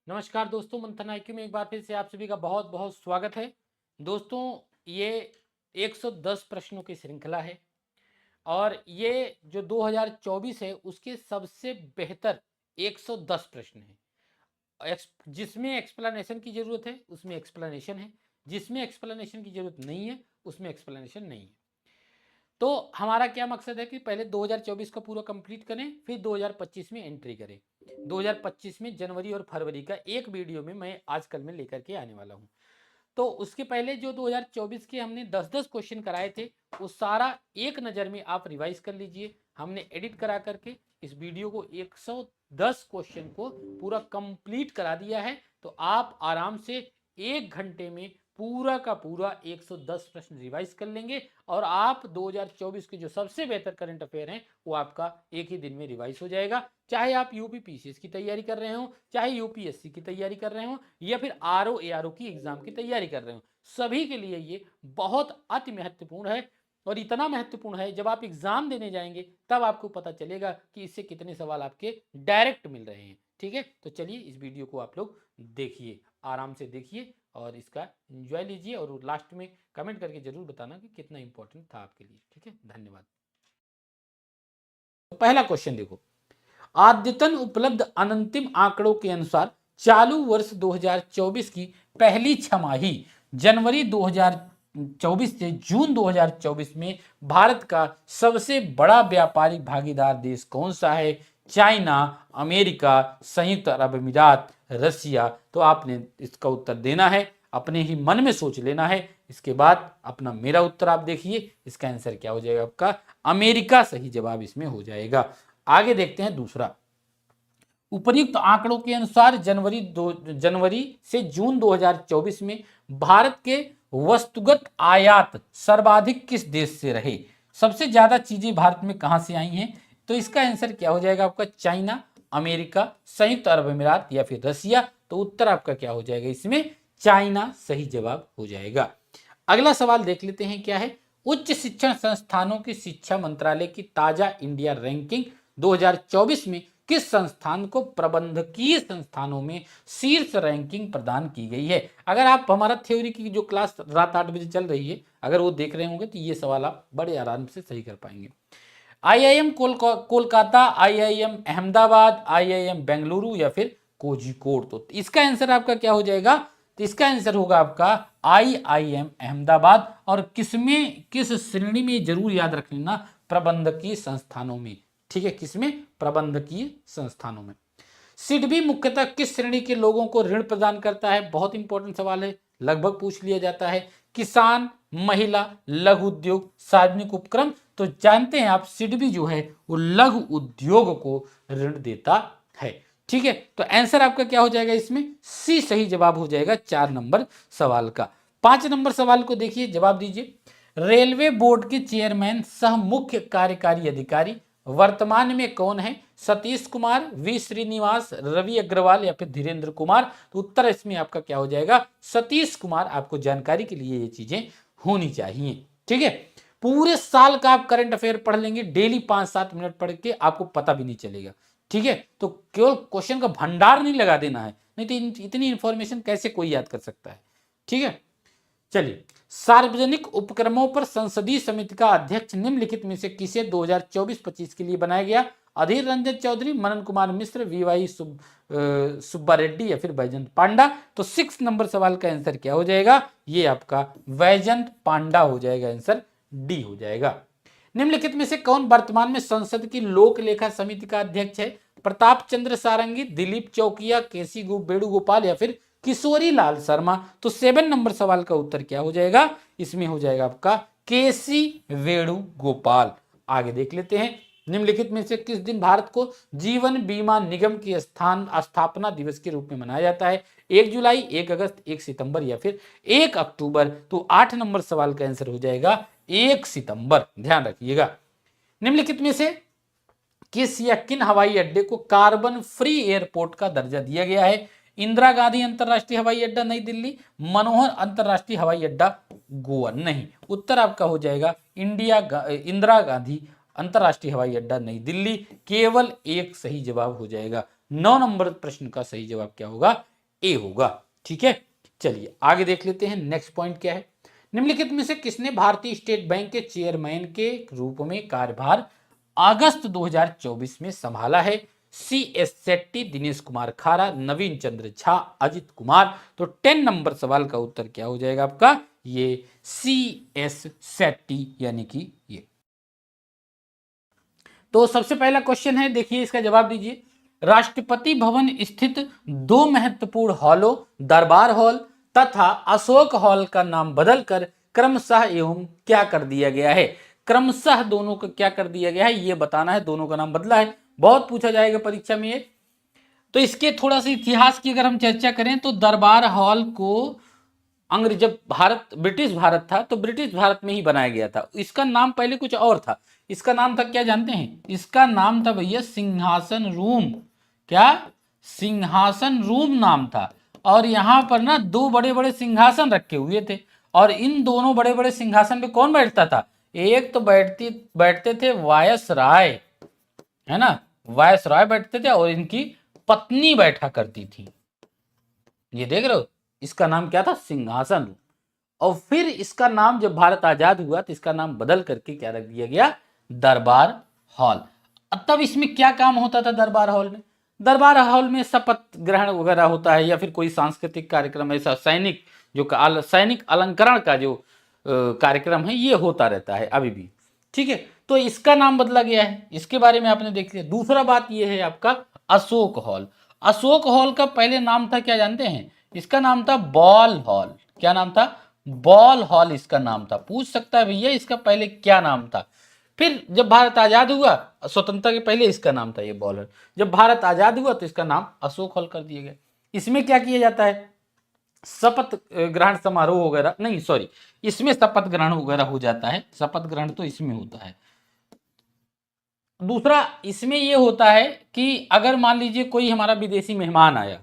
नमस्कार दोस्तों, मंथन आईक्यू में एक बार फिर से आप सभी का बहुत बहुत स्वागत है। दोस्तों, ये 110 प्रश्नों की श्रृंखला है और ये जो 2024 है उसके सबसे बेहतर 110 प्रश्न हैं। जिसमें एक्सप्लेनेशन की जरूरत है उसमें एक्सप्लेनेशन है, जिसमें एक्सप्लेनेशन की जरूरत नहीं है उसमें एक्सप्लेनेशन नहीं है। तो हमारा क्या मकसद है कि पहले 2024 का पूरा कंप्लीट करें, फिर 2025 में एंट्री करें। 2025 में जनवरी और फरवरी का एक वीडियो में मैं आजकल में लेकर के आने वाला हूं। तो उसके पहले जो 2024 के हमने 10-10 क्वेश्चन कराए थे वो सारा एक नज़र में आप रिवाइज कर लीजिए। हमने एडिट करा करके इस वीडियो को 110 क्वेश्चन को पूरा कंप्लीट करा दिया है। तो आप आराम से 1 घंटे में पूरा का पूरा 110 प्रश्न रिवाइज कर लेंगे और आप 2024 के जो सबसे बेहतर करंट अफेयर हैं वो आपका एक ही दिन में रिवाइज हो जाएगा। चाहे आप यूपी पीसीएस की तैयारी कर रहे हो, चाहे यूपीएससी की तैयारी कर रहे हो या फिर आरओ एआरओ की एग्जाम की तैयारी कर रहे हो, सभी के लिए ये बहुत अति महत्वपूर्ण है। और इतना महत्वपूर्ण है जब आप एग्जाम देने जाएंगे तब आपको पता चलेगा कि इससे कितने सवाल आपके डायरेक्ट मिल रहे हैं। ठीक है, तो चलिए इस वीडियो को आप लोग देखिए, आराम से देखिए और इसका एंजॉय लीजिए और लास्ट में कमेंट करके जरूर बताना कि कितना इंपॉर्टेंट था आपके लिए। ठीक है, धन्यवाद। तो पहला क्वेश्चन देखो, अद्यतन उपलब्ध अंतिम आंकड़ों के अनुसार चालू वर्ष 2024 की पहली छमाही जनवरी 2024 से जून 2024 में भारत का सबसे बड़ा व्यापारिक भागीदार देश कौन सा है? चाइना, अमेरिका, संयुक्त अरब अमीरात, रसिया। तो आपने इसका उत्तर देना है, अपने ही मन में सोच लेना है। इसके बाद अपना मेरा उत्तर आप देखिए, इसका आंसर क्या हो जाएगा आपका? अमेरिका सही जवाब इसमें हो जाएगा। आगे देखते हैं दूसरा, उपर्युक्त आंकड़ों के अनुसार जनवरी से जून 2024 में भारत के वस्तुगत आयात सर्वाधिक किस देश से रहे? सबसे ज्यादा चीजें भारत में कहां से आई हैं? तो इसका आंसर क्या हो जाएगा आपका? चाइना, अमेरिका, संयुक्त अरब अमीरात या फिर रसिया। तो उत्तर आपका क्या हो जाएगा इसमें? चाइना सही जवाब हो जाएगा। अगला सवाल देख लेते हैं क्या है। उच्च शिक्षण संस्थानों की शिक्षा मंत्रालय की ताजा इंडिया रैंकिंग 2024 में किस संस्थान को प्रबंधकीय संस्थानों में शीर्ष रैंकिंग प्रदान की गई है? अगर आप हमारा थ्योरी की जो क्लास रात 8 बजे चल रही है अगर वो देख रहे होंगे तो ये सवाल आप बड़े आराम से सही कर पाएंगे। IIM Kolkata, IIM Ahmedabad, IIM Bengaluru या फिर कोझिकोड। तो इसका आंसर आपका क्या हो जाएगा? तो इसका आंसर होगा आपका आईआईएम अहमदाबाद। और किसमें, किस श्रेणी में जरूर याद रख लेना? प्रबंधकीय संस्थानों में। ठीक है, किसमें? प्रबंधकीय संस्थानों में। सिडबी मुख्यतः किस श्रेणी के लोगों को ऋण प्रदान करता है? बहुत इंपॉर्टेंट सवाल है, लगभग पूछ लिया जाता है। किसान, महिला, लघु उद्योग, सार्वजनिक उपक्रम। तो जानते हैं आप सिडबी जो है वो लघु उद्योग को ऋण देता है। ठीक है, तो आंसर आपका क्या हो जाएगा इसमें? सी सही जवाब हो जाएगा 4 नंबर सवाल का। 5 नंबर सवाल को देखिए, जवाब दीजिए। रेलवे बोर्ड के चेयरमैन सह मुख्य कार्यकारी अधिकारी वर्तमान में कौन है? सतीश कुमार, वी श्रीनिवास, रवि अग्रवाल या फिर धीरेन्द्र कुमार। तो उत्तर इसमें आपका क्या हो जाएगा? सतीश कुमार। आपको जानकारी के लिए ये चीजें होनी चाहिए। ठीक है, पूरे साल का आप करंट अफेयर पढ़ लेंगे, डेली 5-7 मिनट पढ़ के आपको पता भी नहीं चलेगा। ठीक है, तो केवल क्वेश्चन का भंडार नहीं लगा देना है, नहीं तो इतनी इंफॉर्मेशन कैसे कोई याद कर सकता है। ठीक है, चलिए, सार्वजनिक उपक्रमों पर संसदीय समिति का अध्यक्ष निम्नलिखित में से किसे 2024-25 के लिए बनाया गया? अधीर रंजन चौधरी, मनन कुमार मिश्र, वीवाई सुब्बा रेड्डी या फिर बैजंत पांडा। तो 6 नंबर सवाल का आंसर क्या हो जाएगा? ये आपका बैजंत पांडा हो जाएगा, आंसर डी हो जाएगा। निम्नलिखित में से कौन वर्तमान में संसद की लोक लेखा समिति का अध्यक्ष है? प्रताप चंद्र सारंगी, दिलीप चौकिया, केसी वेणुगोपाल या फिर किशोरी लाल शर्मा। तो 7 नंबर सवाल का उत्तर क्या हो जाएगा? इसमें हो जाएगा आपका केसी वेणुगोपाल। आगे देख लेते हैं, निम्नलिखित में से किस दिन भारत को जीवन बीमा निगम की स्थापना दिवस के रूप में मनाया जाता है? 1 जुलाई, 1 अगस्त, 1 सितंबर या फिर 1 अक्टूबर। तो 8 नंबर सवाल का आंसर हो जाएगा 1 सितंबर। ध्यान रखिएगा। निम्नलिखित में से किस या किन हवाई अड्डे को कार्बन फ्री एयरपोर्ट का दर्जा दिया गया है? इंदिरा गांधी अंतरराष्ट्रीय हवाई अड्डा नई दिल्ली, मनोहर अंतरराष्ट्रीय हवाई अड्डा गोवा। नहीं, उत्तर आपका हो जाएगा इंदिरा गांधी अंतरराष्ट्रीय हवाई अड्डा नई दिल्ली। केवल एक सही जवाब हो जाएगा। 9 नंबर प्रश्न का सही जवाब क्या होगा? ए होगा। ठीक है, चलिए आगे देख लेते हैं। नेक्स्ट पॉइंट क्या है, निम्नलिखित में से किसने भारतीय स्टेट बैंक के चेयरमैन के रूप में कार्यभार अगस्त 2024 में संभाला है? सी एस शेट्टी, दिनेश कुमार खारा, नवीन चंद्र झा, अजित कुमार। तो 10 नंबर सवाल का उत्तर क्या हो जाएगा आपका? ये सी एस शेट्टी, यानी कि ये। तो सबसे पहला क्वेश्चन है, देखिए इसका जवाब दीजिए। राष्ट्रपति भवन स्थित दो महत्वपूर्ण हॉलों दरबार हॉल तथा अशोक हॉल का नाम बदलकर क्रमशः एवं क्या कर दिया गया है? क्रमशः दोनों का क्या कर दिया गया है ये बताना है। दोनों का नाम बदला है, बहुत पूछा जाएगा परीक्षा में ये। तो इसके थोड़ा सा इतिहास की अगर हम चर्चा करें तो दरबार हॉल को अंग्रेज, जब भारत ब्रिटिश भारत था तो ब्रिटिश भारत में ही बनाया गया था। इसका नाम पहले कुछ और था। इसका नाम था, क्या जानते हैं? इसका नाम था भैया सिंहासन रूम। क्या? सिंहासन रूम नाम था। और यहां पर ना दो बड़े बड़े सिंहासन रखे हुए थे, और इन दोनों बड़े बड़े सिंहासन पे कौन बैठता था? एक तो बैठते थे वायसराय, है ना, वायसराय बैठते थे, और इनकी पत्नी बैठा करती थी। ये देख रहे हो, इसका नाम क्या था? सिंहासन रूम। और फिर इसका नाम जब भारत आजाद हुआ तो इसका नाम बदल करके क्या रख दिया गया? दरबार हॉल। तब इसमें क्या काम होता था दरबार हॉल में? दरबार हॉल में शपथ ग्रहण वगैरह होता है, या फिर कोई सांस्कृतिक कार्यक्रम, ऐसा सैनिक सैनिक अलंकरण का जो कार्यक्रम है ये होता रहता है अभी भी। ठीक है, तो इसका नाम बदला गया है, इसके बारे में आपने देख लिया। दूसरा बात ये है आपका अशोक हॉल। अशोक हॉल का पहले नाम था, क्या जानते हैं? इसका नाम था बॉल हॉल। क्या नाम था? बॉल हॉल इसका नाम था। पूछ सकता है भैया इसका पहले क्या नाम था। फिर जब भारत आजाद हुआ, स्वतंत्रता के पहले इसका नाम था ये बॉल हॉल। जब भारत आजाद हुआ तो इसका नाम अशोक हॉल कर दिया गया। इसमें क्या किया जाता है? शपथ ग्रहण समारोह वगैरह, नहीं सॉरी, इसमें शपथ ग्रहण वगैरह हो जाता है। शपथ ग्रहण तो इसमें होता है। दूसरा इसमें यह होता है कि अगर मान लीजिए कोई हमारा विदेशी मेहमान आया,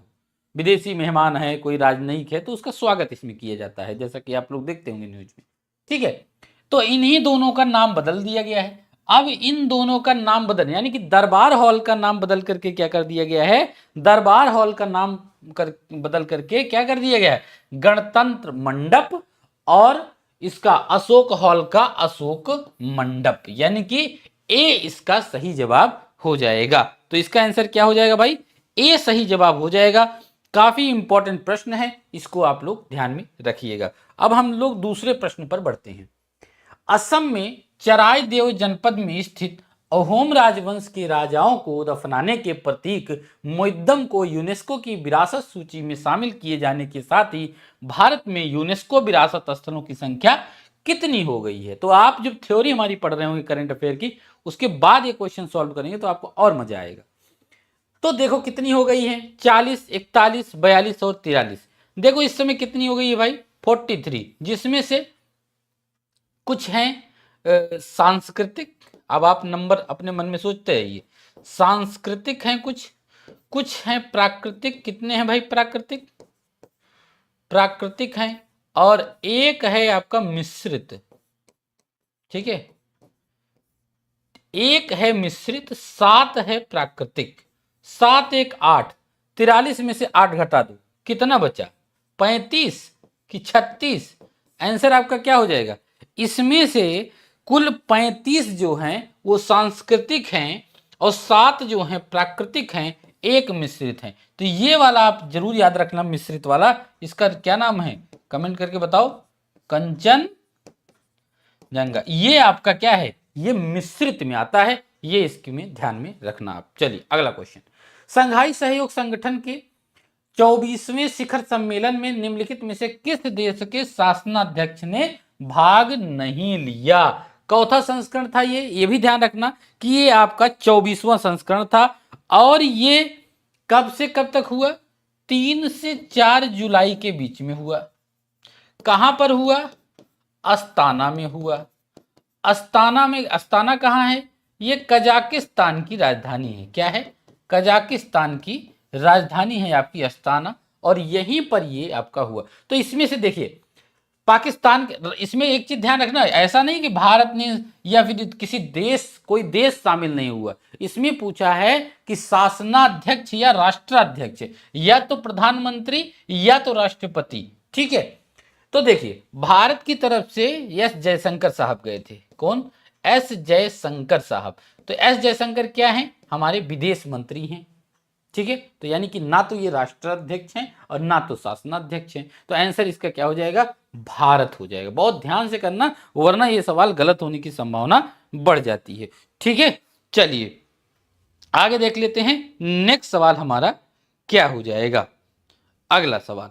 विदेशी मेहमान है, कोई राजनयिक है, तो उसका स्वागत इसमें किया जाता है, जैसा कि आप लोग देखते होंगे न्यूज में। ठीक है, तो इन्हीं दोनों का नाम बदल दिया गया है। अब इन दोनों का नाम बदल, यानी कि दरबार हॉल का नाम बदल करके क्या कर दिया गया है? दरबार हॉल का नाम बदल करके क्या कर दिया गया है? गणतंत्र मंडप, और इसका अशोक हॉल का अशोक मंडप, यानी कि ए इसका सही जवाब हो जाएगा। तो इसका आंसर क्या हो जाएगा भाई? ए सही जवाब हो जाएगा। काफी इंपॉर्टेंट प्रश्न है, इसको आप लोग ध्यान में रखिएगा। अब हम लोग दूसरे प्रश्न पर बढ़ते हैं। असम में चराइदेव जनपद में स्थित अहोम राजवंश के राजाओं को दफनाने के प्रतीक मोइद्दम को यूनेस्को की विरासत सूची में शामिल किए जाने के साथ ही भारत में यूनेस्को विरासत स्थलों की संख्या कितनी हो गई है? तो आप जब थ्योरी हमारी पढ़ रहे होंगे करंट अफेयर की, उसके बाद ये क्वेश्चन सॉल्व करेंगे तो आपको और मजा आएगा। तो देखो कितनी हो गई है, 40, 41, 42 और 43। देखो इस समय कितनी हो गई है भाई? 43, जिसमें से कुछ हैं सांस्कृतिक। अब आप नंबर अपने मन में सोचते रहिए। सांस्कृतिक हैं कुछ हैं प्राकृतिक। कितने हैं भाई प्राकृतिक? प्राकृतिक हैं, और एक है आपका मिश्रित। ठीक है, एक है मिश्रित, 7 है प्राकृतिक। 7 1 8, 43 में से 8 घटा दो, कितना बचा? 35 कि 36? आंसर आपका क्या हो जाएगा? इसमें से कुल 35 जो हैं वो सांस्कृतिक हैं, और 7 जो हैं प्राकृतिक हैं, एक मिश्रित हैं। तो ये वाला आप जरूर याद रखना, मिश्रित वाला। इसका क्या नाम है? कमेंट करके बताओ। कंचन जंगा, ये आपका क्या है? ये मिश्रित में आता है, ये इसके में ध्यान में रखना आप। चलिए अगला क्वेश्चन। संघाई सहयोग संगठन के 24वें शिखर सम्मेलन में निम्नलिखित में से किस देश के शासनाध्यक्ष ने भाग नहीं लिया? चौथा संस्करण था ये भी ध्यान रखना कि ये आपका 24वां संस्करण था, और ये कब से कब तक हुआ? 3 से 4 जुलाई के बीच में हुआ। कहां पर हुआ? अस्ताना में हुआ। अस्ताना में, अस्ताना कहां है? ये कजाकिस्तान की राजधानी है। क्या है? कजाकिस्तान की राजधानी है आपकी अस्ताना, और यहीं पर ये आपका हुआ। तो इसमें से देखिए पाकिस्तान इसमें एक चीज ध्यान रखना, ऐसा नहीं कि भारत ने या फिर किसी देश, कोई देश शामिल नहीं हुआ। इसमें पूछा है कि शासनाध्यक्ष या राष्ट्राध्यक्ष, या तो प्रधानमंत्री या तो राष्ट्रपति। ठीक है, तो देखिए भारत की तरफ से एस जयशंकर साहब गए थे। कौन? एस जयशंकर साहब। तो एस जयशंकर क्या है? हमारे विदेश मंत्री हैं। ठीक है, तो यानी कि ना तो ये राष्ट्राध्यक्ष हैं और ना तो शासनाध्यक्ष हैं, तो आंसर इसका क्या हो जाएगा? भारत हो जाएगा। बहुत ध्यान से करना, वरना ये सवाल गलत होने की संभावना बढ़ जाती है। ठीक है, चलिए आगे देख लेते हैं। नेक्स्ट सवाल हमारा क्या हो जाएगा? अगला सवाल,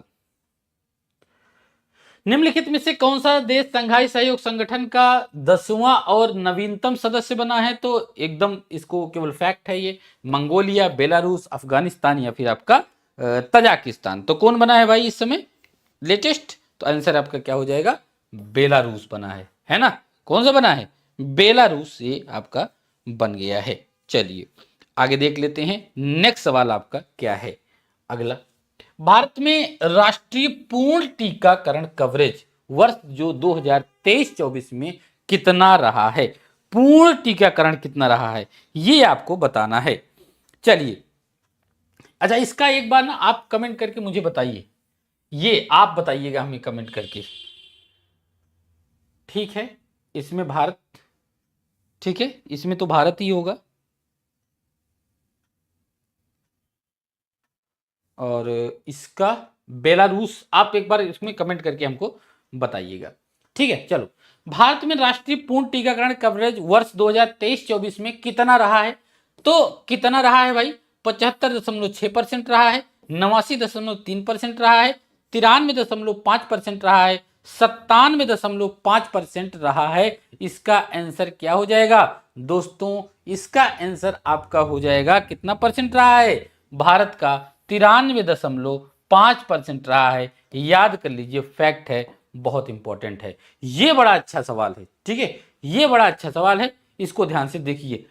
निम्नलिखित में से कौन सा देश संघाई सहयोग संगठन का 10वां और नवीनतम सदस्य बना है? तो एकदम इसको केवल फैक्ट है ये, मंगोलिया, बेलारूस, अफगानिस्तान या फिर आपका तजाकिस्तान। तो कौन बना है भाई इस समय लेटेस्ट? तो आंसर आपका क्या हो जाएगा? बेलारूस बना है ना? कौन सा बना है? बेलारूस ये आपका बन गया है। चलिए आगे देख लेते हैं। नेक्स्ट सवाल आपका क्या है? अगला, भारत में राष्ट्रीय पूर्ण टीकाकरण कवरेज वर्ष जो 2023-24 में कितना रहा है? पूर्ण टीकाकरण कितना रहा है ये आपको बताना है। चलिए, अच्छा इसका एक बार ना आप कमेंट करके मुझे बताइए, ये आप बताइएगा हमें कमेंट करके। ठीक है, इसमें भारत, ठीक है इसमें तो भारत ही होगा, और इसका बेलारूस। आप एक बार इसमें कमेंट करके हमको बताइएगा। ठीक है, चलो, भारत में राष्ट्रीय पूर्ण टीकाकरण कवरेज वर्ष 2023-24 में कितना रहा है? तो कितना रहा है भाई? 75.6% रहा है, 89.3% रहा है, 93.5% रहा है, 97.5% रहा है। इसका आंसर क्या हो जाएगा दोस्तों? इसका आंसर आपका हो जाएगा, कितना परसेंट रहा है भारत का? 93.5% रहा है। याद कर लीजिए, फैक्ट है, बहुत इंपॉर्टेंट है। ये बड़ा अच्छा सवाल है। ठीक है, ये बड़ा अच्छा सवाल है, इसको ध्यान से देखिए।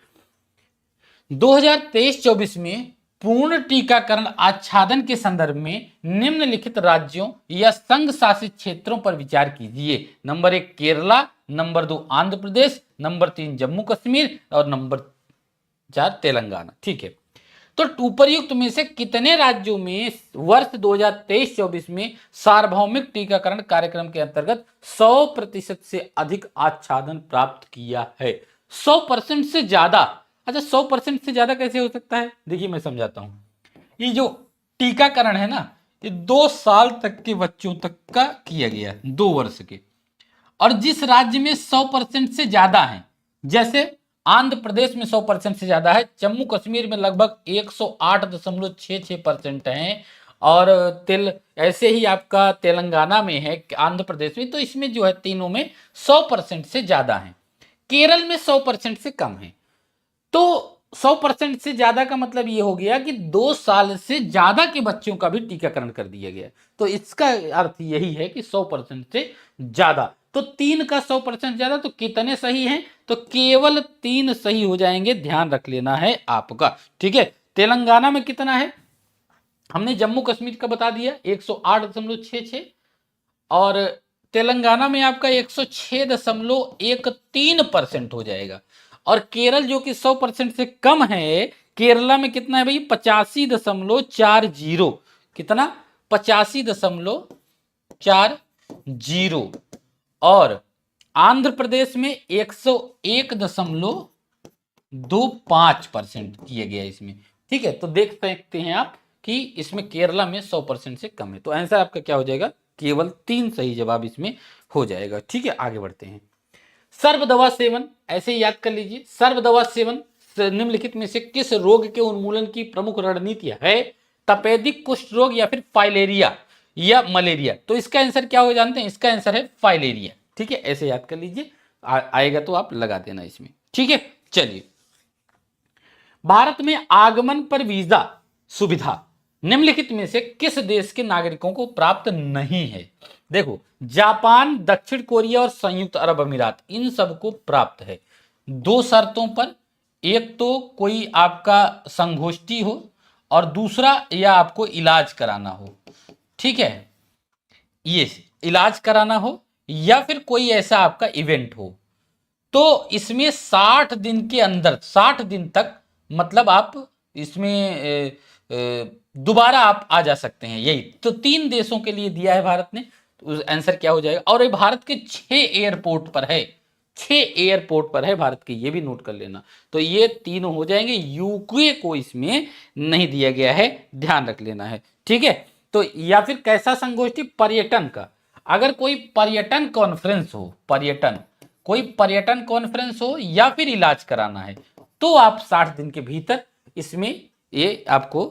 2023-24 में पूर्ण टीकाकरण आच्छादन के संदर्भ में निम्नलिखित राज्यों या संघ शासित क्षेत्रों पर विचार कीजिए। Number 1 Kerala, number 2 Andhra Pradesh, number 3 Jammu Kashmir और नंबर 4 तेलंगाना। ठीक है, तो उपर्युक्त में से कितने राज्यों में वर्ष 2023-24 में सार्वभौमिक टीकाकरण कार्यक्रम के अंतर्गत 100% से अधिक आच्छादन प्राप्त किया है? 100% से ज्यादा। अच्छा, 100% से ज्यादा कैसे हो सकता है? देखिए मैं समझाता हूं। ये जो टीकाकरण है ना, ये 2 साल तक के बच्चों तक का किया गया, 2 वर्ष के। और जिस राज्य में 100% से ज्यादा है, जैसे आंध्र प्रदेश में 100% से ज्यादा है, जम्मू कश्मीर में लगभग 108.66% है, और ऐसे ही आपका तेलंगाना में है, आंध्र प्रदेश में, तो इसमें जो है तीनों में 100% से ज्यादा है। केरल में 100% से कम है। तो 100% से ज्यादा का मतलब ये हो गया कि 2 साल से ज्यादा के बच्चों का भी टीकाकरण कर दिया गया। तो इसका अर्थ यही है कि 100% से ज्यादा। तो 3 का 100% ज्यादा, तो कितने सही हैं? तो केवल 3 सही हो जाएंगे, ध्यान रख लेना है आपका। ठीक है, तेलंगाना में कितना है हमने जम्मू कश्मीर का बता दिया, 108.66, और तेलंगाना में आपका 106.13% हो जाएगा। और केरल जो कि 100% से कम है, केरला में कितना है भाई? 85.40। कितना? 85.40। और आंध्र प्रदेश में 101.25% किया गया इसमें। ठीक है, तो देख सकते हैं आप कि इसमें केरला में 100% से कम है। तो आंसर आपका क्या हो जाएगा? केवल 3 सही जवाब इसमें हो जाएगा। ठीक है, आगे बढ़ते हैं। सर्व दवा सेवन, ऐसे याद कर लीजिए, सर्व दवा सेवन निम्नलिखित में से किस रोग के उन्मूलन की प्रमुख रणनीति है? तपेदिक कुष्ठ रोग या फिर फाइलेरिया या मलेरिया? तो इसका आंसर क्या हो जानते हैं? इसका आंसर है फाइलेरिया। ठीक है, ऐसे याद कर लीजिए, आएगा तो आप लगा देना इसमें। ठीक है, चलिए, भारत में आगमन पर वीजा सुविधा निम्नलिखित में से किस देश के नागरिकों को प्राप्त नहीं है? देखो, जापान, दक्षिण कोरिया और संयुक्त अरब अमीरात, इन सबको प्राप्त है 2 शर्तों पर। एक तो कोई आपका संगोष्ठी हो, और दूसरा या आपको इलाज कराना हो। ठीक है, ये इलाज कराना हो या फिर कोई ऐसा आपका इवेंट हो, तो इसमें 60 दिन के अंदर, 60 दिन तक मतलब आप इसमें दोबारा आप आ जा सकते हैं। यही तो 3 देशों के लिए दिया है भारत ने, तो आंसर क्या हो जाएगा। और ये भारत के 6 एयरपोर्ट पर है, 6 एयरपोर्ट पर है भारत के, ये भी नोट कर लेना। तो ये तीनों हो जाएंगे, यूके को इसमें नहीं दिया गया है, ध्यान रख लेना है, ठीक है। तो या फिर कैसा संगोष्ठी, पर्यटन का, अगर कोई पर्यटन कॉन्फ्रेंस हो, पर्यटन, कोई पर्यटन कॉन्फ्रेंस हो या फिर इलाज कराना है, तो आप 60 दिन के भीतर इसमें ये आपको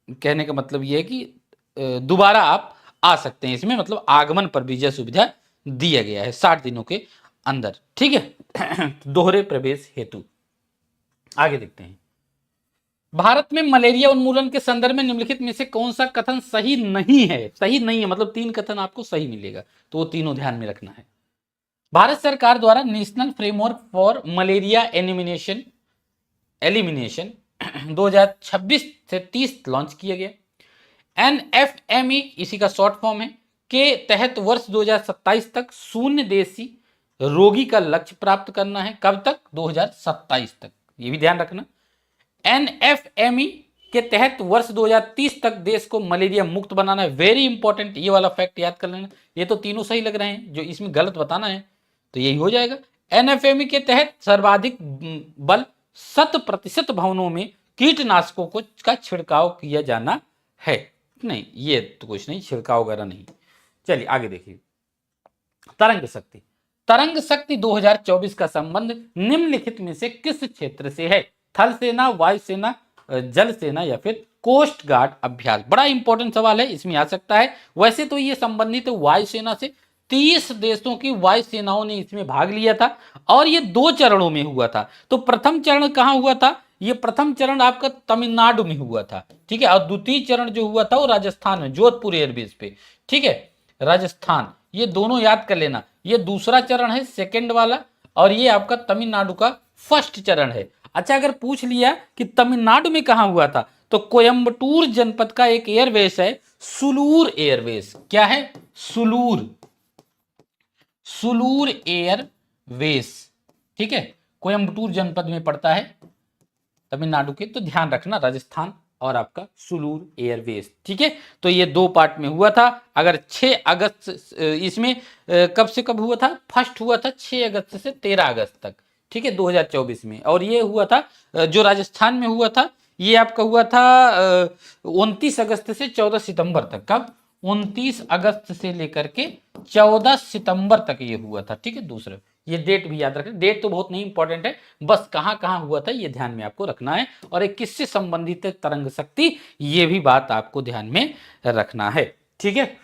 कहने का मतलब ये है कि दोबारा आप आ सकते हैं इसमें, मतलब आगमन पर वीजा सुविधा दिया गया है 60 दिनों के अंदर, ठीक है। दोहरे प्रवेश हेतु। आगे देखते हैं, भारत में मलेरिया उन्मूलन के संदर्भ में निम्नलिखित में से कौन सा कथन सही नहीं है। सही नहीं है मतलब 3 कथन आपको सही मिलेगा, तो वो तीनों ध्यान में रखना है। भारत सरकार द्वारा national framework for malaria elimination 2026 से 30 लॉन्च किया गया। NFME इसी का शॉर्ट फॉर्म है, के तहत वर्ष 2027 तक शून्य देशी रोगी का लक्ष्य प्राप्त करना है। कब तक? 2027 तक, ये भी ध्यान रखना। NFME के तहत वर्ष 2030 तक देश को मलेरिया मुक्त बनाना है। वेरी इंपॉर्टेंट, ये वाला फैक्ट याद कर लेना। ये तो तीनों सही लग रहे हैं, जो इसमें गलत बताना है तो यही हो जाएगा। NFME के तहत सर्वाधिक बल 100% भवनों में कीटनाशकों को का छिड़काव किया जाना है। नहीं, ये तो कुछ नहीं, छिड़काव वगैरह नहीं। चलिए आगे देखिए, तरंग शक्ति। तरंग शक्ति 2024 का संबंध निम्नलिखित में से किस क्षेत्र से है? थल सेना, वायुसेना, जल सेना या फिर कोस्ट गार्ड अभ्यास। बड़ा इंपॉर्टेंट सवाल है, इसमें आ सकता है। वैसे तो ये संबंधित है वायुसेना से, 30 देशों की वायुसेनाओं ने इसमें भाग लिया था और ये 2 चरणों में हुआ था। तो प्रथम चरण कहां हुआ था? ये प्रथम चरण आपका तमिलनाडु में हुआ था, ठीक है। और द्वितीय चरण जो हुआ था वो राजस्थान में, जोधपुर एयरबेस पे, ठीक है, राजस्थान। ये दोनों याद कर लेना। ये दूसरा चरण है, सेकंड वाला, और ये आपका तमिलनाडु का फर्स्ट चरण है। अच्छा, अगर पूछ लिया कि तमिलनाडु में कहां हुआ था, तो कोयम्बटूर जनपद का एक एयरबेस है, सुलूर एयरबेस। क्या है? सुलूर, सुलूर एयरबेस, ठीक है, कोयम्बटूर जनपद में पड़ता है तमिलनाडु के। तो ध्यान रखना, राजस्थान और आपका सुलूर एयरबेस, ठीक है। तो ये 2 पार्ट में हुआ था। अगर 6 अगस्त इसमें कब से कब हुआ था? फर्स्ट हुआ था 6 अगस्त से 13 अगस्त तक, ठीक है, 2024 में। और ये हुआ था जो राजस्थान में हुआ था, ये आपका हुआ था 29 अगस्त से 14 सितंबर तक। कब? 29 अगस्त से लेकर के 14 सितंबर तक ये हुआ था, ठीक है। दूसरा, ये डेट भी याद रखें, डेट तो बहुत नहीं इंपॉर्टेंट है, बस कहां कहां हुआ था ये ध्यान में आपको रखना है। और एक किससे संबंधित है तरंग शक्ति, ये भी बात आपको ध्यान में रखना है, ठीक है।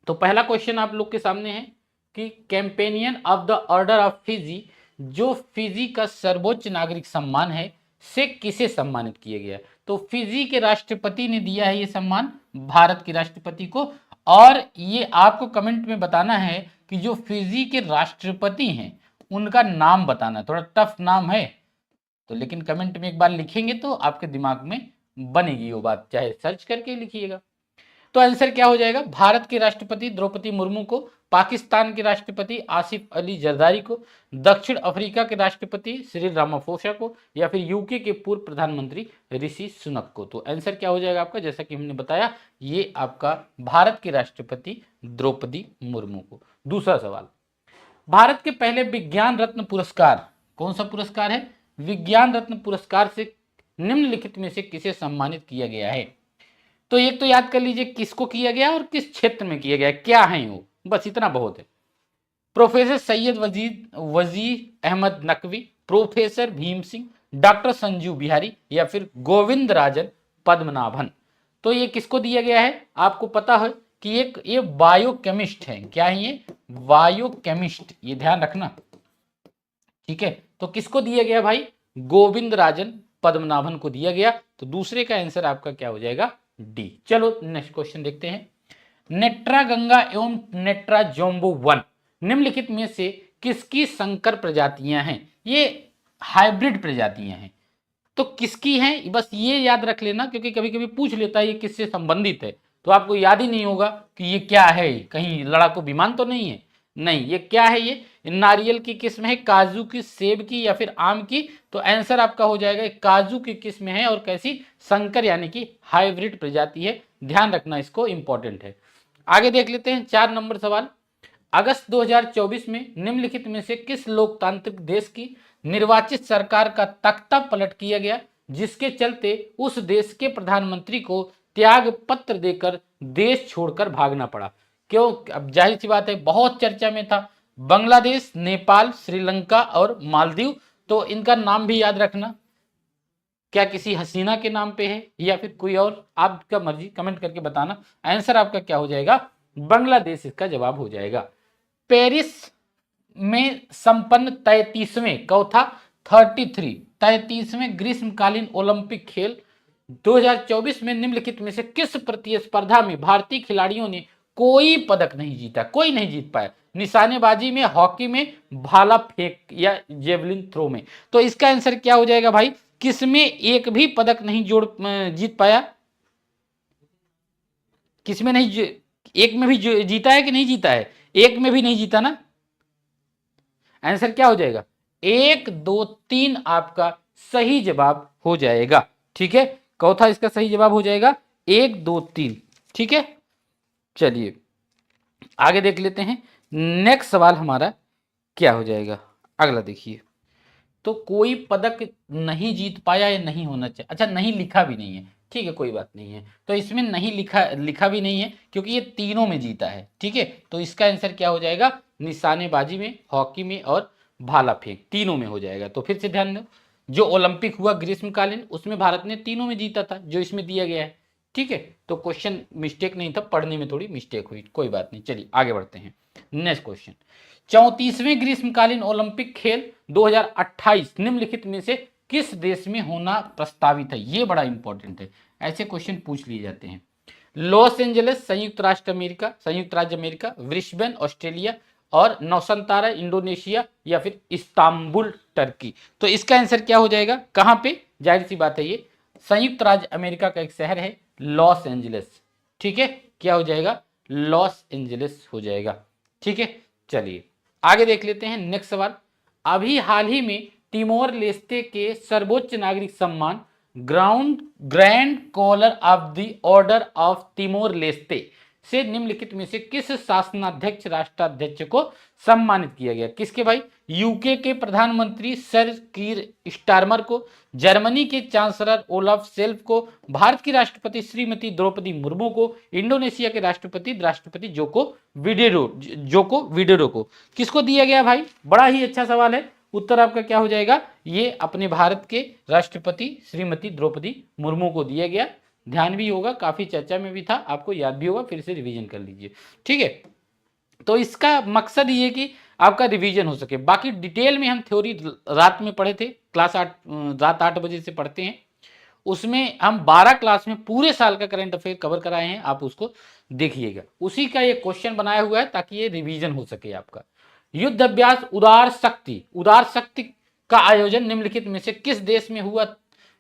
तो पहला क्वेश्चन आप लोग के सामने है कि companion of the order of Fiji, जो फिजी का सर्वोच्च नागरिक सम्मान है, से किसे सम्मानित किया गया? तो फिजी के राष्ट्रपति ने दिया है ये सम्मान, भारत के राष्ट्रपति को। और ये आपको कमेंट में बताना है कि जो फिजी के राष्ट्रपति हैं उनका नाम बताना। थोड़ा टफ नाम है तो, लेकिन कमेंट में एक बार लिखेंगे तो आपके दिमाग में बनेगी वो बात, चाहे सर्च करके लिखिएगा। तो आंसर क्या हो जाएगा? भारत के राष्ट्रपति द्रौपदी मुर्मू को, पाकिस्तान के राष्ट्रपति आसिफ अली जरदारी को, दक्षिण अफ्रीका के राष्ट्रपति सिरिल रामाफोसा को, या फिर यूके के पूर्व प्रधानमंत्री ऋषि सुनक को। तो आंसर क्या हो जाएगा आपका? जैसा कि हमने बताया, ये आपका भारत के राष्ट्रपति द्रौपदी मुर्मू को। दूसरा सवाल, भारत के पहले विज्ञान रत्न पुरस्कार, कौन सा पुरस्कार है? विज्ञान रत्न पुरस्कार से निम्नलिखित में से किसे सम्मानित किया गया है? तो एक तो याद कर लीजिए किसको किया गया और किस क्षेत्र में किया गया, क्या है वो, बस इतना बहुत है। प्रोफेसर सैयद वजीर अहमद नकवी, प्रोफेसर भीम सिंह, डॉक्टर संजीव बिहारी, या फिर गोविंद राजन पद्मनाभन। तो ये किसको दिया गया है? आपको पता है कि ये बायोकेमिस्ट है। क्या है ये? बायोकेमिस्ट, ये ध्यान रखना, ठीक है। तो किसको दिया गया भाई? गोविंद राजन पद्मनाभन को दिया गया। तो दूसरे का आंसर आपका क्या हो जाएगा? डी। चलो नेक्स्ट क्वेश्चन देखते हैं। नेट्रा गंगा एवं नेट्रा जोम्बो 1 निम्नलिखित में से किसकी संकर प्रजातियां हैं? ये हाइब्रिड प्रजातियां हैं। तो किसकी हैं, बस ये याद रख लेना, क्योंकि कभी कभी पूछ लेता है ये किससे संबंधित है। तो आपको याद ही नहीं होगा कि ये क्या है, कहीं लड़ाकू विमान तो नहीं है। नहीं, ये क्या है, ये नारियल की किस्म है, काजू की, सेब की या फिर आम की। तो आंसर आपका हो जाएगा काजू की किस्म है और कैसी, संकर यानी कि हाइब्रिड प्रजाति है। ध्यान रखना, इसको इंपॉर्टेंट है। आगे देख लेते हैं 4 नंबर सवाल। अगस्त 2024 में निम्नलिखित में से किस लोकतांत्रिक देश की निर्वाचित सरकार का तख्ता पलट किया गया, जिसके चलते उस देश के प्रधानमंत्री को त्याग पत्र देकर देश छोड़कर भागना पड़ा? क्यों? अब जाहिर सी बात है, बहुत चर्चा में था। बांग्लादेश, नेपाल, श्रीलंका और मालदीव। तो इनका नाम भी याद रखना। क्या किसी हसीना के नाम पे है या फिर कोई और? आपका मर्जी, कमेंट करके बताना। आंसर आपका क्या हो जाएगा? बांग्लादेश इसका जवाब हो जाएगा। पेरिस में संपन्न 33वें कौथा 33वें ग्रीष्मकालीन ओलंपिक खेल 2024 में निम्नलिखित में से किस प्रतिस्पर्धा में भारतीय खिलाड़ियों ने कोई पदक नहीं जीता? कोई नहीं जीत पाया। निशानेबाजी में, हॉकी में, भाला फेंक या जेवलिन थ्रो में। तो इसका आंसर क्या हो जाएगा भाई? किसमें एक भी पदक नहीं जीत पाया? किसमें नहीं, एक में भी जीता है कि नहीं जीता है? एक में भी नहीं जीता ना। आंसर क्या हो जाएगा? 1, 2, 3 आपका सही जवाब हो जाएगा। ठीक है, चौथा इसका सही जवाब हो जाएगा 1, 2, 3। ठीक है, चलिए आगे देख लेते हैं। नेक्स्ट सवाल हमारा क्या हो जाएगा, अगला देखिए। तो कोई पदक नहीं जीत पाया या नहीं होना चाहिए? अच्छा, नहीं लिखा भी नहीं है, ठीक है, कोई बात नहीं है। तो इसमें नहीं लिखा भी नहीं है क्योंकि ये तीनों में जीता है। ठीक है, तो इसका आंसर क्या हो जाएगा? निशानेबाजी में, हॉकी में और भाला फेंक, तीनों में हो जाएगा। तो फिर से ध्यान दो, जो ओलंपिक हुआ ग्रीष्मकालीन उसमें भारत ने तीनों में जीता था, जो इसमें दिया गया है। ठीक है, तो क्वेश्चन मिस्टेक नहीं था, पढ़ने में थोड़ी मिस्टेक हुई, कोई बात नहीं। चलिए आगे बढ़ते हैं। नेक्स्ट क्वेश्चन, 34वें ग्रीष्मकालीन ओलंपिक खेल 2028 निम्नलिखित में से किस देश में होना प्रस्तावित है? ये बड़ा इंपॉर्टेंट है, ऐसे क्वेश्चन पूछ लिए जाते हैं। लॉस एंजलिस संयुक्त राज्य अमेरिका, ब्रिस्बेन ऑस्ट्रेलिया और नौसंतारा इंडोनेशिया या फिर इस्तांबुल टर्की। तो इसका आंसर क्या हो जाएगा? कहां पे? जाहिर सी बात है, ये संयुक्त राज्य अमेरिका का एक शहर है लॉस एंजलिस। ठीक है, क्या हो जाएगा? लॉस एंजलिस हो जाएगा। ठीक है, चलिए आगे देख लेते हैं। नेक्स्ट सवाल, अभी हाल ही में तिमोर लेस्ते के सर्वोच्च नागरिक सम्मान grand collar of the order of Timor Leste से निम्नलिखित में से किस शासनाध्यक्ष राष्ट्राध्यक्ष को सम्मानित किया गया? किसके भाई? यूके के प्रधानमंत्री सर कीर स्टारमर को, जर्मनी के चांसलर ओलाफ सेल्फ को, भारत की राष्ट्रपति श्रीमती द्रौपदी मुर्मू को, इंडोनेशिया के राष्ट्रपति जोको विडोडो को। किसको दिया गया भाई? बड़ा ही अच्छा सवाल है। उत्तर आपका क्या हो जाएगा? ये अपने भारत के राष्ट्रपति श्रीमती द्रौपदी मुर्मू को दिया गया। ध्यान भी होगा, काफी चर्चा में भी था, आपको याद भी होगा, फिर से रिवीजन कर लीजिए। ठीक है, तो इसका मकसद ये कि आपका रिवीजन हो सके। बाकी डिटेल में हम थ्योरी रात में पढ़े थे, क्लास 8 रात 8 बजे से पढ़ते हैं। उसमें हम 12 क्लास में पूरे साल का करंट अफेयर कवर कराए हैं, आप उसको देखिएगा। उसी का ये क्वेश्चन बनाया हुआ है ताकि ये रिवीजन हो सके आपका। युद्ध अभ्यास उदार शक्ति का आयोजन निम्नलिखित में से किस देश में हुआ?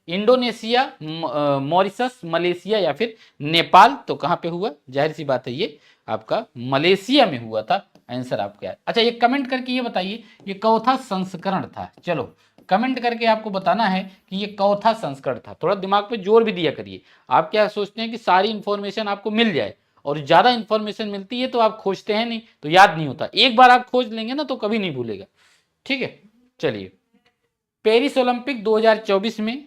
इंडोनेशिया, मॉरिशस, मलेशिया या फिर नेपाल। तो कहां पे हुआ? जाहिर सी बात है, ये आपका मलेशिया में हुआ था। आंसर आपका है। अच्छा, ये कमेंट करके ये बताइए ये चौथा संस्करण था। चलो कमेंट करके आपको बताना है कि ये चौथा संस्करण था। थोड़ा दिमाग पे जोर भी दिया करिए। आप क्या सोचते हैं कि सारी इंफॉर्मेशन आपको मिल जाए, और ज्यादा इंफॉर्मेशन मिलती है तो आप खोजते हैं नहीं, तो याद नहीं होता। एक बार आप खोज लेंगे ना तो कभी नहीं भूलेगा। ठीक है, चलिए पेरिस ओलंपिक 2024 में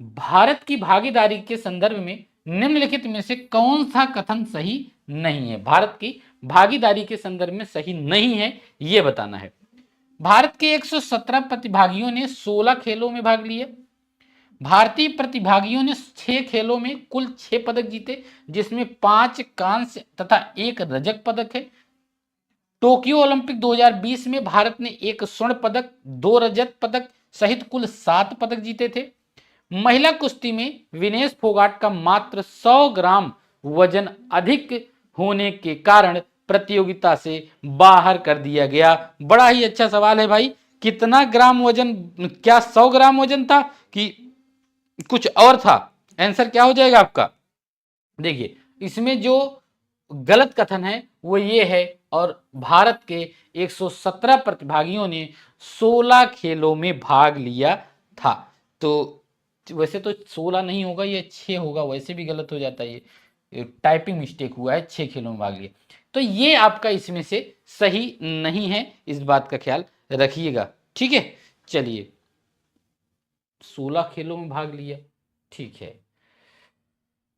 भारत की भागीदारी के संदर्भ में निम्नलिखित में से कौन सा कथन सही नहीं है? भारत की भागीदारी के संदर्भ में सही नहीं है, यह बताना है। भारत के 117 प्रतिभागियों ने 16 खेलों में भाग लिया। भारतीय प्रतिभागियों ने 6 खेलों में कुल 6 पदक जीते, जिसमें 5 कांस्य तथा 1 रजत पदक है। टोक्यो ओलंपिक 2020 में भारत ने 1 स्वर्ण पदक, 2 रजत पदक सहित कुल 7 पदक जीते थे। महिला कुश्ती में विनेश फोगाट का मात्र 100 ग्राम वजन अधिक होने के कारण प्रतियोगिता से बाहर कर दिया गया। बड़ा ही अच्छा सवाल है भाई, कितना ग्राम वजन? क्या 100 ग्राम वजन था कि कुछ और था? आंसर क्या हो जाएगा आपका? देखिए इसमें जो गलत कथन है वो ये है, और भारत के 117 प्रतिभागियों ने 16 खेलों में भाग लिया था। तो वैसे तो 16 नहीं होगा, ये 6 होगा, वैसे भी गलत हो जाता है, ये टाइपिंग मिस्टेक हुआ है, 6 खेलों में भाग लिया। तो ये आपका इसमें से सही नहीं है, इस बात का ख्याल रखिएगा, ठीक है। चलिए, 16 खेलों में भाग लिया, ठीक है।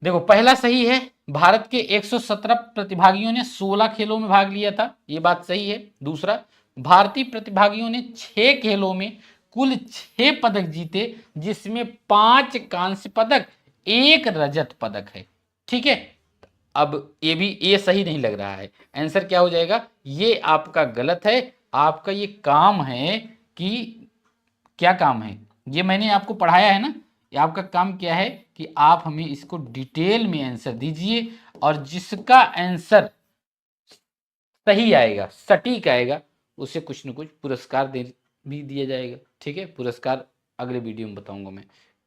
देखो, पहला सही है, भारत के 117 प्रतिभागियों ने 16 खेलों में भाग लिया था, ये बात सही है। दूसरा, भारतीय प्रतिभागियों ने 6 खेलों में कुल 6 पदक जीते, जिसमें 5 कांस्य पदक, 1 रजत पदक है, ठीक है। अब ये सही नहीं लग रहा है, आंसर क्या हो जाएगा, ये आपका गलत है। आपका ये काम है कि, क्या काम है, ये मैंने आपको पढ़ाया है ना, ये आपका काम क्या है कि आप हमें इसको डिटेल में आंसर दीजिए, और जिसका आंसर सही आएगा, सटीक आएगा, उसे कुछ न कुछ पुरस्कार दे भी दिया जाएगा, ठीक है। पुरस्कार अगले वीडियो में बताऊंगा मैं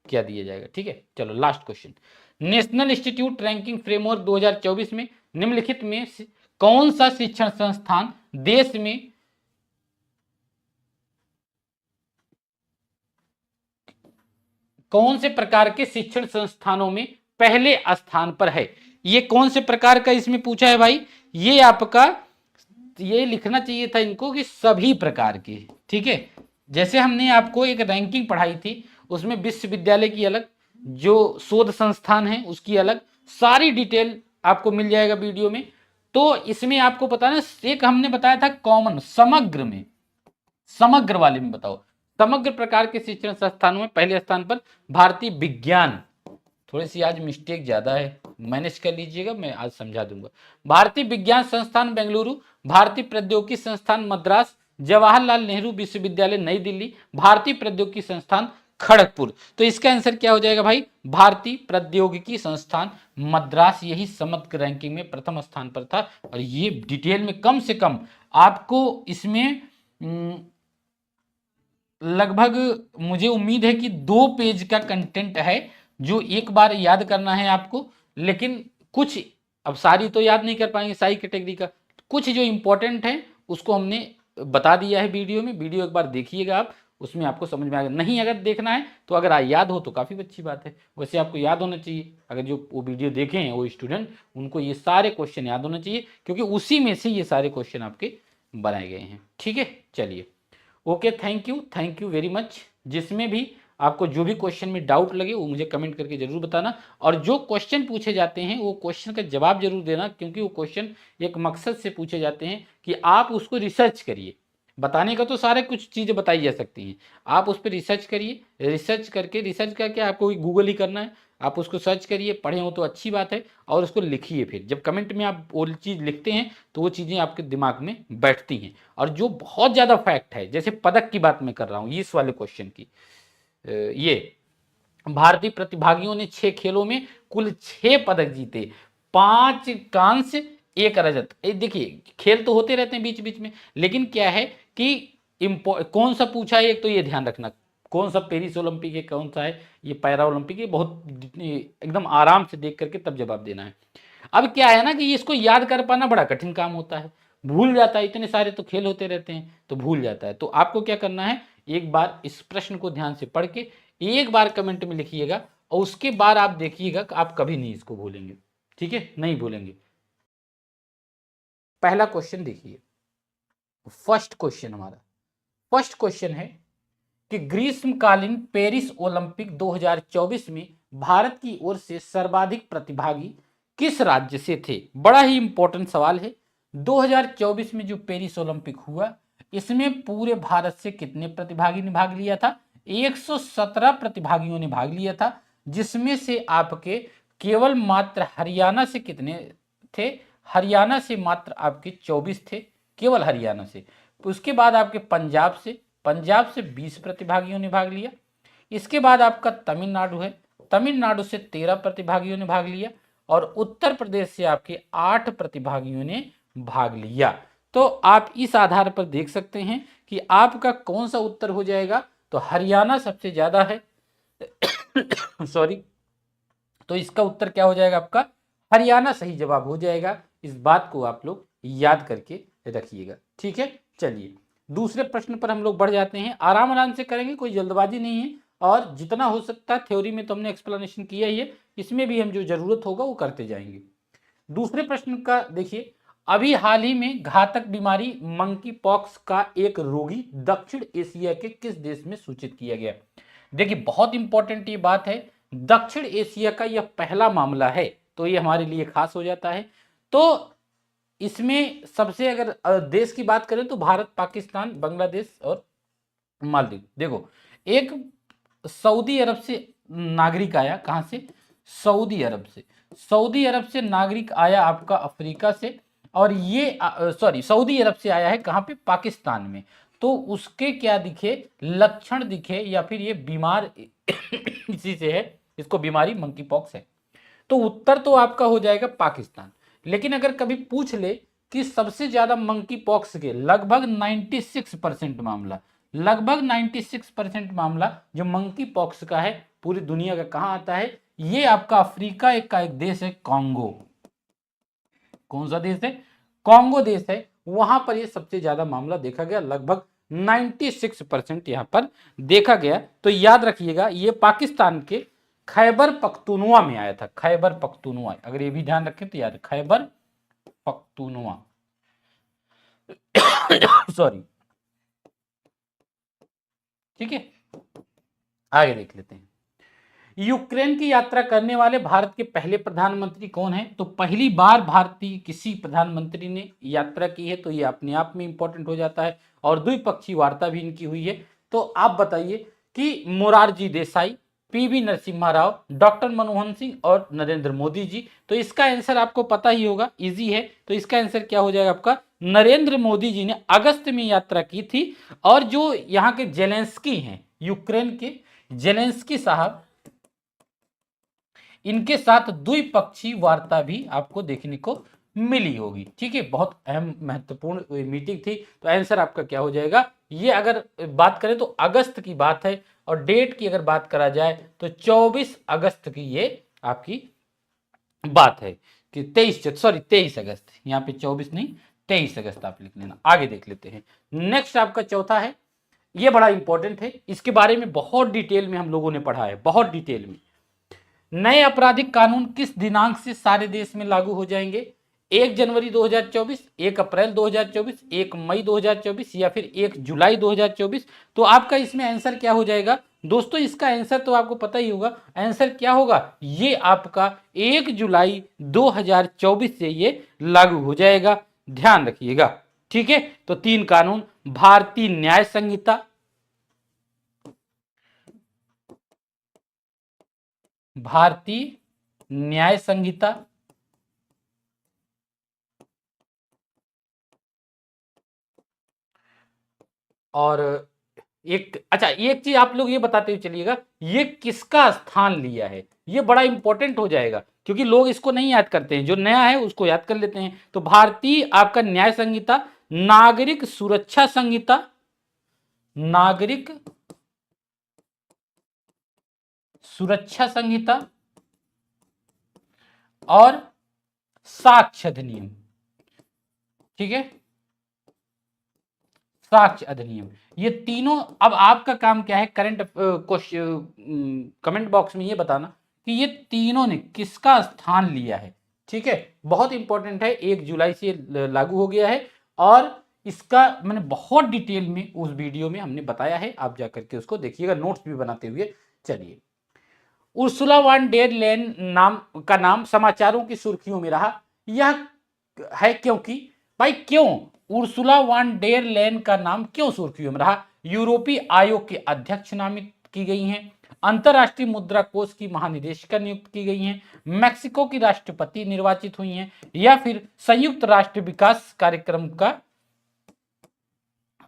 क्या दिया जाएगा, ठीक है। चलो, last question. National institute ranking framework 2024 में निम्नलिखित में कौन सा शिक्षण संस्थान देश में कौन से प्रकार के शिक्षण संस्थानों में पहले स्थान पर है? ये कौन से प्रकार का इसमें पूछा है भाई, ये आपका, ये लिखना चाहिए था इनको कि सभी प्रकार के, ठीक है। जैसे हमने आपको एक रैंकिंग पढ़ाई थी, उसमें विश्वविद्यालय की अलग, जो शोध संस्थान है उसकी अलग, सारी डिटेल आपको मिल जाएगा वीडियो में। तो इसमें आपको पता ना, एक हमने बताया था कॉमन, समग्र में, समग्र वाले में बताओ, समग्र प्रकार के शिक्षण संस्थानों में पहले स्थान पर भारतीय विज्ञान, थोड़ी सी आज मिस्टेक ज्यादा है, मैनेज कर लीजिएगा, मैं आज समझा दूंगा। भारतीय विज्ञान संस्थान बेंगलुरु, भारतीय प्रौद्योगिकी संस्थान मद्रास, जवाहरलाल नेहरू विश्वविद्यालय नई दिल्ली, भारतीय प्रौद्योगिकी संस्थान खड़गपुर। तो इसका आंसर क्या हो जाएगा भाई, भारतीय प्रौद्योगिकी संस्थान मद्रास, यही समग्र रैंकिंग में प्रथम स्थान पर था। और ये डिटेल में कम से कम आपको इसमें लगभग, मुझे उम्मीद है कि 2 पेज का कंटेंट है, जो एक बार याद करना है आपको। लेकिन कुछ, अब सारी तो याद नहीं कर पाएंगे, सारी कैटेगरी का, कुछ जो इंपॉर्टेंट है उसको हमने बता दिया है वीडियो में। वीडियो एक बार देखिएगा आप, उसमें आपको समझ में आएगा। नहीं अगर देखना है तो अगर याद हो तो काफ़ी अच्छी बात है, वैसे आपको याद होना चाहिए। अगर जो वो वीडियो देखे हैं वो स्टूडेंट, उनको ये सारे क्वेश्चन याद होना चाहिए, क्योंकि उसी में से ये सारे क्वेश्चन आपके बनाए गए हैं, ठीक है। चलिए, okay, thank you very much. जिसमें भी आपको जो भी क्वेश्चन में डाउट लगे वो मुझे कमेंट करके जरूर बताना, और जो क्वेश्चन पूछे जाते हैं वो क्वेश्चन का जवाब जरूर देना, क्योंकि वो क्वेश्चन एक मकसद से पूछे जाते हैं कि आप उसको रिसर्च करिए। बताने का तो सारे कुछ चीज़ें बताई जा सकती हैं, आप उस पर रिसर्च करिए, रिसर्च करके आपको गूगल ही करना है, आप उसको सर्च करिए, पढ़े हो तो अच्छी बात है, और उसको लिखिए। फिर जब कमेंट में आप वो चीज़ लिखते हैं तो वो चीज़ें आपके दिमाग में बैठती हैं। और जो बहुत ज़्यादा फैक्ट है, जैसे पदक की बात मैं कर रहा हूँ इस वाले क्वेश्चन की, ये भारतीय प्रतिभागियों ने 6 खेलों में कुल 6 पदक जीते, 5 कांस्य, 1 रजत। देखिए, खेल तो होते रहते हैं बीच बीच में, लेकिन क्या है कि कौन सा पूछा है, एक तो ये ध्यान रखना, कौन सा पेरिस ओलंपिक है, कौन सा है ये पैरा ओलंपिक है, बहुत एकदम आराम से देख करके तब जवाब देना है। अब क्या है ना कि इसको याद कर पाना बड़ा कठिन काम होता है, भूल जाता है, इतने सारे तो खेल होते रहते हैं तो भूल जाता है। तो आपको क्या करना है, एक बार इस प्रश्न को ध्यान से पढ़ के एक बार कमेंट में लिखिएगा, और उसके बाद आप देखिएगा कि आप कभी नहीं इसको भूलेंगे, ठीक है, नहीं भूलेंगे। पहला क्वेश्चन देखिए, फर्स्ट क्वेश्चन है कि ग्रीष्मकालीन पेरिस ओलंपिक 2024 में भारत की ओर से सर्वाधिक प्रतिभागी किस राज्य से थे? बड़ा ही इंपॉर्टेंट सवाल है। 2024 में जो पेरिस ओलंपिक हुआ, इसमें पूरे भारत से कितने प्रतिभागी ने भाग लिया था? 117 प्रतिभागियों ने भाग लिया था, जिसमें से आपके केवल मात्र हरियाणा से कितने थे? हरियाणा से मात्र आपके 24 थे, केवल हरियाणा से। उसके बाद आपके पंजाब से 20 प्रतिभागियों ने भाग लिया। इसके बाद आपका तमिलनाडु है, तमिलनाडु से 13 प्रतिभागियों ने भाग लिया, और उत्तर प्रदेश से आपके 8 प्रतिभागियों ने भाग लिया। तो आप इस आधार पर देख सकते हैं कि आपका कौन सा उत्तर हो जाएगा। तो हरियाणा सबसे ज्यादा है सॉरी, तो इसका उत्तर क्या हो जाएगा आपका? हरियाणा सही जवाब हो जाएगा। इस बात को आप लोग याद करके रखिएगा। ठीक है, चलिए दूसरे प्रश्न पर हम लोग बढ़ जाते हैं। आराम आराम से करेंगे, कोई जल्दबाजी नहीं है, और जितना हो सकता है थ्योरी में तो हमने एक्सप्लेनेशन किया ही है, इसमें भी हम जो जरूरत होगा वो करते जाएंगे। दूसरे प्रश्न का देखिए, अभी हाल ही में घातक बीमारी मंकी पॉक्स का एक रोगी दक्षिण एशिया के किस देश में सूचित किया गया? देखिए बहुत इंपॉर्टेंट ये बात है, दक्षिण एशिया का यह पहला मामला है, तो ये हमारे लिए खास हो जाता है। तो इसमें सबसे अगर देश की बात करें तो भारत, पाकिस्तान, बांग्लादेश और मालदीव। देखो, एक सऊदी अरब से नागरिक आया, कहां से? सऊदी अरब से। सऊदी अरब से नागरिक आया आपका अफ्रीका से, और ये सॉरी सऊदी अरब से आया है कहां पे? पाकिस्तान में। तो उसके क्या दिखे? लक्षण दिखे, या फिर ये बीमार इसी से है, इसको बीमारी मंकी पॉक्स है। तो उत्तर तो आपका हो जाएगा पाकिस्तान। लेकिन अगर कभी पूछ ले कि सबसे ज्यादा मंकी पॉक्स के लगभग 96% मामला, लगभग 96% मामला जो मंकी पॉक्स का है पूरी दुनिया का कहां आता है? ये आपका अफ्रीका का एक देश है कॉन्गो। कौन सा देश है? कॉन्गो देश है, वहां पर ये सबसे ज्यादा मामला देखा गया, लगभग 96% यहां पर देखा गया। तो याद रखिएगा, ये पाकिस्तान के खैबर पख्तूनवा में आया था। खैबर पख्तूनवा, अगर ये भी ध्यान रखें तो याद, खैबर पख्तूनवा सॉरी, ठीक है। आगे देख लेते हैं, यूक्रेन की यात्रा करने वाले भारत के पहले प्रधानमंत्री कौन है? तो पहली बार भारतीय किसी प्रधानमंत्री ने यात्रा की है, तो ये अपने आप में इंपॉर्टेंट हो जाता है, और द्विपक्षीय वार्ता भी इनकी हुई है। तो आप बताइए कि मोरारजी देसाई, पीवी नरसिम्हा राव, डॉक्टर मनमोहन सिंह और नरेंद्र मोदी जी। तो इसका आंसर आपको पता ही होगा, इजी है। तो इसका आंसर क्या हो जाएगा आपका? नरेंद्र मोदी जी ने अगस्त में यात्रा की थी, और जो यहाँ के जेलेंस्की हैं, यूक्रेन के जेलेंस्की साहब, इनके साथ द्विपक्षीय वार्ता भी आपको देखने को मिली होगी। ठीक है, बहुत अहम महत्वपूर्ण मीटिंग थी। तो आंसर आपका क्या हो जाएगा? ये अगर बात करें तो अगस्त की बात है, और डेट की अगर बात करा जाए तो 24 अगस्त की ये आपकी बात है, कि 23 अगस्त, यहाँ पे 24 नहीं 23 अगस्त आप लिख लेना। आगे देख लेते हैं, नेक्स्ट आपका चौथा है, ये बड़ा इंपॉर्टेंट है, इसके बारे में बहुत डिटेल में हम लोगों ने पढ़ा है, बहुत डिटेल में। नए आपराधिक कानून किस दिनांक से सारे देश में लागू हो जाएंगे? 1 जनवरी 2024, 1 अप्रैल 2024, 1 मई 2024, या फिर 1 जुलाई 2024? तो आपका इसमें आंसर क्या हो जाएगा दोस्तों? इसका आंसर तो आपको पता ही होगा, आंसर क्या होगा? ये आपका 1 जुलाई 2024 से ये लागू हो जाएगा, ध्यान रखिएगा। ठीक है, तो 3 कानून, भारतीय न्याय संहिता, भारतीय न्याय संहिता, और एक, अच्छा एक चीज आप लोग ये बताते हुए चलिएगा, ये किसका स्थान लिया है? ये बड़ा इंपॉर्टेंट हो जाएगा, क्योंकि लोग इसको नहीं याद करते हैं, जो नया है उसको याद कर लेते हैं। तो भारतीय आपका न्याय संहिता, नागरिक सुरक्षा संहिता, नागरिक सुरक्षा संहिता, और साक्ष्य अधिनियम। ठीक है, साक्ष्य अधिनियम, ये तीनों। अब आपका काम क्या है, करंट क्वेश्चन कमेंट बॉक्स में ये बताना कि ये तीनों ने किसका स्थान लिया है। ठीक है, बहुत इंपॉर्टेंट है, 1 जुलाई से लागू हो गया है, और इसका मैंने बहुत डिटेल में उस वीडियो में हमने बताया है, आप जाकर के उसको देखिएगा, नोट्स भी बनाते हुए चलिए। उर्सुला वान डेर लेन नाम का नाम समाचारों की सुर्खियों में रहा, यह है क्योंकि, भाई क्यों उर्सुला वान डेर लेन का नाम क्यों सुर्खियों में रहा? यूरोपीय आयोग के अध्यक्ष नामित की गई हैं, अंतरराष्ट्रीय मुद्रा कोष की महानिदेशिका नियुक्त की गई हैं, मैक्सिको की राष्ट्रपति निर्वाचित हुई हैं, या फिर संयुक्त राष्ट्र विकास कार्यक्रम का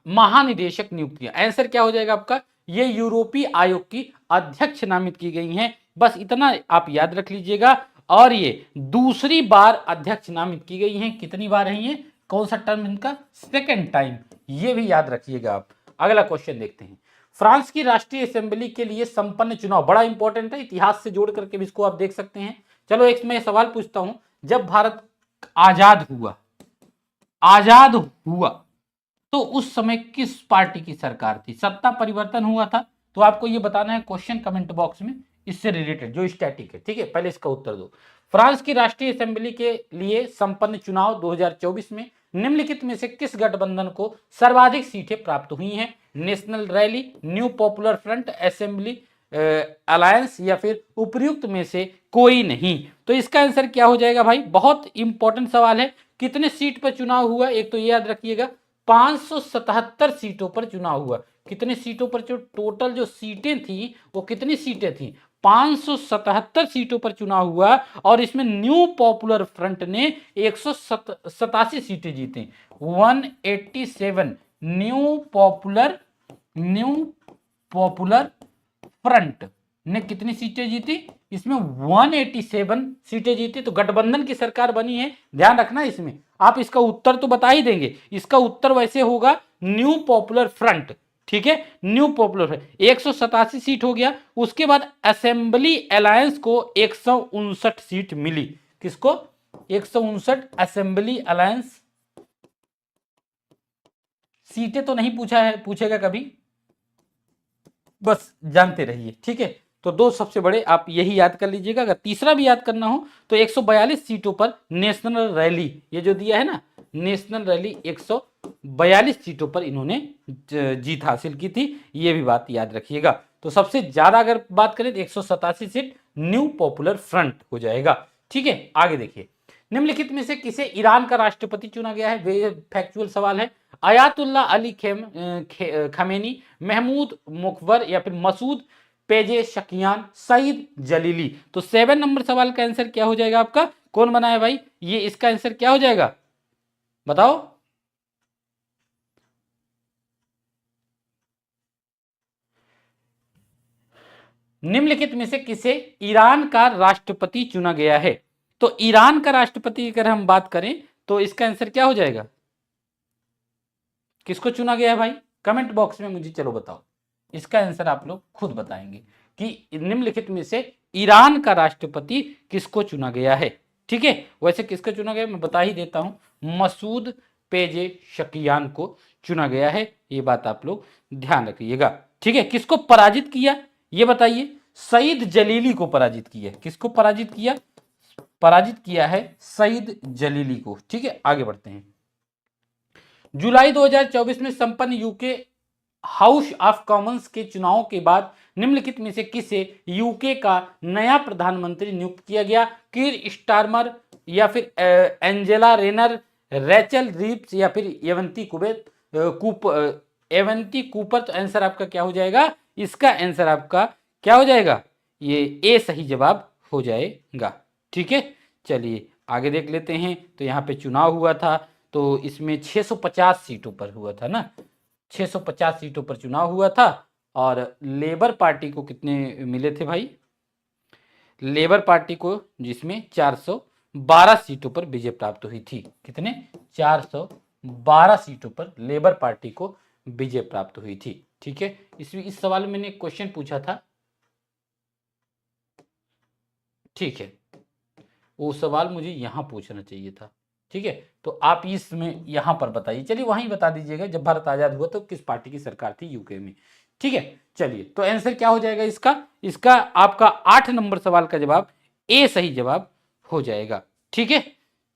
महानिदेशक नियुक्त किया? आंसर क्या हो जाएगा आपका? ये यूरोपीय आयोग की अध्यक्ष नामित की गई हैं, बस इतना आप याद रख लीजिएगा। और ये दूसरी बार अध्यक्ष नामित की गई हैं, कितनी बार है ये, कौन सा टर्म इनका? सेकंड टाइम, ये भी याद रखिएगा आप। अगला क्वेश्चन देखते हैं, फ्रांस की राष्ट्रीय असेंबली के लिए संपन्न चुनाव, बड़ा इंपॉर्टेंट है, इतिहास से जोड़ करके भी इसको आप देख सकते हैं। चलो एक मैं सवाल पूछता हूं, जब भारत आजाद हुआ, आजाद हुआ तो उस समय किस पार्टी की सरकार थी? सत्ता परिवर्तन हुआ था, तो आपको ये बताना है क्वेश्चन कमेंट बॉक्स में, इससे रिलेटेड जो स्टैटिक है, ठीक है। पहले इसका उत्तर दो। फ्रांस की राष्ट्रीय असेंबली के लिए संपन्न चुनाव 2024 में निम्नलिखित में से किस गठबंधन को सर्वाधिक सीटें प्राप्त हुई हैं? National rally, new popular front, assembly alliance या फिर उपर्युक्त में से कोई नहीं। तो इसका आंसर क्या हो जाएगा भाई? बहुत इंपॉर्टेंट सवाल है। कितने सीट पर चुनाव हुआ? एक तो ये याद रखिएगा, 577 सीटों पर चुनाव हुआ। कितने सीटों पर? जो टोटल जो सीटें थी वो कितनी सीटें थी? 577 सीटों पर चुनाव हुआ और इसमें न्यू पॉपुलर फ्रंट ने 187 सीटें जीती। 187 न्यू पॉपुलर फ्रंट ने कितनी सीटें जीती? इसमें 187 सीटें जीती। तो गठबंधन की सरकार बनी है, ध्यान रखना इसमें। आप इसका उत्तर तो बता ही देंगे, इसका उत्तर वैसे होगा न्यू पॉपुलर फ्रंट, ठीक है। न्यू पॉपुलर 187 सीट हो गया। उसके बाद असेंबली अलायंस को 159 सीट मिली। किसको? 159 असेंबली अलायंस। सीटें तो नहीं पूछेगा कभी, बस जानते रहिए, ठीक है। तो दो सबसे बड़े आप यही याद कर लीजिएगा। अगर तीसरा भी याद करना हो तो 142 सीटों पर नेशनल रैली, ये जो दिया है ना, नेशनल रैली 142 सीटों पर इन्होंने जीत हासिल की थी, ये भी बात याद रखिएगा। तो सबसे ज्यादा अगर बात करें तो 187 सीट न्यू पॉपुलर फ्रंट हो जाएगा, ठीक है। आगे देखिए, निम्नलिखित में से किसे ईरान का राष्ट्रपति चुना गया है? वे फैक्चुअल सवाल है। अयातुल्ला अली खमेनी, महमूद मुखबर या फिर मसूद पेजेशकियान, सईद जलीली। तो 7 नंबर सवाल का आंसर क्या हो जाएगा आपका? कौन बना है भाई? ये इसका आंसर क्या हो जाएगा बताओ? निम्नलिखित में से किसे ईरान का राष्ट्रपति चुना गया है? तो ईरान का राष्ट्रपति अगर हम बात करें तो इसका आंसर क्या हो जाएगा? किसको चुना गया है भाई? कमेंट बॉक्स में मुझे चलो बताओ। इसका आंसर आप लोग खुद बताएंगे कि निम्नलिखित में से ईरान का राष्ट्रपति किसको चुना गया है, ठीक है। वैसे किसको चुना गया मैं बता ही देता हूं, मसूद पेजेशकियान को चुना गया है। ये बात आप लोग ध्यान रखिएगा, ठीक है। किसको पराजित किया ये बताइए? सईद जलीली को पराजित किया। किसको पराजित किया? पराजित किया है सईद जलीली को, ठीक है। आगे बढ़ते हैं। जुलाई 2024 में संपन्न यूके हाउस ऑफ कॉमन्स के चुनाव के बाद निम्नलिखित में से किसे यूके का नया प्रधानमंत्री नियुक्त किया गया? कीर स्टारमर या फिर एंजेला रेनर, रैचल रीप्स या फिर एवंती कूपर। तो आंसर आपका क्या हो जाएगा? इसका आंसर आपका क्या हो जाएगा? ये ए सही जवाब हो जाएगा, ठीक है। चलिए आगे देख लेते हैं। तो यहाँ पे चुनाव हुआ था, तो इसमें 650 सीटों पर हुआ था ना, 650 सीटों पर चुनाव हुआ था। और लेबर पार्टी को कितने मिले थे भाई? लेबर पार्टी को जिसमें 412 सीटों पर विजय प्राप्त हुई थी। कितने? 412 सीटों पर लेबर पार्टी को विजय प्राप्त हुई थी, ठीक है। इस सवाल में मैंने क्वेश्चन पूछा था, ठीक है, वो सवाल मुझे यहां पूछना चाहिए था, ठीक है। तो आप इसमें यहां पर बताइए, चलिए वहीं बता दीजिएगा जब भारत आजाद हुआ तो किस पार्टी की सरकार थी यूके में, ठीक है। चलिए तो आंसर क्या हो जाएगा इसका आपका 8 नंबर सवाल का जवाब ए सही जवाब हो जाएगा, ठीक है।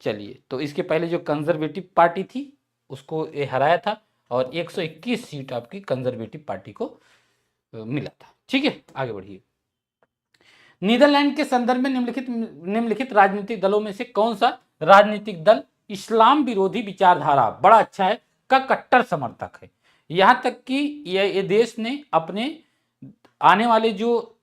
चलिए तो इसके पहले जो कंजर्वेटिव पार्टी थी उसको ये हराया था और 121 सीट आपकी कंजर्वेटिव पार्टी को मिला था, ठीक है। आगे बढ़िए। नीदरलैंड के संदर्भ में निम्नलिखित राजनीतिक दलों में से कौन सा राजनीतिक दल इस्लाम विरोधी विचारधारा, बड़ा अच्छा है, का कट्टर समर्थक है? यहां तक कि ये देश ने अपने आने वाले जो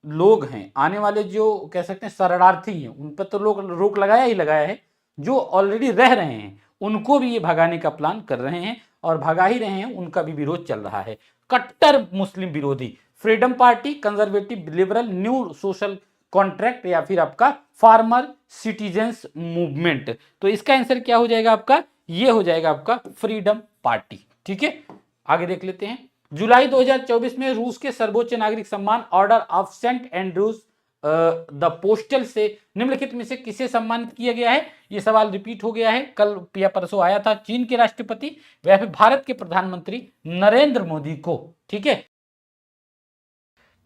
लोग हैं, आने वाले जो कह सकते हैं शरणार्थी हैं, उन पर तो लोग रोक लगाया ही लगाया है। जो ऑलरेडी रह रहे हैं उनको भी ये भगाने का प्लान कर रहे हैं और भगा ही रहे हैं, उनका भी विरोध चल रहा है। कट्टर मुस्लिम विरोधी, freedom party, conservative liberal, new social contract या फिर आपका फार्मर सिटीजन्स मूवमेंट। तो इसका आंसर क्या हो जाएगा आपका? ये हो जाएगा आपका फ्रीडम पार्टी, ठीक है। आगे देख लेते हैं। जुलाई 2024 में रूस के सर्वोच्च नागरिक सम्मान order of Saint Andrews the apostle से निम्नलिखित में से किसे सम्मानित किया गया है? ये सवाल रिपीट हो गया है, कल या परसों आया था। चीन के राष्ट्रपति वह फिर भारत के प्रधानमंत्री नरेंद्र मोदी को। ठीक है,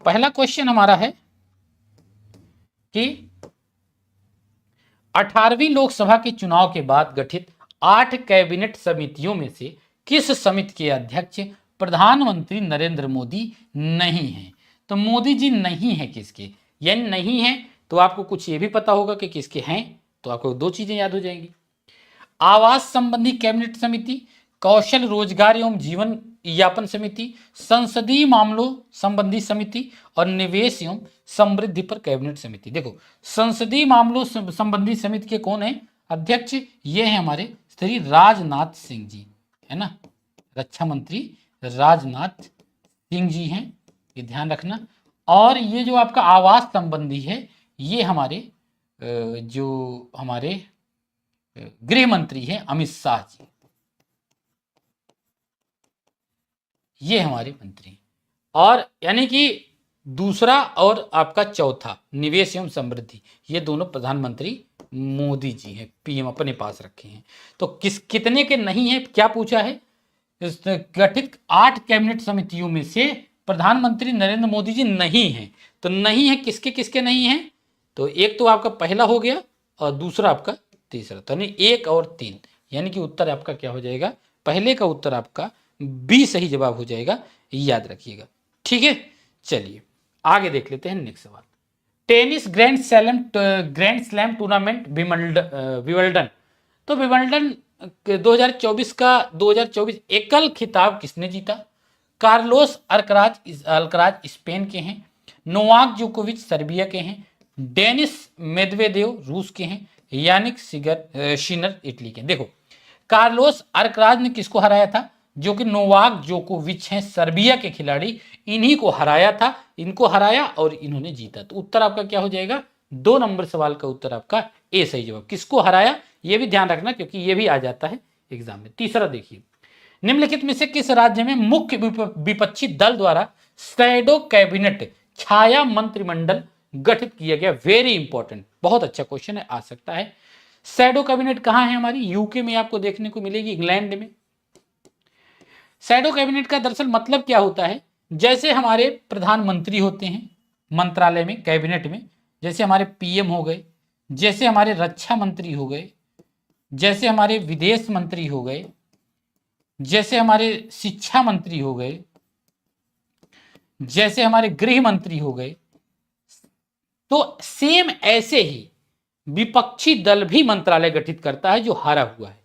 पहला क्वेश्चन हमारा है कि 18वीं लोकसभा के चुनाव के बाद गठित 8 कैबिनेट समितियों में से किस समिति के अध्यक्ष प्रधानमंत्री नरेंद्र मोदी नहीं है? तो मोदी जी नहीं है किसके, यानी नहीं है तो आपको कुछ ये भी पता होगा कि किसके हैं, तो आपको दो चीजें याद हो जाएंगी। आवास संबंधी कैबिनेट समिति, कौशल रोजगार एवं जीवन यापन समिति, संसदीय मामलों संबंधी समिति और निवेश एवं समृद्धि पर कैबिनेट समिति। देखो, संसदीय मामलों संबंधी समिति के कौन है अध्यक्ष? ये है हमारे श्री राजनाथ सिंह जी, है ना, रक्षा मंत्री राजनाथ सिंह जी हैं, ये ध्यान रखना। और ये जो आपका आवास संबंधी है, ये हमारे जो हमारे गृह मंत्री हैं अमित शाह जी, ये हमारे मंत्री। और यानी कि दूसरा और आपका चौथा निवेश एवं समृद्धि, ये दोनों प्रधानमंत्री मोदी जी हैं, पीएम अपने पास रखे हैं। तो कितने के नहीं है, क्या पूछा है? गठित 8 कैबिनेट समितियों में से प्रधानमंत्री नरेंद्र मोदी जी नहीं है। तो नहीं है किसके किसके नहीं है? तो एक तो आपका पहला हो गया और दूसरा आपका तीसरा, तो यानी 1 और 3, यानी कि उत्तर आपका क्या हो जाएगा? पहले का उत्तर आपका बी सही जवाब हो जाएगा, याद रखिएगा। ठीक है, चलिए आगे देख लेते हैं नेक्स्ट सवाल। Tennis grand slam tournament Wimbledon, तो विंबलडन 2024 का 2024 एकल खिताब किसने जीता? कार्लोस अल्कराज स्पेन के हैं, नोवाक जोकोविच सर्बिया के हैं, डेनिस मेदवेदेव रूस के हैं, यानिक शिनर इटली के। देखो, कार्लोस अल्कराज ने किसको हराया था? जो कि नोवाक जोकोविच हैं, सर्बिया के खिलाड़ी, इन्हीं को हराया था, इनको हराया और इन्होंने जीता। तो उत्तर आपका क्या हो जाएगा? 2 नंबर सवाल का उत्तर आपका ए सही जवाब। किसको हराया ये भी ध्यान रखना, क्योंकि ये भी आ जाता है एग्जाम में। तीसरा देखिए, निम्नलिखित में से किस राज्य में मुख्य विपक्षी दल द्वारा शैडो कैबिनेट छाया मंत्रिमंडल गठित किया गया? वेरी इंपॉर्टेंट, बहुत अच्छा क्वेश्चन है, आ सकता है। शैडो कैबिनेट कहां है? हमारी यूके में आपको देखने को मिलेगी, इंग्लैंड में। शैडो कैबिनेट का दरअसल मतलब क्या होता है? जैसे हमारे प्रधानमंत्री होते हैं मंत्रालय में, कैबिनेट में, जैसे हमारे पीएम हो गए, जैसे हमारे रक्षा मंत्री हो गए, जैसे हमारे विदेश मंत्री हो गए, जैसे हमारे शिक्षा मंत्री हो गए, जैसे हमारे गृह मंत्री हो गए, तो सेम ऐसे ही विपक्षी दल भी मंत्रालय गठित करता है जो हारा हुआ है,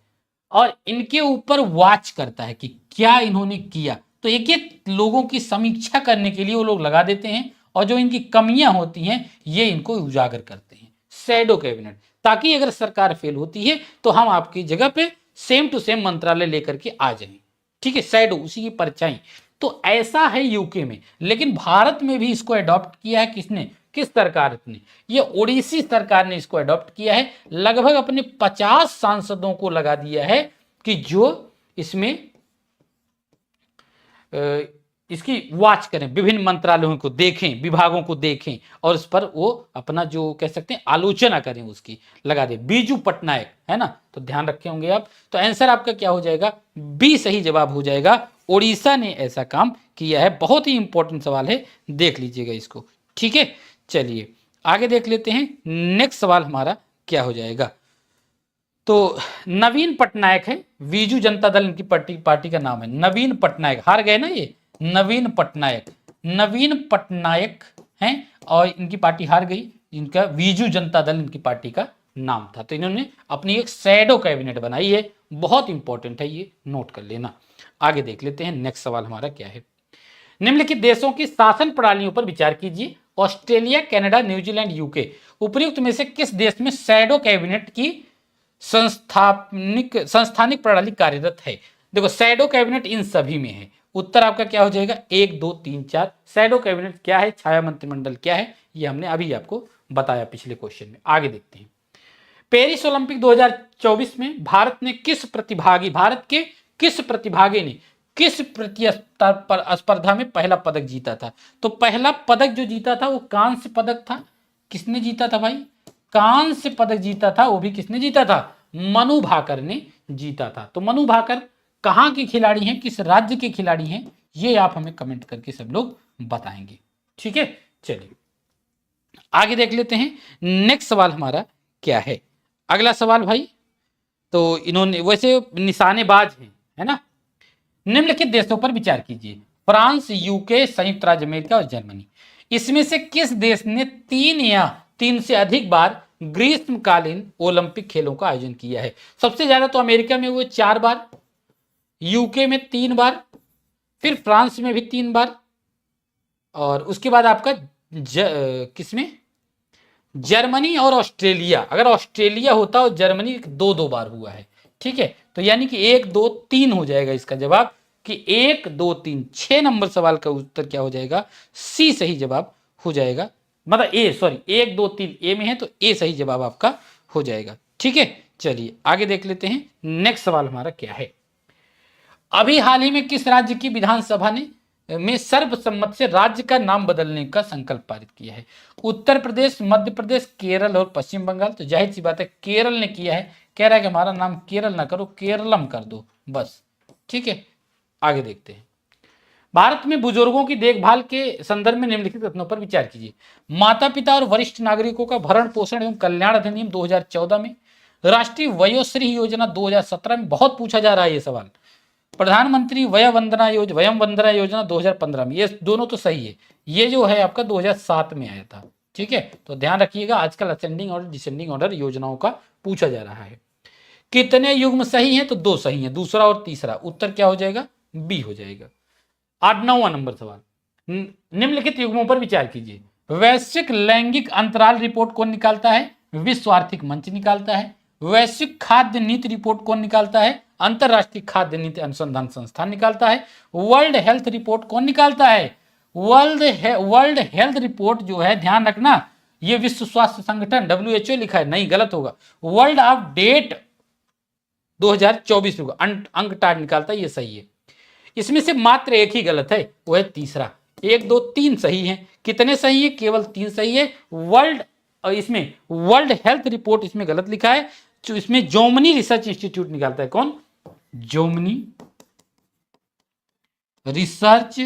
और इनके ऊपर वॉच करता है कि क्या इन्होंने किया। तो एक एक लोगों की समीक्षा करने के लिए वो लोग लगा देते हैं, और जो इनकी कमियां होती हैं ये इनको उजागर करते हैं, शैडो कैबिनेट, ताकि अगर सरकार फेल होती है तो हम आपकी जगह पे सेम टू सेम मंत्रालय लेकर के आ जाएं। ठीक है, शैडो उसी की परछाई। तो ऐसा है यूके में, लेकिन भारत में भी इसको अडॉप्ट किया है किसने? किस सरकार ने? ये ओडिसी सरकार ने इसको अडॉप्ट किया है। लगभग अपने 50 सांसदों को लगा दिया है कि जो इसमें इसकी वॉच करें, विभिन्न मंत्रालयों को देखें, विभागों को देखें, और उस पर वो अपना जो कह सकते हैं आलोचना करें, उसकी लगा दे। बीजू पटनायक, है ना, तो ध्यान रखे होंगे आप। तो आंसर आपका क्या हो जाएगा? बी सही जवाब हो जाएगा। ओडिशा ने ऐसा काम किया है। बहुत ही इंपॉर्टेंट सवाल है, देख लीजिएगा इसको। ठीक है, चलिए आगे देख लेते हैं। नेक्स्ट सवाल हमारा क्या हो जाएगा? तो नवीन पटनायक है, बीजू जनता दल इनकी पार्टी का नाम है। नवीन पटनायक, हार गए ना ये, नवीन पटनायक हैं, और इनकी पार्टी हार गई। इनका बीजू जनता दल इनकी पार्टी का नाम था। तो इन्होंने अपनी एक शैडो कैबिनेट बनाई है, बहुत इंपॉर्टेंट है, ये नोट कर लेना। आगे देख लेते हैं नेक्स्ट सवाल हमारा क्या है। निम्नलिखित देशों की शासन प्रणालियों पर विचार कीजिए। Australia, Canada, New Zealand, UK. उपयुक्त में से किस देश में शैडो कैबिनेट की संस्थानिक प्रणाली कार्यरत है? देखो, शैडो कैबिनेट इन सभी में है। उत्तर आपका क्या हो जाएगा? 1 2 3 4। शैडो कैबिनेट क्या है, छाया मंत्रिमंडल क्या है, ये हमने अभी आपको बताया पिछले क्वेश्चन में। आगे देखते हैं। पेरिस ओलंपिक 2024 में भारत के किस प्रतिभागी ने किस स्पर्धा में पहला पदक जीता था? तो पहला पदक जो जीता था वो कांस्य पदक था। किसने जीता था भाई? कांस्य पदक जीता था, वो भी किसने जीता था? मनु भाकर ने जीता था। तो मनु भाकर कहाँ के खिलाड़ी हैं, किस राज्य के खिलाड़ी हैं, ये आप हमें कमेंट करके सब लोग बताएंगे। ठीक है, चलिए आगे देख लेते हैं। नेक्स्ट सवाल हमारा क्या है? अगला सवाल भाई, तो इन्होंने वैसे निशानेबाज हैं, है ना। निम्नलिखित देशों पर विचार कीजिए, फ्रांस, यूके, संयुक्त राज्य अमेरिका और जर्मनी। इसमें से किस देश ने 3 या 3 से अधिक बार ग्रीष्मकालीन ओलंपिक खेलों का आयोजन किया है? सबसे ज्यादा तो अमेरिका में हुए 4 बार, यूके में 3 बार, फिर फ्रांस में भी 3 बार, और उसके बाद आपका किसमें? जर्मनी और ऑस्ट्रेलिया। अगर ऑस्ट्रेलिया होता और जर्मनी 2-2 बार हुआ है। ठीक है, तो यानी कि 1 2 3 हो जाएगा इसका जवाब, कि 1 2 3। 6 नंबर सवाल का उत्तर क्या हो जाएगा? सी सही जवाब हो जाएगा, मतलब ए, सॉरी 1 2 3 ए में है, तो ए सही जवाब आपका हो जाएगा। ठीक है, चलिए आगे देख लेते हैं। नेक्स्ट सवाल हमारा क्या है? अभी हाल ही में किस राज्य की विधानसभा ने में सर्वसम्मत से राज्य का नाम बदलने का संकल्प पारित किया है? उत्तर प्रदेश, मध्य प्रदेश, केरल और पश्चिम बंगाल। तो जाहिर सी बात है केरल ने किया है, कह रहा है कि हमारा नाम केरल ना करो, केरलम कर दो बस। ठीक है, आगे देखते हैं। भारत में बुजुर्गों की देखभाल के संदर्भ में निम्नलिखित कथनों पर विचार कीजिए। माता पिता और वरिष्ठ नागरिकों का भरण पोषण एवं कल्याण अधिनियम 2014 में, राष्ट्रीय वयोश्री योजना 2017 में, बहुत पूछा जा रहा है ये सवाल, प्रधानमंत्री वय वंदना योजना 2015 में। ये दोनों तो सही है, ये जो है आपका 2007 में आया था। ठीक है, तो ध्यान रखिएगा, आजकल असेंडिंग और डिसेंडिंग ऑर्डर योजनाओं का पूछा जा रहा है। कितने युग्म सही हैं? तो 2 सही हैं, दूसरा और तीसरा। उत्तर क्या हो जाएगा? बी हो जाएगा। 9वां नंबर सवाल, निम्नलिखित युग्मों पर विचार कीजिए। वैश्विक लैंगिक अंतराल रिपोर्ट कौन निकालता है? विश्व आर्थिक मंच निकालता है। वैश्विक खाद्य नीति रिपोर्ट कौन निकालता है? अंतरराष्ट्रीय खाद्य नीति अनुसंधान संस्थान निकालता है। वर्ल्ड हेल्थ रिपोर्ट कौन निकालता है? वर्ल्ड हेल्थ रिपोर्ट जो है, ध्यान रखना, ये विश्व स्वास्थ्य संगठन WHO लिखा है, नहीं गलत होगा, वर्ल्ड ऑफ डेट 2024 होगा, अंक टार निकालता है, ये सही है। इसमें से मात्र एक ही गलत है, वो है तीसरा। 1 2 3 सही है। कितने सही है? केवल 3 सही है। इसमें वर्ल्ड हेल्थ रिपोर्ट इसमें गलत लिखा है, जो इसमें जोमनी रिसर्च इंस्टीट्यूट निकालता है। कौन? जोमनी रिसर्च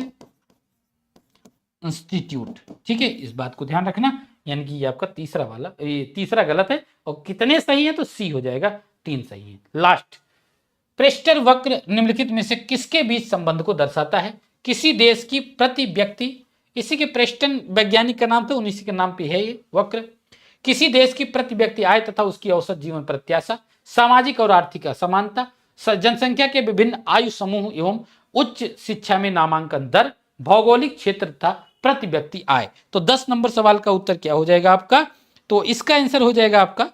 इंस्टीट्यूट। ठीक है, इस बात को ध्यान रखना, यानी कि ये आपका तीसरा वाला, ये तीसरा गलत है। और कितने सही है? तो सी हो जाएगा, 3 सही है। लास्ट, प्रेस्टर वक्र निम्नलिखित में से किसके बीच संबंध को दर्शाता है? किसी देश की प्रति व्यक्ति, इसी के प्रेस्टन वैज्ञानिक का नाम था, उन्हीं के नाम पे है ये वक्र। किसी देश की प्रति व्यक्ति आय तथा उसकी औसत जीवन प्रत्याशा, सामाजिक और आर्थिक असमानता, जनसंख्या के विभिन्न आयु समूह एवं उच्च शिक्षा में नामांकन दर, भौगोलिक क्षेत्र तथा प्रति व्यक्ति आय। तो 10 नंबर सवाल का उत्तर क्या हो जाएगा आपका? तो इसका आंसर हो जाएगा आपका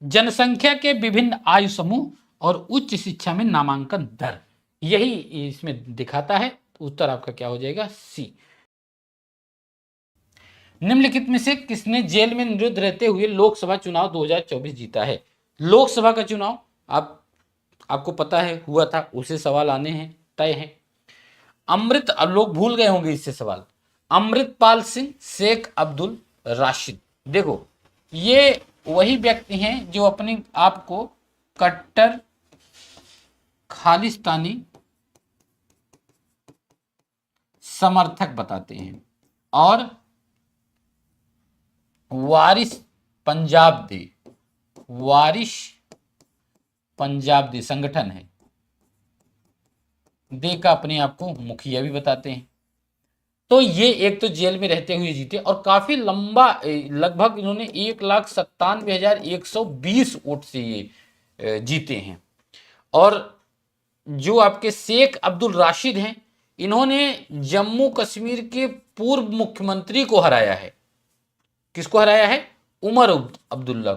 जनसंख्या के विभिन्न आयु समूह और उच्च शिक्षा में नामांकन दर, यही इसमें दिखाता है। तो उत्तर आपका क्या हो जाएगा? सी। निम्नलिखित में से किसने जेल में निरुद्ध रहते हुए लोकसभा चुनाव 2024 जीता है? लोकसभा का चुनाव आपको पता है हुआ था, उसे सवाल आने हैं, तय है। अब लोग भूल गए होंगे इससे सवाल। अमृतपाल सिंह, शेख अब्दुल राशिद। देखो, ये वही व्यक्ति हैं जो अपने आप को कट्टर खालिस्तानी समर्थक बताते हैं और वारिस पंजाब दे संगठन है, दे का अपने आप को मुखिया भी बताते हैं। तो ये एक तो जेल में रहते हुए जीते और काफी लंबा, लगभग इन्होंने 1,97,120 वोट से ये जीते हैं। और जो आपके शेख अब्दुल राशिद हैं, इन्होंने जम्मू कश्मीर के पूर्व मुख्यमंत्री को हराया है। किसको हराया है? उमर अब्दुल्ला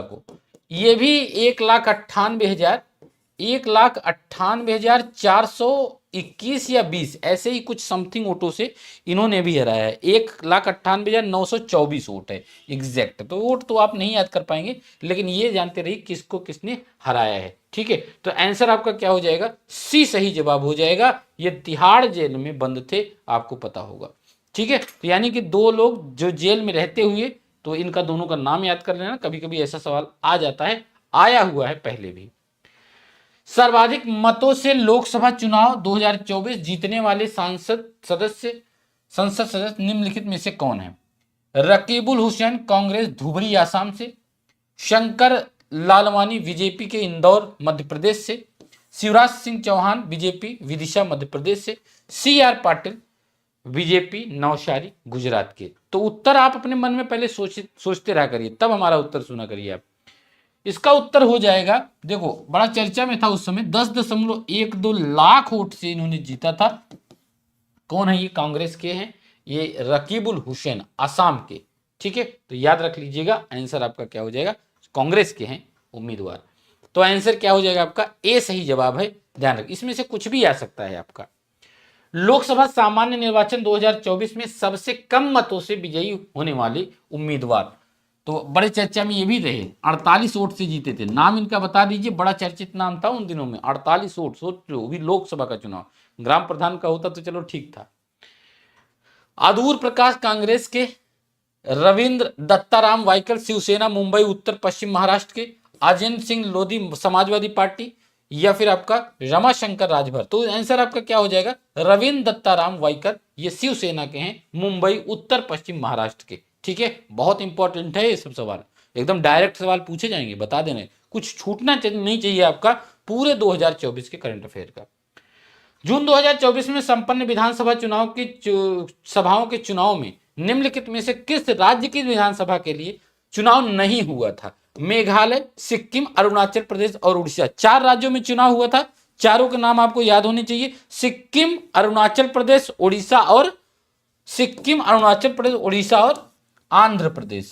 को। ये भी 1,98,400 21 या 20 ऐसे ही कुछ समथिंग वोटों से इन्होंने भी हराया है। 1,98,924 वोट है एग्जैक्ट। तो वोट तो आप नहीं याद कर पाएंगे, लेकिन ये जानते रहिए किसको किसने हराया है। ठीक है, तो आंसर आपका क्या हो जाएगा? सी सही जवाब हो जाएगा। ये तिहाड़ जेल में बंद थे, आपको पता होगा। ठीक है, तो यानी कि दो लोग जो जेल में रहते हुए, तो इनका दोनों का नाम याद कर लेना, कभी कभी ऐसा सवाल आ जाता है, आया हुआ है पहले भी। सर्वाधिक मतों से लोकसभा चुनाव 2024 जीतने वाले संसद सदस्य निम्नलिखित में से कौन है? रकीबुल हुसैन कांग्रेस धुबरी आसाम से, शंकर लालवानी बीजेपी के इंदौर मध्य प्रदेश से, शिवराज सिंह चौहान बीजेपी विदिशा मध्य प्रदेश से, CR पाटिल बीजेपी नवसारी गुजरात के। तो उत्तर आप अपने मन में पहले सोचते रहा करिए, तब हमारा उत्तर सुना करिए आप। इसका उत्तर हो जाएगा, देखो बड़ा चर्चा में था उस समय, 10.12 लाख वोट से इन्होंने जीता था। कौन है ये? कांग्रेस के हैं, ये रकीबुल हुसैन आसाम के। ठीक है, तो याद रख लीजिएगा, आंसर आपका क्या हो जाएगा? कांग्रेस के हैं उम्मीदवार। तो आंसर क्या हो जाएगा आपका? ए सही जवाब है। ध्यान रख, इसमें से कुछ भी आ सकता है आपका। लोकसभा सामान्य निर्वाचन 2024 में सबसे कम मतों से विजयी होने वाले उम्मीदवार, तो बड़े चर्चा में ये भी रहे, 48 वोट से जीते थे। नाम इनका बता दीजिए, बड़ा चर्चित नाम था उन दिनों में, 48 वोट। सोच लो, भी लोकसभा का चुनाव, ग्राम प्रधान का होता तो चलो ठीक था। अदूर प्रकाश कांग्रेस के, रविंद्र दत्ताराम वाइकर शिवसेना मुंबई उत्तर पश्चिम महाराष्ट्र के, अजेंद्र सिंह लोधी समाजवादी पार्टी, या फिर आपका रमाशंकर राजभर। तो आंसर आपका क्या हो जाएगा? रविंद्र दत्ताराम वाइकर, ये शिवसेना के हैं, मुंबई उत्तर पश्चिम महाराष्ट्र के। ठीक है, बहुत इंपॉर्टेंट है ये सब सवाल, एकदम डायरेक्ट सवाल पूछे जाएंगे, बता देने, कुछ छूटना नहीं चाहिए आपका पूरे 2024 के करंट अफेयर का। जून 2024 में संपन्न विधानसभा चुनाव की सभाओं के चुनाव में निम्नलिखित में से किस राज्य की विधानसभा के लिए चुनाव नहीं हुआ था? मेघालय, सिक्किम, अरुणाचल प्रदेश और उड़ीसा। 4 राज्यों में चुनाव हुआ था, चारों के नाम आपको याद होने चाहिए। सिक्किम, अरुणाचल प्रदेश, उड़ीसा और सिक्किम, अरुणाचल प्रदेश, उड़ीसा और आंध्र प्रदेश।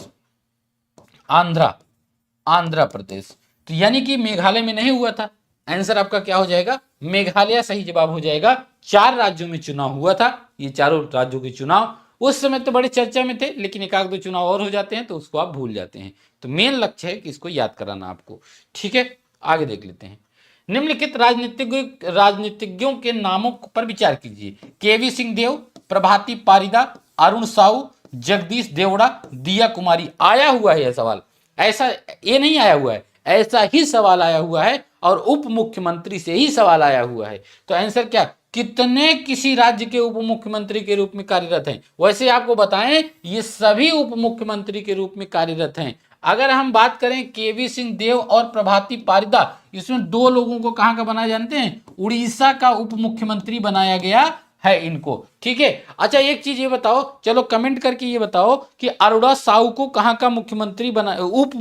आंध्र प्रदेश। तो यानी कि मेघालय में नहीं हुआ था। आंसर आपका क्या हो जाएगा? मेघालय सही जवाब हो जाएगा। 4 राज्यों में चुनाव हुआ था, ये चारों राज्यों के चुनाव उस समय तो बड़े चर्चा में थे, लेकिन एक आध दो चुनाव और हो जाते हैं तो उसको आप भूल जाते हैं। तो मेन लक्ष्य है कि इसको याद कराना आपको। ठीक है, आगे देख लेते हैं। निम्नलिखित राजनीतिज्ञों के नामों पर विचार कीजिए। केवी सिंह देव, प्रभाती पारिदा, अरुण साहू, जगदीश देवड़ा, दिया कुमारी। आया हुआ है यह सवाल, ऐसा ये नहीं आया हुआ है, ऐसा ही सवाल आया हुआ है और उप मुख्यमंत्री से ही सवाल आया हुआ है। तो आंसर क्या? कितने किसी राज्य के उप मुख्यमंत्री के रूप में कार्यरत हैं? वैसे आपको बताएं, ये सभी उप मुख्यमंत्री के रूप में कार्यरत हैं। अगर हम बात करें केवी सिंह देव और प्रभाती पारिदा, इसमें 2 लोगों को कहां का बनाया जानते हैं? उड़ीसा का उप मुख्यमंत्री बनाया गया है इनको। ठीक है, अच्छा एक चीज ये बताओ, चलो कमेंट करके ये बताओ कि अरोड़ा साहू को कहां का मुख्यमंत्री बना उप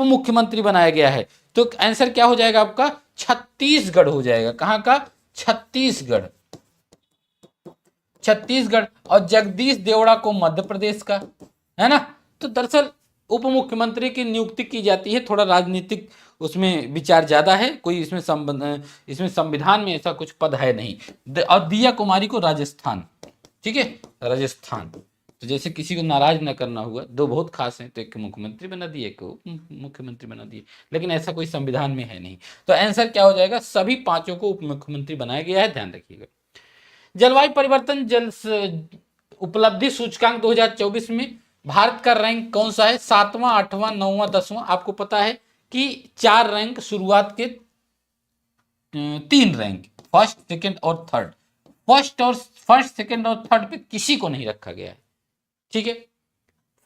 मुख्यमंत्री बनाया गया है? तो आंसर क्या हो जाएगा आपका? छत्तीसगढ़ हो जाएगा। कहां का? छत्तीसगढ़। और जगदीश देवड़ा को मध्य प्रदेश का, है ना। तो दरअसल उप मुख्यमंत्री की नियुक्ति की जाती है, थोड़ा राजनीतिक उसमें विचार ज्यादा है, कोई इसमें संविधान में ऐसा कुछ पद है नहीं। और दिया कुमारी को राजस्थान। ठीक है, राजस्थान। तो जैसे किसी को नाराज न करना हुआ, 2 बहुत खास हैं, तो एक मुख्यमंत्री बना दिए, एक मुख्यमंत्री बना दिए, लेकिन ऐसा कोई संविधान में है नहीं। तो आंसर क्या हो जाएगा? सभी 5 को उप मुख्यमंत्री बनाया गया है, ध्यान रखिएगा। जलवायु परिवर्तन उपलब्धि सूचकांक 2024 में भारत का रैंक कौन सा है? 7वां, 8वां, 9वां, 10वां? आपको पता है कि 4 रैंक शुरुआत के 3 रैंक, फर्स्ट, सेकंड और थर्ड। फर्स्ट, सेकंड और थर्ड पे किसी को नहीं रखा गया है। ठीक है,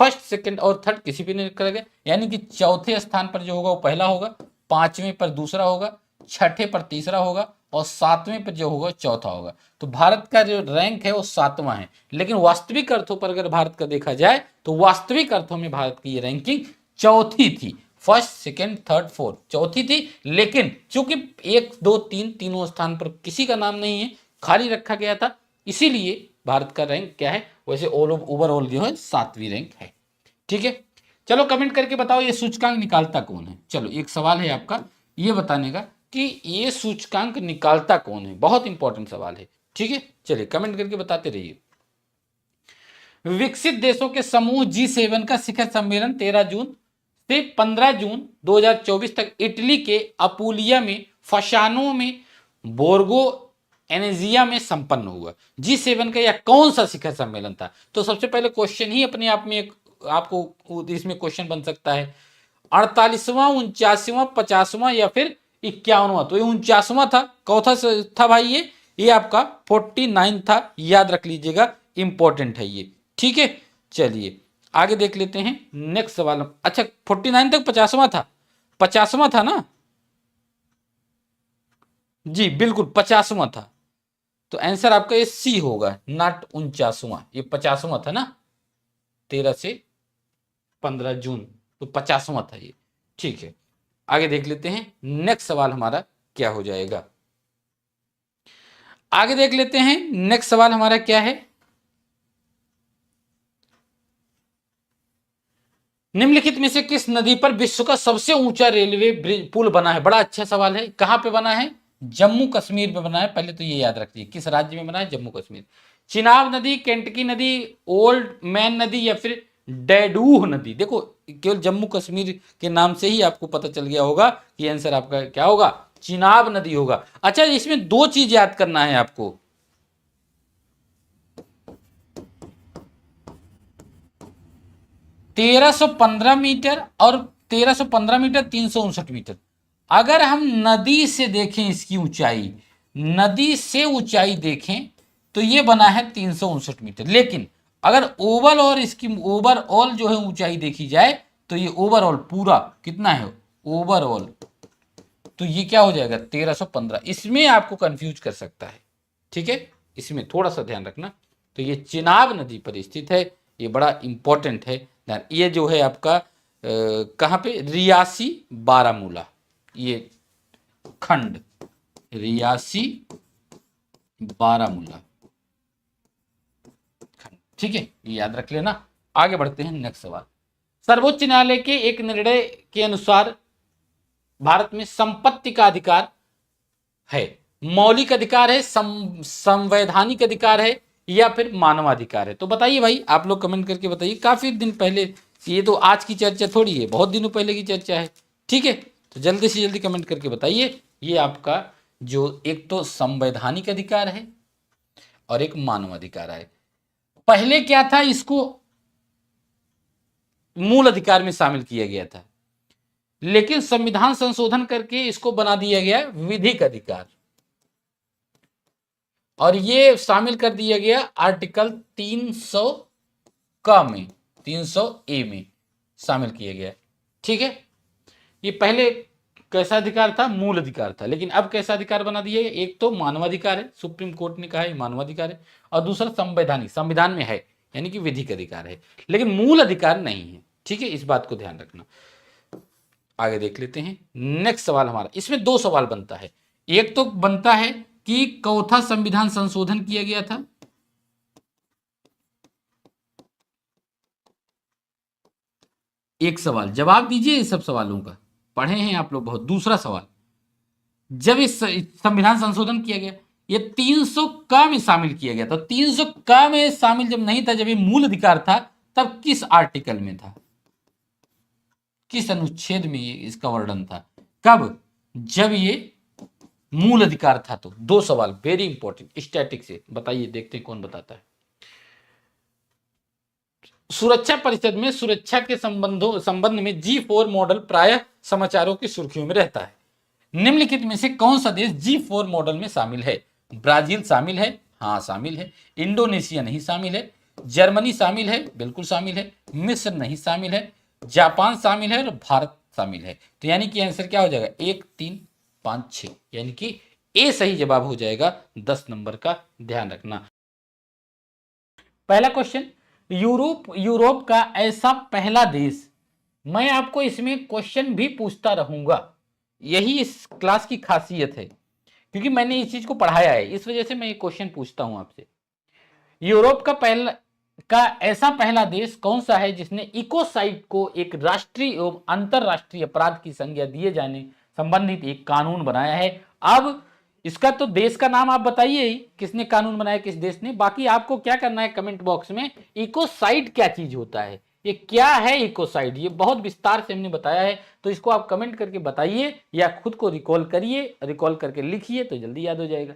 फर्स्ट, सेकंड और थर्ड किसी पे नहीं रखा गया, यानी कि चौथे स्थान पर जो होगा वो पहला होगा, 5वें पर दूसरा होगा, 6ठे पर तीसरा होगा और 7वें पर जो होगा चौथा होगा। तो भारत का जो रैंक है वो 7वां है, लेकिन वास्तविक अर्थों पर अगर भारत का देखा जाए तो वास्तविक अर्थों में भारत की ये रैंकिंग चौथी थी। फर्स्ट, सेकंड, थर्ड, फोर्थ चौथी थी, लेकिन चूंकि 1, 2, 3 तीनों स्थान पर किसी का नाम नहीं है, खाली रखा गया था, इसीलिए भारत का रैंक क्या है? वैसे ओवरऑल जो है 7वीं रैंक है। ठीक है, चलो कमेंट करके बताओ ये सूचकांक निकालता कौन है। चलो एक सवाल है आपका ये बताने का कि ये सूचकांक निकालता कौन है, बहुत इंपॉर्टेंट सवाल है। ठीक है, चलिए कमेंट करके बताते रहिए। विकसित देशों के समूह G7 का शिखर सम्मेलन 13 जून से 15 जून 2024 तक इटली के अपुलिया में फशानो में बोर्गो एनेजिया में संपन्न हुआ। G7 का यह कौन सा शिखर सम्मेलन था? तो सबसे पहले क्वेश्चन ही अपने आप में एक आपको इसमें क्वेश्चन बन सकता है, 48वां, 49वां, 50वां या फिर 51वां? तो ये 49वां था। कौन सा था भाई? ये आपका 49 था, याद रख लीजिएगा, इंपॉर्टेंट है ये। ठीक है, चलिए आगे देख लेते हैं नेक्स्ट सवाल। अच्छा 49 तक 50वां था, 50वां था ना जी, बिल्कुल 50वां था। तो आंसर आपका ये सी होगा, नॉट 49वां, ये 50वां था ना, 13 से 15 जून, तो 50वां था ये। ठीक है, आगे देख लेते हैं नेक्स्ट सवाल हमारा क्या हो जाएगा। आगे देख लेते हैं नेक्स्ट सवाल हमारा क्या है। निम्नलिखित में से किस नदी पर विश्व का सबसे ऊंचा रेलवे पुल बना है? बड़ा अच्छा सवाल है। कहां पे बना है? जम्मू कश्मीर में बना है। पहले तो ये याद रखिए, किस राज्य में बना है? जम्मू कश्मीर। चिनाब नदी, केंटकी नदी, ओल्ड मैन नदी या फिर डैडूह नदी? देखो केवल जम्मू कश्मीर के नाम से ही आपको पता चल गया होगा कि आंसर आपका क्या होगा, चिनाब नदी होगा। अच्छा, इसमें दो चीज याद करना है आपको। 1315 मीटर और 1315 मीटर 359 मीटर। अगर हम नदी से देखें, इसकी ऊंचाई, नदी से ऊंचाई देखें तो ये बना है 359 मीटर। लेकिन अगर ओवरऑल और इसकी ओवरऑल जो है ऊंचाई देखी जाए तो ये ओवरऑल पूरा कितना है ओवरऑल, तो ये क्या हो जाएगा 1315। इसमें आपको कंफ्यूज कर सकता है। ठीक है, इसमें थोड़ा सा ध्यान रखना। तो ये चिनाब नदी पर स्थित है, ये बड़ा इंपॉर्टेंट है। ये जो है आपका कहाँ पे? रियासी बारामूला, ये खंड रियासी बारामूला खंड। ठीक है, ये याद रख लेना। आगे बढ़ते हैं नेक्स्ट सवाल। सर्वोच्च न्यायालय के एक निर्णय के अनुसार भारत में संपत्ति का अधिकार है, मौलिक अधिकार है, संवैधानिक अधिकार है या फिर मानवाधिकार है? तो बताइए भाई, आप लोग कमेंट करके बताइए। काफी दिन पहले, ये तो आज की चर्चा थोड़ी है, बहुत दिनों पहले की चर्चा है। ठीक है, तो जल्दी से जल्दी कमेंट करके बताइए। ये आपका जो एक तो संवैधानिक अधिकार है और एक मानवाधिकार है। पहले क्या था, इसको मूल अधिकार में शामिल किया गया था, लेकिन संविधान संशोधन करके इसको बना दिया गया विधिक अधिकार, और ये शामिल कर दिया गया आर्टिकल 300 का में, 300 ए में शामिल किया गया। ठीक है, ये पहले कैसा अधिकार था? मूल अधिकार था, लेकिन अब कैसा अधिकार बना दिया? एक तो मानवाधिकार है, सुप्रीम कोर्ट ने कहा है मानवाधिकार है, और दूसरा संवैधानिक, संविधान में है, यानी कि विधिक अधिकार है, लेकिन मूल अधिकार नहीं है। ठीक है, इस बात को ध्यान रखना। आगे देख लेते हैं नेक्स्ट सवाल हमारा। इसमें दो सवाल बनता है। एक तो बनता है कि चौथा संविधान संशोधन किया गया था, एक सवाल जवाब दीजिए इस सब सवालों का, पढ़े हैं आप लोग बहुत। दूसरा सवाल, जब इस संविधान संशोधन किया गया, ये 300 का में शामिल किया गया था। 300 का में शामिल जब नहीं था, जब ये मूल अधिकार था, तब किस आर्टिकल में था, किस अनुच्छेद में ये इसका वर्णन था? कब? जब ये मूल अधिकार था। तो दो सवाल वेरी इंपॉर्टेंट, स्टैटिक से बताइए, देखते हैं कौन बताता है। सुरक्षा परिषद में सुरक्षा के संबंध में G4 मॉडल प्रायः समाचारों की सुर्खियों में रहता है। निम्नलिखित में से कौन सा देश G4 मॉडल में शामिल है? ब्राजील शामिल है, हाँ शामिल है। इंडोनेशिया नहीं शामिल है। जर्मनी शामिल है, बिल्कुल शामिल है। मिस्र नहीं शामिल है। जापान शामिल है और भारत शामिल है। तो यानी कि आंसर क्या हो जाएगा? 1, 3, 5, 6, यानी कि ए सही जवाब हो जाएगा 10 नंबर का, ध्यान रखना। पहला क्वेश्चन, यूरोप का ऐसा पहला देश, मैं आपको इसमें क्वेश्चन भी पूछता रहूंगा, यही इस क्लास की खासियत है, क्योंकि मैंने इस चीज को पढ़ाया है, इस वजह से मैं ये क्वेश्चन पूछता हूं आपसे। यूरोप का ऐसा पहला देश कौन सा है जिसने इकोसाइड को एक राष्ट्रीय एवं अंतरराष्ट्रीय अपराध की संज्ञा दिए जाने संबंधित एक कानून बनाया है। अब इसका तो देश का नाम आप बताइए ही, किसने कानून बनाया, किस देश ने। बाकी आपको क्या करना है कमेंट बॉक्स में, इकोसाइड क्या चीज होता है, ये क्या है इकोसाइड, ये बहुत विस्तार से हमने बताया है, तो इसको आप कमेंट करके बताइए या खुद को रिकॉल करिए, रिकॉल करके लिखिए तो जल्दी याद हो जाएगा।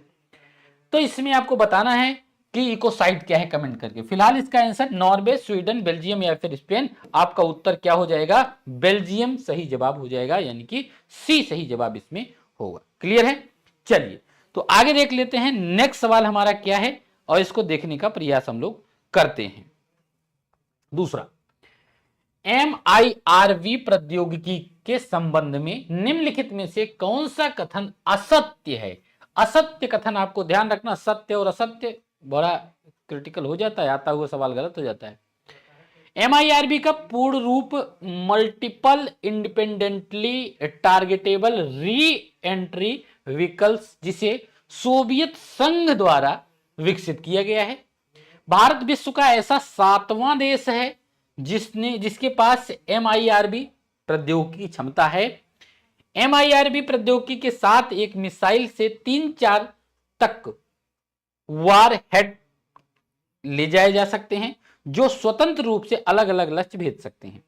तो इसमें आपको बताना है कि इकोसाइड क्या है कमेंट करके। फिलहाल इसका आंसर नॉर्वे, स्वीडन, बेल्जियम या फिर स्पेन। आपका उत्तर क्या हो जाएगा, बेल्जियम सही जवाब हो जाएगा, यानी कि सी सही जवाब इसमें होगा। क्लियर है। चलिए तो आगे देख लेते हैं नेक्स्ट सवाल हमारा क्या है, और इसको देखने का प्रयास हम लोग करते हैं। दूसरा, MIRV प्रौद्योगिकी के संबंध में निम्नलिखित में से कौन सा कथन असत्य है। असत्य कथन आपको ध्यान रखना, सत्य और असत्य बड़ा क्रिटिकल हो जाता है, आता हुआ सवाल गलत हो जाता है। MIRV का पूर्ण रूप multiple independently targetable re entry vehicles, जिसे सोवियत संघ द्वारा विकसित किया गया है। भारत विश्व का ऐसा 7वां देश है जिसके पास MIRV प्रौद्योगिकी की क्षमता है। MIRV प्रौद्योगिकी के साथ एक मिसाइल से 3-4 तक वार हेड ले जाए जा सकते हैं, जो स्वतंत्र रूप से अलग अलग लक्ष्य भेज सकते हैं।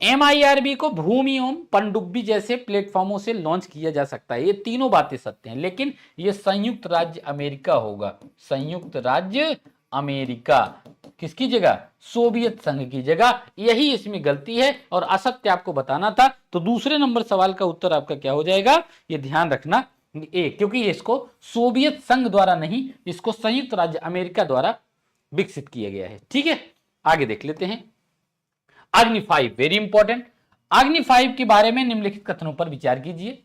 MIRV को भूमि एवं पनडुब्बी जैसे प्लेटफॉर्मों से लॉन्च किया जा सकता है। ये तीनों बातें सत्य हैं, लेकिन ये संयुक्त राज्य अमेरिका होगा। संयुक्त राज्य अमेरिका किसकी जगह, सोवियत संघ की जगह। यही इसमें गलती है और असत्य आपको बताना था। तो दूसरे नंबर सवाल का उत्तर आपका क्या हो जाएगा, ये ध्यान रखना ए, क्योंकि इसको सोवियत संघ द्वारा नहीं, इसको संयुक्त राज्य अमेरिका द्वारा विकसित किया गया है। ठीक है, आगे देख लेते हैं। अग्नि 5 वेरी इंपॉर्टेंट। अग्नि 5 के बारे में निम्नलिखित कथनों पर विचार कीजिए।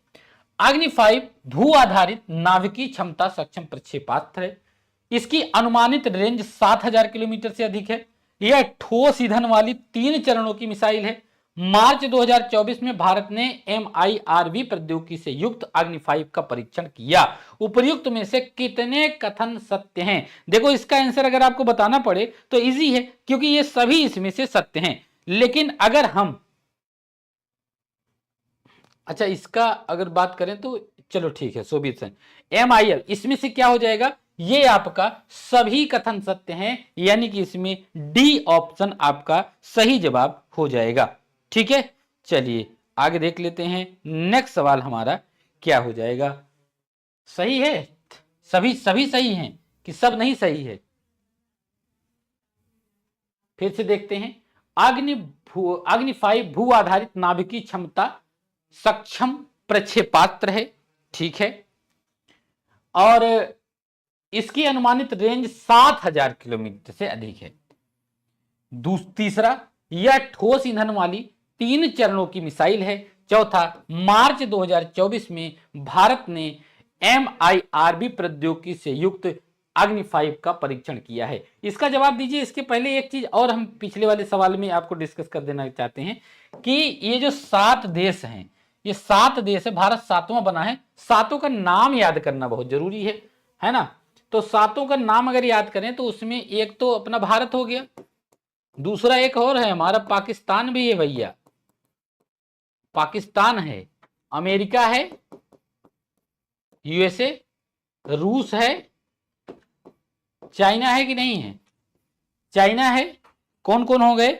अग्नि 5 भू आधारित नाभिकीय क्षमता सक्षम प्रक्षेपास्त्र है। इसकी अनुमानित रेंज 7000 किलोमीटर से अधिक है। यह ठोस ईंधन वाली 3 चरणों की मिसाइल है। मार्च 2024 में भारत ने MIRV प्रौद्योगिकी से युक्त अग्नि 5 का परीक्षण किया। उपर्युक्त में से कितने कथन सत्य हैं। देखो इसका आंसर अगर आपको बताना पड़े तो इजी है, क्योंकि ये सभी इसमें से सत्य हैं। लेकिन अगर हम अच्छा इसका अगर बात करें तो चलो ठीक है, सोवियत संघ MIL, इसमें से क्या हो जाएगा, ये आपका सभी कथन सत्य हैं, यानी कि इसमें डी ऑप्शन आपका सही जवाब हो जाएगा। ठीक है, चलिए आगे देख लेते हैं। नेक्स्ट सवाल हमारा क्या हो जाएगा। सही है, सभी सही हैं कि सब नहीं सही है, फिर से देखते हैं। अग्नि 5 भू आधारित नाभिकीय क्षमता सक्षम प्रक्षेपास्त्र है। ठीक है, और इसकी अनुमानित रेंज 7000 किलोमीटर से अधिक है। तीसरा, यह ठोस ईंधन वाली 3 चरणों की मिसाइल है। चौथा, मार्च 2024 में भारत ने MIRV प्रौद्योगिकी से युक्त अग्नि 5 का परीक्षण किया है। इसका जवाब दीजिए। इसके पहले एक चीज और हम पिछले वाले सवाल में आपको डिस्कस कर देना चाहते हैं कि ये जो 7 देश हैं, ये 7 देश है, भारत 7वां बना है। 7 का नाम याद करना बहुत जरूरी है ना। तो 7 का नाम अगर याद करें तो उसमें एक तो अपना भारत हो गया, दूसरा एक और है हमारा पाकिस्तान भी है भैया, पाकिस्तान है, अमेरिका है, USA, रूस है, चाइना है कि नहीं है, चाइना है, कौन कौन हो गए,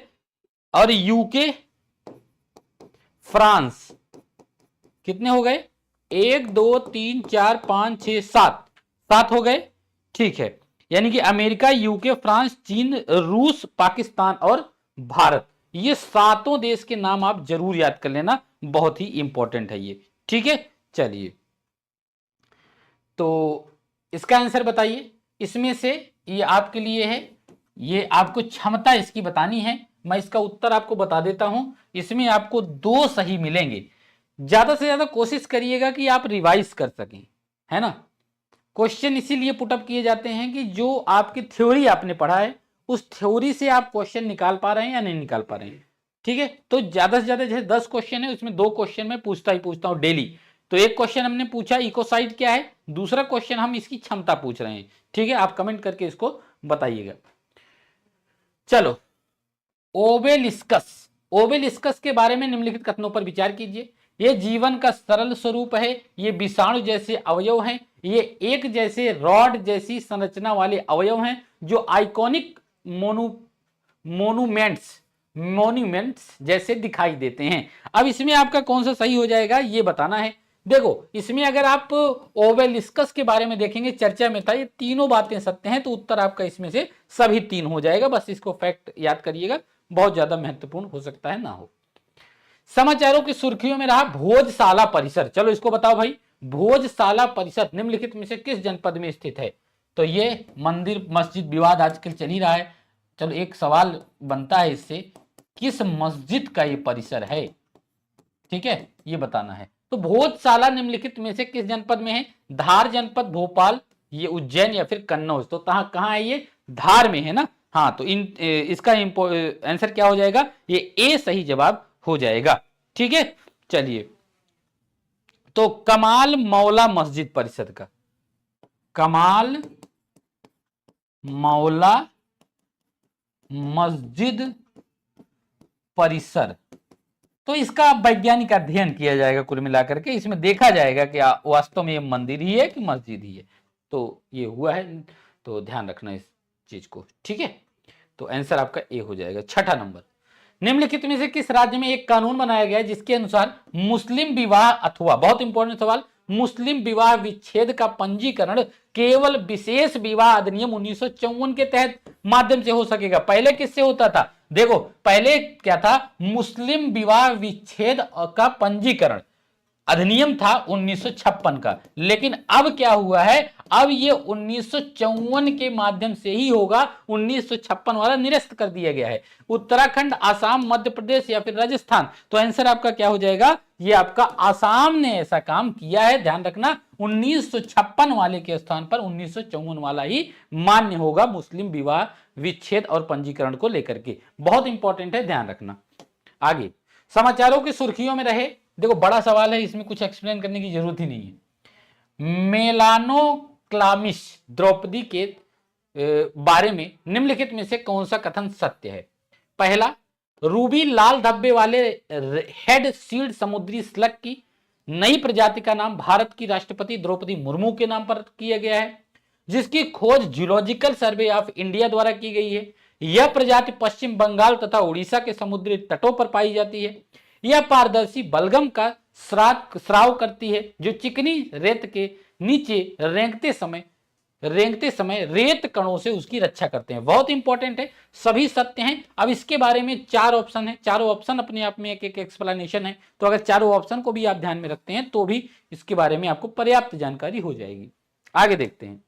और UK, फ्रांस। कितने हो गए, 1 2 3 4 5 6 7 हो गए। ठीक है, यानी कि अमेरिका, UK, फ्रांस, चीन, रूस, पाकिस्तान और भारत, ये 7 देश के नाम आप जरूर याद कर लेना, बहुत ही इंपॉर्टेंट है ये। ठीक है, चलिए तो इसका आंसर बताइए। इसमें से ये आपके लिए है, ये आपको क्षमता इसकी बतानी है। मैं इसका उत्तर आपको बता देता हूं। इसमें आपको 2 सही मिलेंगे। ज्यादा से ज्यादा कोशिश करिएगा कि आप रिवाइज कर सकें, है ना। क्वेश्चन इसीलिए पुटअप किए जाते हैं कि जो आपकी थ्योरी आपने पढ़ा है, उस थ्योरी से आप क्वेश्चन निकाल पा रहे हैं या नहीं निकाल पा रहे हैं। ठीक है, तो ज्यादा से ज्यादा जैसे 10 क्वेश्चन है, उसमें 2 क्वेश्चन मैं पूछता हूं डेली। तो एक क्वेश्चन हमने पूछा इकोसाइड क्या है, दूसरा क्वेश्चन हम इसकी क्षमता पूछ रहे हैं। ठीक है, आप कमेंट करके इसको बताइएगा। चलो, ओबेलिस्कस के बारे में निम्नलिखित कथनों पर विचार कीजिए। ये जीवन का सरल स्वरूप है, ये विषाणु जैसे अवयव हैं, ये एक जैसे रॉड जैसी संरचना वाले अवयव हैं जो आइकॉनिक मोन्यूमेंट्स जैसे दिखाई देते हैं। अब इसमें आपका कौन सा सही हो जाएगा ये बताना है। देखो इसमें अगर आप ओबेलिस्कस के बारे में देखेंगे, चर्चा में था, ये तीनों बातें सत्य हैं, तो उत्तर आपका इसमें से सभी तीन हो जाएगा। बस इसको फैक्ट याद करिएगा, बहुत ज्यादा महत्वपूर्ण हो सकता है ना हो। समाचारों की सुर्खियों में रहा भोजशाला परिसर। चलो इसको बताओ भाई, भोजशाला परिसर निम्नलिखित में से किस जनपद में स्थित है? तो ये मंदिर मस्जिद विवाद आजकल चल ही रहा है। चलो एक सवाल बनता है इससे, किस मस्जिद का ये परिसर है? ठीक है, ये बताना है। तो भोजशाला निम्नलिखित में से किस जनपद में है? धार जनपद, भोपाल, ये उज्जैन या फिर कन्नौज। तो कहां है ये? धार में है ना। हाँ, तो इसका आंसर क्या हो जाएगा? ये ए सही जवाब हो जाएगा। ठीक है, चलिए। तो कमाल मौला मस्जिद परिषद का, कमाल मौला मस्जिद परिसर, तो इसका वैज्ञानिक अध्ययन किया जाएगा। कुल मिलाकर के इसमें देखा जाएगा कि वास्तव में ये मंदिर ही है कि मस्जिद ही है। तो ये हुआ है, तो ध्यान रखना इस चीज को। ठीक है, तो आंसर आपका ए हो जाएगा। छठा नंबर, निम्नलिखित में से किस राज्य में एक कानून बनाया गया है जिसके अनुसार मुस्लिम विवाह अथवा, बहुत इंपॉर्टेंट सवाल, मुस्लिम विवाह विच्छेद का पंजीकरण केवल विशेष विवाह अधिनियम 1954 के तहत माध्यम से हो सकेगा? पहले किससे होता था? देखो पहले क्या था? मुस्लिम विवाह विच्छेद का पंजीकरण अधिनियम था 1956 का, लेकिन अब क्या हुआ है? अब ये 1954 के माध्यम से ही होगा। 1956 वाला निरस्त कर दिया गया है। उत्तराखंड, आसाम, मध्य प्रदेश या फिर राजस्थान? तो आंसर आपका क्या हो जाएगा? ये आपका आसाम ने ऐसा काम किया है। ध्यान रखना, 1956 वाले के स्थान पर 1954 वाला ही मान्य होगा मुस्लिम विवाह विच्छेद और पंजीकरण को लेकर के। बहुत इंपॉर्टेंट है, ध्यान रखना। आगे समाचारों की सुर्खियों में रहे, देखो बड़ा सवाल है, इसमें कुछ एक्सप्लेन करने की जरूरत ही नहीं है। मेलानोक्लामिस द्रौपदी के बारे में निम्नलिखित में से कौन सा कथन सत्य है? पहला, रूबी लाल धब्बे वाले हेड सीड समुद्री स्लग की नई प्रजाति का नाम भारत की राष्ट्रपति द्रौपदी मुर्मू के नाम पर किया गया है, जिसकी खोज जूलॉजिकल सर्वे ऑफ इंडिया द्वारा की गई है। यह प्रजाति पश्चिम बंगाल तथा उड़ीसा के समुद्री तटों पर पाई जाती है। यह पारदर्शी बलगम का स्राव करती है जो चिकनी रेत के नीचे रेंगते समय रेत कणों से उसकी रक्षा करते हैं। बहुत इंपॉर्टेंट है, सभी सत्य हैं। अब इसके बारे में 4 ऑप्शन है, चारों ऑप्शन अपने आप में एक एक एक्सप्लेनेशन है। तो अगर चारों ऑप्शन को भी आप ध्यान में रखते हैं तो भी इसके बारे में आपको पर्याप्त जानकारी हो जाएगी। आगे देखते हैं,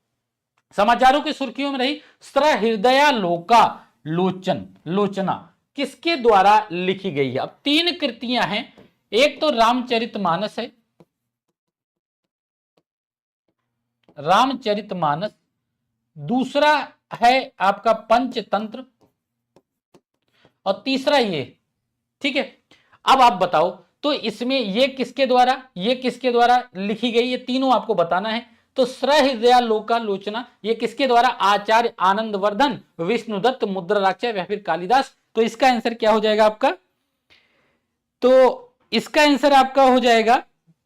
समाचारों की सुर्खियों में रही सहृदया लोचना किसके द्वारा लिखी गई है? अब 3 कृतियां हैं, एक तो रामचरितमानस है, रामचरितमानस, दूसरा है आपका पंचतंत्र और तीसरा ये। ठीक है, अब आप बताओ तो इसमें ये किसके द्वारा लिखी गई? ये तीनों आपको बताना है। तो सहृदया लोचना ये किसके द्वारा? आचार्य आनंदवर्धन, विष्णुदत्त, मुद्राराक्ष या फिर कालिदास। तो इसका आंसर क्या हो जाएगा आपका? तो इसका आंसर आपका हो जाएगा,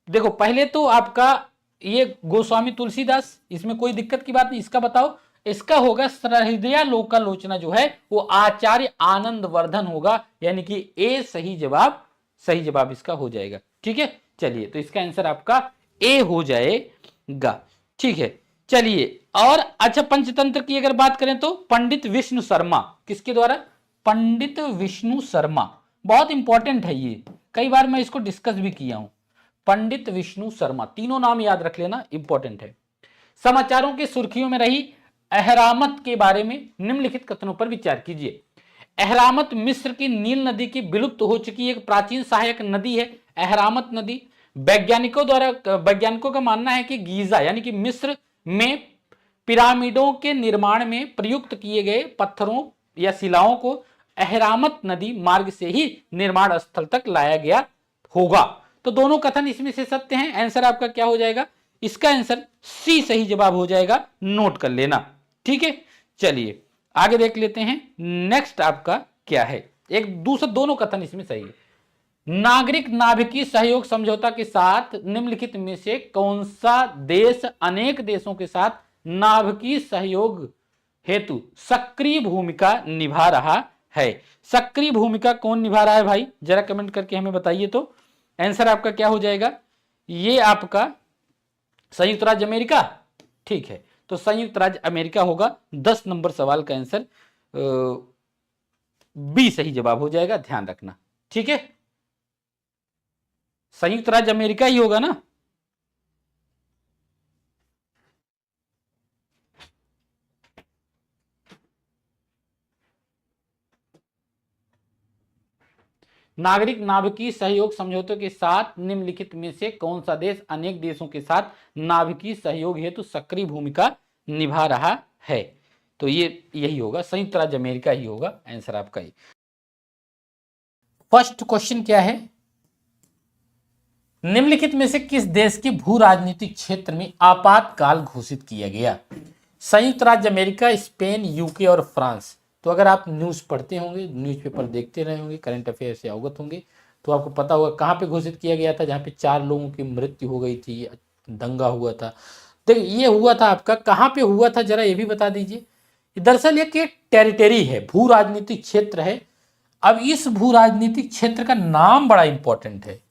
देखो पहले तो आपका ये गोस्वामी तुलसीदास, इसमें कोई दिक्कत की बात नहीं। इसका बताओ, इसका होगा सहृदया लोचना जो है वो आचार्य आनंदवर्धन होगा, यानी कि ए सही जवाब इसका हो जाएगा। ठीक है, चलिए तो इसका आंसर आपका ए हो जाएगा। ठीक है, चलिए। और अच्छा, पंचतंत्र की अगर बात करें तो पंडित विष्णु शर्मा, किसके द्वारा? पंडित विष्णु शर्मा। बहुत इंपॉर्टेंट है ये, कई बार मैं इसको डिस्कस भी किया हूं। पंडित विष्णु शर्मा, तीनों नाम याद रख लेना, इंपॉर्टेंट है। समाचारों की सुर्खियों में रही अहरामत के बारे में निम्नलिखित कथनों पर विचार कीजिए। अहरामत मिस्र की नील नदी की विलुप्त हो चुकी एक प्राचीन सहायक नदी है। अहरामत नदी वैज्ञानिकों का मानना है कि गीजा यानी कि मिस्र में पिरामिडों के निर्माण में प्रयुक्त किए गए पत्थरों या शिलाओं को अहरामत नदी मार्ग से ही निर्माण स्थल तक लाया गया होगा। तो दोनों कथन इसमें से सत्य हैं। आंसर आपका क्या हो जाएगा? इसका आंसर सी सही जवाब हो जाएगा, नोट कर लेना। ठीक है, चलिए आगे देख लेते हैं। नेक्स्ट आपका क्या है? एक दूसरा, दोनों कथन इसमें सही है। नागरिक नाभिकीय सहयोग समझौता के साथ निम्नलिखित में से कौन सा देश अनेक देशों के साथ नाभिकीय सहयोग हेतु सक्रिय भूमिका निभा रहा है? सक्रिय भूमिका कौन निभा रहा है भाई, जरा कमेंट करके हमें बताइए। तो आंसर आपका क्या हो जाएगा? ये आपका संयुक्त राज्य अमेरिका। ठीक है, तो संयुक्त राज्य अमेरिका होगा। 10 नंबर सवाल का आंसर बी सही जवाब हो जाएगा, ध्यान रखना। ठीक है, संयुक्त राज्य अमेरिका ही होगा ना। नागरिक नाभिकीय सहयोग समझौते के साथ निम्नलिखित में से कौन सा देश अनेक देशों के साथ नाभिकीय सहयोग हेतु सक्रिय भूमिका निभा रहा है? तो ये यही होगा, संयुक्त राज्य अमेरिका ही होगा आंसर आपका ही। फर्स्ट क्वेश्चन क्या है? निम्नलिखित में से किस देश के भू राजनीतिक क्षेत्र में आपातकाल घोषित किया गया? संयुक्त राज्य अमेरिका, स्पेन, यूके और फ्रांस। तो अगर आप न्यूज़ पढ़ते होंगे, न्यूज़पेपर देखते रहे होंगे, करंट अफेयर से अवगत होंगे, तो आपको पता होगा कहाँ पे घोषित किया गया था, जहाँ पे 4 लोगों की मृत्यु हो गई थी, दंगा हुआ था। देखिए ये हुआ था आपका, कहाँ पे हुआ था जरा ये भी बता दीजिए। दरअसल ये टेरिटरी है, भू राजनीतिक क्षेत्र है। अब इस भू राजनीतिक क्षेत्र का नाम बड़ा इंपॉर्टेंट है,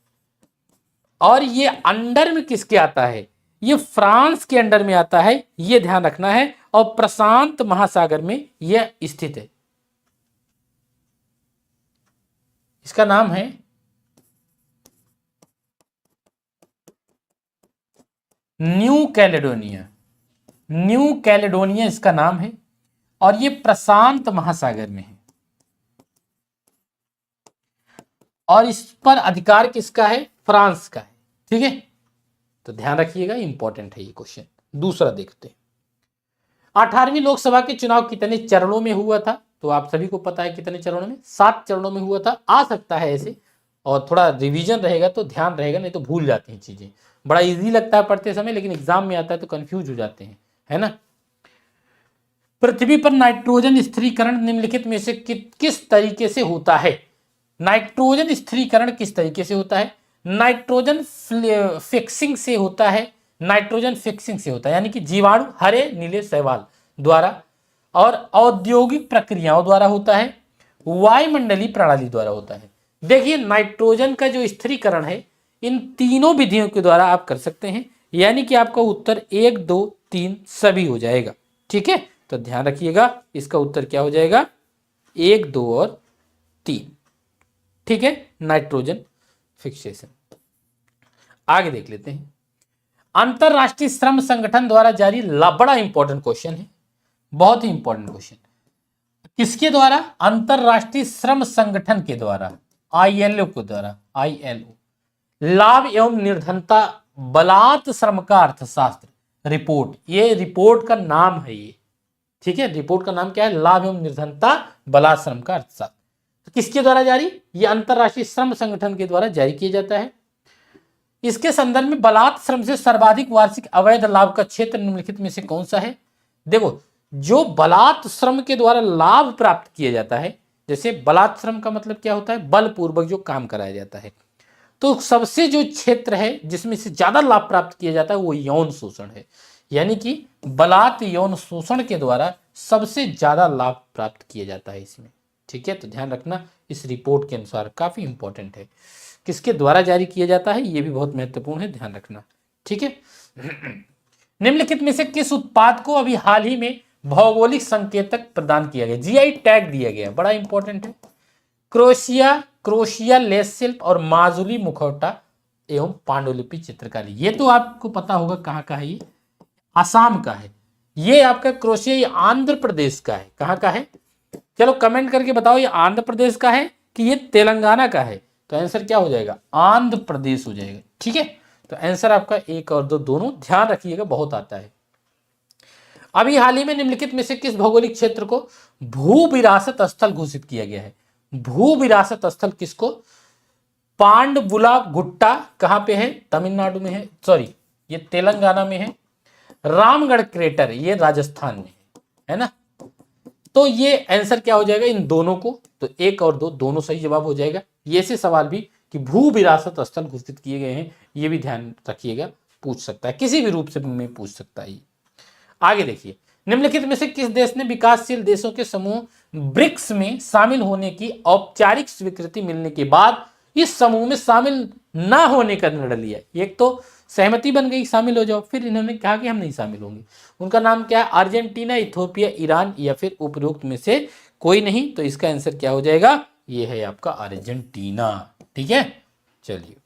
और ये अंडर में किसके आता है? ये फ्रांस के अंडर में आता है, ये ध्यान रखना है, और प्रशांत महासागर में यह स्थित है। इसका नाम है न्यू कैलेडोनिया। न्यू कैलेडोनिया इसका नाम है, और ये प्रशांत महासागर में है, और इस पर अधिकार किसका है? फ्रांस का है। ठीक है, तो ध्यान रखिएगा, इंपॉर्टेंट है ये क्वेश्चन। दूसरा देखते हैं, 18वीं लोकसभा के चुनाव कितने चरणों में हुआ था? तो आप सभी को पता है कितने चरणों में, 7 चरणों में हुआ था। आ सकता है ऐसे, और थोड़ा रिवीजन रहेगा तो ध्यान रहेगा, नहीं तो भूल जाते हैं चीजें। बड़ा इजी लगता है पढ़ते समय, लेकिन एग्जाम में आता है तो कंफ्यूज हो जाते हैं, है ना। पृथ्वी पर नाइट्रोजन स्थिरीकरण निम्नलिखित में से किस तरीके से होता है? नाइट्रोजन स्थिरीकरण किस तरीके से होता है? नाइट्रोजन फिक्सिंग से होता है। नाइट्रोजन फिक्सिंग से होता है, यानी कि जीवाणु हरे नीले शैवाल द्वारा, और औद्योगिक प्रक्रियाओं द्वारा होता है, वायुमंडलीय प्रणाली द्वारा होता है। देखिए नाइट्रोजन का जो स्थिरीकरण है, इन तीनों विधियों के द्वारा आप कर सकते हैं, यानी कि आपका उत्तर 1, 2, 3 सभी हो जाएगा। ठीक है, तो ध्यान रखिएगा, इसका उत्तर क्या हो जाएगा? 1, 2 और 3। ठीक है, नाइट्रोजन फिक्सेशन। आगे देख लेते हैं, अंतरराष्ट्रीय श्रम संगठन द्वारा जारी, बड़ा इंपॉर्टेंट क्वेश्चन है, बहुत ही इंपॉर्टेंट क्वेश्चन। किसके द्वारा? अंतरराष्ट्रीय श्रम संगठन के द्वारा, ILO के द्वारा। ILO, लाभ एवं निर्धनता बलात् श्रम का अर्थशास्त्र रिपोर्ट, ये रिपोर्ट का नाम है ये। ठीक है, रिपोर्ट का नाम क्या है? लाभ एवं निर्धनता बलात् श्रम का अर्थशास्त्र। तो किसके द्वारा जारी? ये अंतरराष्ट्रीय श्रम संगठन के द्वारा जारी किया जाता है। इसके संदर्भ में बलात् श्रम से सर्वाधिक वार्षिक अवैध लाभ का क्षेत्र निम्नलिखित में से कौन सा है? देखो, जो बलात् श्रम के द्वारा लाभ प्राप्त किया जाता है, जैसे बलात् श्रम का मतलब क्या होता है? बलपूर्वक जो काम कराया जाता है। तो सबसे जो क्षेत्र है जिसमें से ज्यादा लाभ प्राप्त किया जाता है वो यौन शोषण है, यानी कि बलात् यौन शोषण के द्वारा सबसे ज्यादा लाभ प्राप्त किया जाता है इसमें। ठीक है, तो ध्यान रखना, इस रिपोर्ट के अनुसार काफी इंपॉर्टेंट है, किसके द्वारा जारी किया जाता है ये भी बहुत महत्वपूर्ण है, ध्यान रखना। ठीक है, निम्नलिखित में से किस उत्पाद को अभी हाल ही में भौगोलिक संकेतक प्रदान किया गया, GI टैग दिया गया? बड़ा इंपॉर्टेंट है। क्रोशिया लेस शिल्प और माजुली मुखौटा एवं पांडुलिपि चित्रकारी, ये तो आपको पता होगा कहाँ का है, ये आसाम का है। ये आपका क्रोशिया, ये आंध्र प्रदेश का है। कहाँ का है? चलो कमेंट करके बताओ, ये आंध्र प्रदेश का है कि ये तेलंगाना का है? तो आंसर क्या हो जाएगा? आंध्र प्रदेश हो जाएगा। ठीक है, तो आंसर आपका 1 और 2 दोनों, ध्यान रखिएगा, बहुत आता है। अभी हाल ही में निम्नलिखित में से किस भौगोलिक क्षेत्र को भू विरासत स्थल घोषित किया गया है? भू विरासत स्थल किसको? पांडवुला गुट्टा कहां पे है? तमिलनाडु में है, सॉरी ये तेलंगाना में है। रामगढ़ क्रेटर ये राजस्थान में है ना। तो ये आंसर क्या हो जाएगा इन दोनों को? तो 1 और 2 दोनों सही जवाब हो जाएगा। ये से सवाल भी कि भू विरासत स्थल घोषित किए गए हैं, ये भी ध्यान रखिएगा, पूछ सकता है, किसी भी रूप से में पूछ सकता है। आगे देखिए, निम्नलिखित में से किस देश ने विकासशील देशों के समूह ब्रिक्स में शामिल होने की औपचारिक स्वीकृति मिलने के बाद इस समूह में शामिल ना होने का निर्णय लिया? एक तो सहमति बन गई शामिल हो जाओ, फिर इन्होंने कहा कि हम नहीं शामिल होंगे। उनका नाम क्या है? अर्जेंटीना, इथोपिया, ईरान या फिर उपरोक्त में से कोई नहीं। तो इसका आंसर क्या हो जाएगा? ये है आपका अर्जेंटीना। ठीक है, चलिए।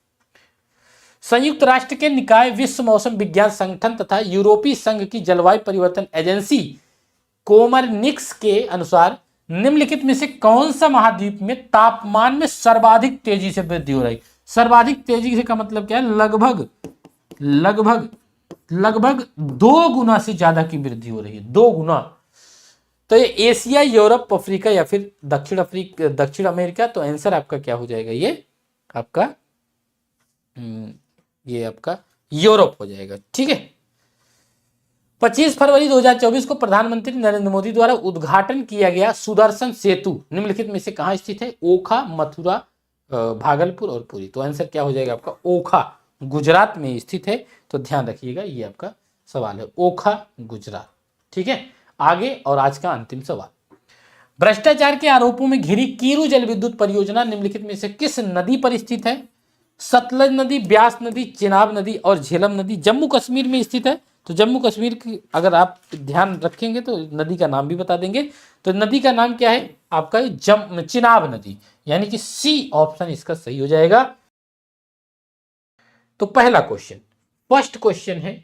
संयुक्त राष्ट्र के निकाय, विश्व मौसम विज्ञान संगठन तथा यूरोपीय संघ की जलवायु परिवर्तन एजेंसी कोमरनिक्स के अनुसार निम्नलिखित में से कौन सा महाद्वीप में तापमान में सर्वाधिक तेजी से वृद्धि हो रही? सर्वाधिक तेजी से का मतलब क्या है? लगभग लगभग लगभग 2 गुना से ज्यादा की वृद्धि हो रही है, 2 गुना। तो ये एशिया, यूरोप, अफ्रीका या फिर दक्षिण अमेरिका। तो आंसर आपका क्या हो जाएगा? ये आपका यूरोप हो जाएगा। ठीक है। 25 फरवरी 2024 को प्रधानमंत्री नरेंद्र मोदी द्वारा उद्घाटन किया गया सुदर्शन सेतु निम्नलिखित में से कहां स्थित है? ओखा, मथुरा, भागलपुर और पुरी। तो आंसर क्या हो जाएगा आपका? ओखा, गुजरात में स्थित है। तो ध्यान रखिएगा, ये आपका सवाल है, ओखा, गुजरात। ठीक है, आगे और आज का अंतिम सवाल। भ्रष्टाचार के आरोपों में घिरी कीरू जल विद्युत परियोजना निम्नलिखित में से किस नदी पर स्थित है? सतलज नदी, ब्यास नदी, चिनाब नदी और झेलम नदी जम्मू कश्मीर में स्थित है। तो जम्मू कश्मीर की अगर आप ध्यान रखेंगे तो नदी का नाम भी बता देंगे। तो नदी का नाम क्या है आपका? चिनाब नदी, यानी कि सी ऑप्शन इसका सही हो जाएगा। तो पहला क्वेश्चन, फर्स्ट क्वेश्चन है,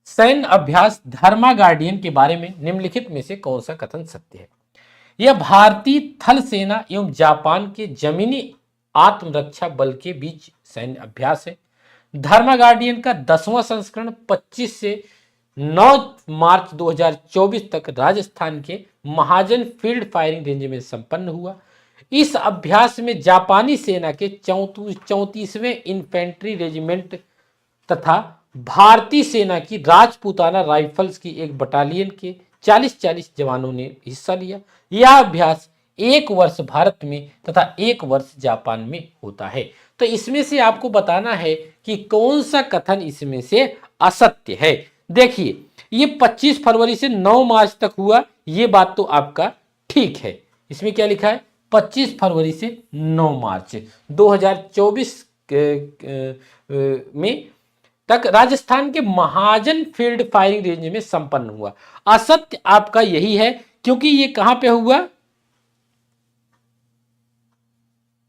सैन्य अभ्यास धर्मा गार्डियन के बारे में निम्नलिखित में से कौन सा कथन सत्य है? यह भारतीय थल सेना एवं जापान के जमीनी आत्मरक्षा बल के बीच सैन्य अभ्यास है। धर्मा गार्डियन का 10वां संस्करण 25 से 9 मार्च 2024 तक राजस्थान के महाजन फील्ड फायरिंग रेंज में संपन्न हुआ। इस अभ्यास में जापानी सेना के 34वें इन्फेंट्री रेजिमेंट तथा भारतीय सेना की राजपूताना राइफल्स की एक बटालियन के 40-40 जवानों ने हिस्सा लिया। यह अभ्यास 1 वर्ष भारत में तथा 1 वर्ष जापान में होता है। तो इसमें से आपको बताना है कि कौन सा कथन इसमें से असत्य है। देखिए, ये 25 फरवरी से 9 मार्च तक हुआ, ये बात तो आपका ठीक है। इसमें क्या लिखा है? 25 फरवरी से 9 मार्च 2024 में तक राजस्थान के महाजन फील्ड फायरिंग रेंज में संपन्न हुआ। असत्य आपका यही है, क्योंकि ये कहां पे हुआ?